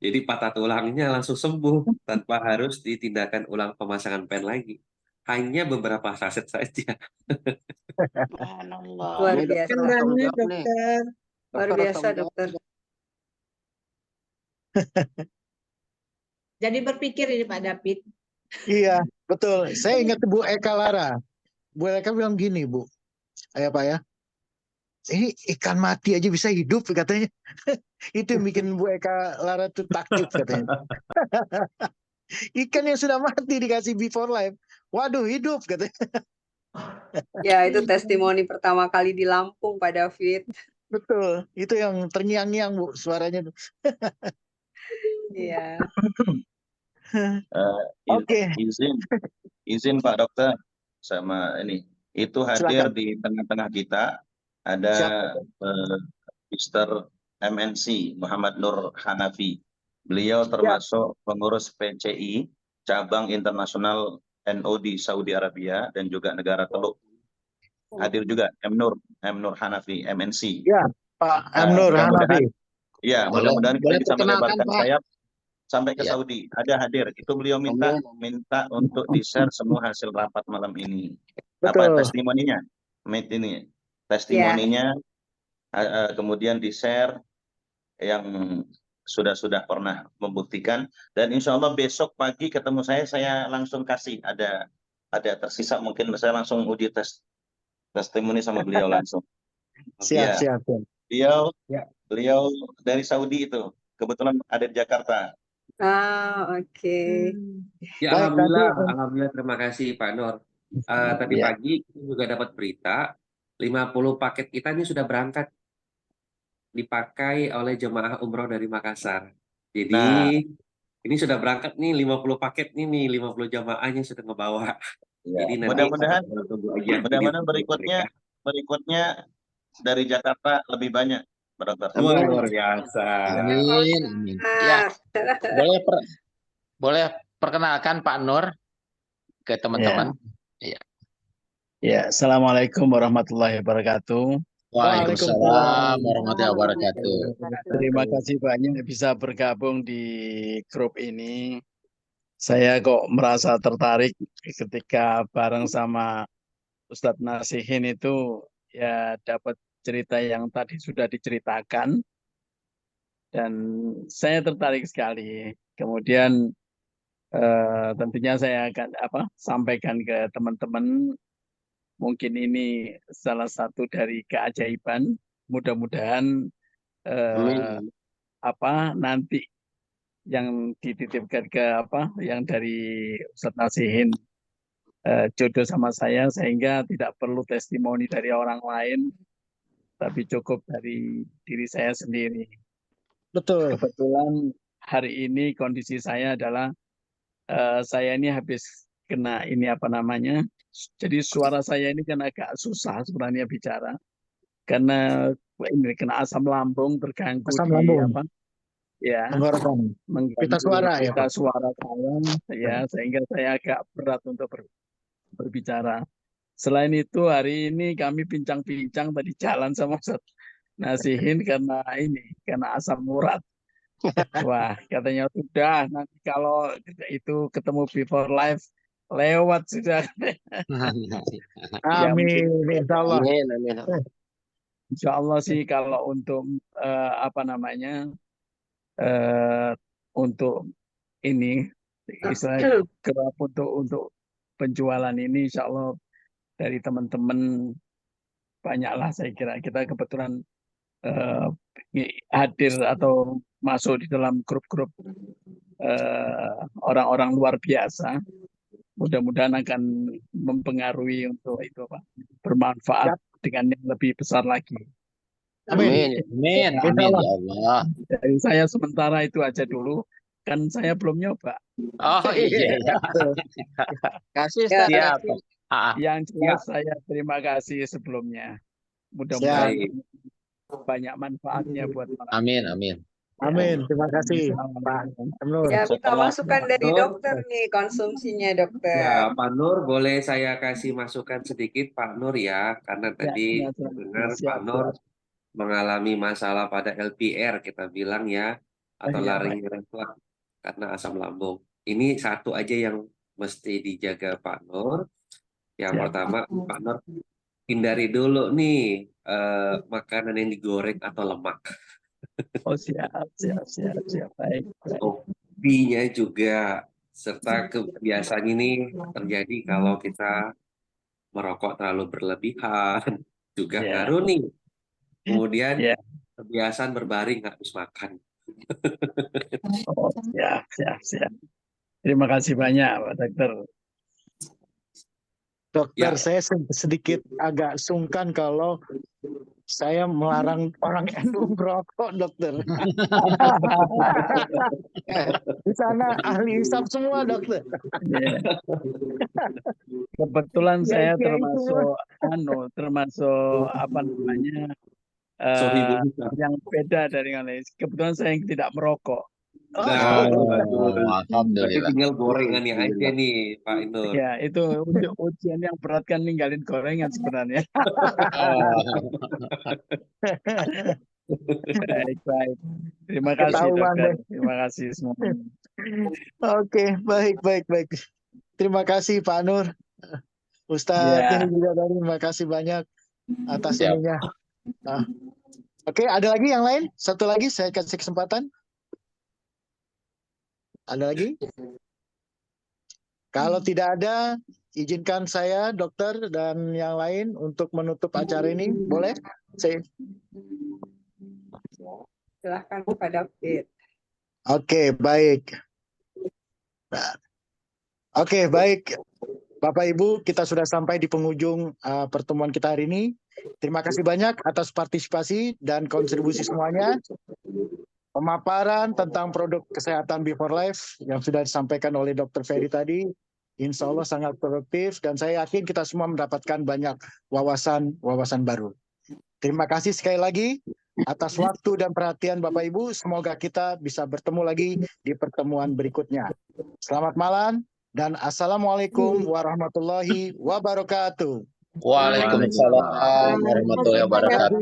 Jadi patah tulangnya langsung sembuh tanpa harus ditindakan ulang pemasangan pen lagi. Hanya beberapa saset saja. Subhanallah. Luar Ini biasa. dokter harus tanggung Banget jawab nih. dokter. Luar Dokter harus biasa tanggung jawab. dokter. Jadi berpikir ini Pak David. Iya, betul. Saya ingat Bu Eka Lara. Bu Eka bilang gini, Bu. Pak ya. Ini ikan mati aja bisa hidup katanya. Itu yang bikin Bu Eka Lara tuh takjub katanya. Ikan yang sudah mati dikasih before life. Waduh, hidup katanya. Ya, itu testimoni pertama kali di Lampung Pak David. Betul. Itu yang terngiang-ngiang Bu suaranya. Iya. Oke. Izin Pak Dokter sama ini. Itu hadir Silakan. di tengah-tengah kita ada Mr. MNC Muhammad Nur Hanafi. Beliau termasuk pengurus PCI cabang internasional NU di Saudi Arabia dan juga negara Teluk. Hadir juga M Nur Hanafi MNC. Ya, Pak M Nur Hanafi. Ya, mudah-mudahan kita bisa melebarkan Pak. sayap sampai ke Ya. Saudi. Ada hadir. Itu beliau minta untuk di-share semua hasil rapat malam ini. Apa Betul. testimoninya? Ini testimoninya kemudian di-share yang sudah pernah membuktikan, dan insya Allah besok pagi ketemu saya langsung kasih ada tersisa, mungkin saya langsung uji testimoni sama beliau langsung. Siap. Beliau dari Saudi itu kebetulan ada di Jakarta. Oke. Ya, alhamdulillah terima kasih Pak Nur. Tadi pagi kita juga dapat berita 50 paket kita ini sudah berangkat dipakai oleh jemaah umroh dari Makassar. Jadi ini sudah berangkat nih 50 paket nih 50 jamaahnya sudah ngebawa. Ya, Jadi mudah-mudahan berikutnya dari Jakarta lebih banyak, Pak Dokter. Luar biasa. Amin. Ya, boleh perkenalkan Pak Nur ke teman-teman. Ya, Assalamualaikum warahmatullahi wabarakatuh. Waalaikumsalam warahmatullahi wabarakatuh. Terima kasih banyak bisa bergabung di grup ini. Saya kok merasa tertarik ketika bareng sama Ustadz Nasihin itu ya dapat cerita yang tadi sudah diceritakan. Dan saya tertarik sekali. Kemudian tentunya saya akan sampaikan ke teman-teman. Mungkin ini salah satu dari keajaiban. Mudah-mudahan nanti yang dititipkan yang dari Ustadz Nasihin jodoh sama saya, sehingga tidak perlu testimoni dari orang lain, tapi cukup dari diri saya sendiri. Betul. Kebetulan hari ini kondisi saya adalah saya ini habis kena jadi suara saya ini kan agak susah sebenarnya bicara karena ini kena asam lambung, terganggu mengganggu pita suara suara saya ya, sehingga saya agak berat untuk berbicara. Selain itu hari ini kami bincang-bincang tadi jalan sama Ustadz Nasihin karena asam urat. Wah, katanya sudah nanti kalau itu ketemu before life lewat sudah. Amin, insya Allah. Insya Allah sih kalau untuk untuk ini istilahnya untuk penjualan ini insya Allah dari teman-teman banyaklah, saya kira kita kebetulan hadir atau masuk di dalam grup-grup orang-orang luar biasa. Mudah-mudahan akan mempengaruhi untuk itu Pak, bermanfaat dengan yang lebih besar lagi. Amin. Amin. Amin ya Allah. Dari saya sementara itu aja dulu, kan saya belum nyoba. Oh iya. Kasih Siap. Yang jelas saya terima kasih sebelumnya. Mudah-mudahan banyak manfaatnya buat para. Amin. Amin. Amin. Terima kasih Pak Nur. Ya, minta masukan dari dokter nih konsumsinya dokter. Ya, Pak Nur, boleh saya kasih masukan sedikit Pak Nur ya, karena tadi dengar Pak Nur mengalami masalah pada LPR kita bilang ya, atau laring refleks karena asam lambung. Ini satu aja yang mesti dijaga Pak Nur. Yang pertama Pak Nur, hindari dulu nih makanan yang digoreng atau lemak. Oh siap. Baik. Kopinya juga, serta kebiasaan ini terjadi kalau kita merokok terlalu berlebihan, juga ngaruh nih. Kemudian kebiasaan berbaring habis makan. Oh, siap. Terima kasih banyak Pak Dokter. Dokter, saya sedikit agak sungkan kalau saya melarang orang NU merokok, dokter. Di sana ahli hisab semua, dokter. Kebetulan saya termasuk apa namanya yang beda dari yang lain. Kebetulan saya yang tidak merokok. Alhamdulillah. Tinggal gorengannya aja nih Pak Nur. Ya, itu ujian yang berat kan ninggalin gorengan sebenarnya. Baik. Terima kasih dokter. Terima kasih semuanya. Oke, baik. Terima kasih Pak Nur. Ustadz ini juga terima kasih banyak atas ininya. Oke, ada lagi yang lain? Satu lagi saya kasih kesempatan. Ada lagi? Kalau tidak ada, izinkan saya, dokter, dan yang lain untuk menutup acara ini. Boleh? Silahkan Pak David. Oke, baik. Oke, baik. Bapak Ibu, kita sudah sampai di penghujung pertemuan kita hari ini. Terima kasih banyak atas partisipasi dan kontribusi semuanya. Pemaparan tentang produk kesehatan Before Life yang sudah disampaikan oleh Dr. Ferry tadi, insya Allah sangat produktif dan saya yakin kita semua mendapatkan banyak wawasan baru. Terima kasih sekali lagi atas waktu dan perhatian Bapak Ibu. Semoga kita bisa bertemu lagi di pertemuan berikutnya. Selamat malam dan Assalamualaikum warahmatullahi wabarakatuh. Waalaikumsalam warahmatullahi wabarakatuh.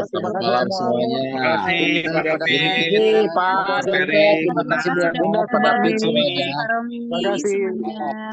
Selamat malam semuanya. Terima kasih Pak Ferry. Terima kasih Pak David semuanya. Terima kasih.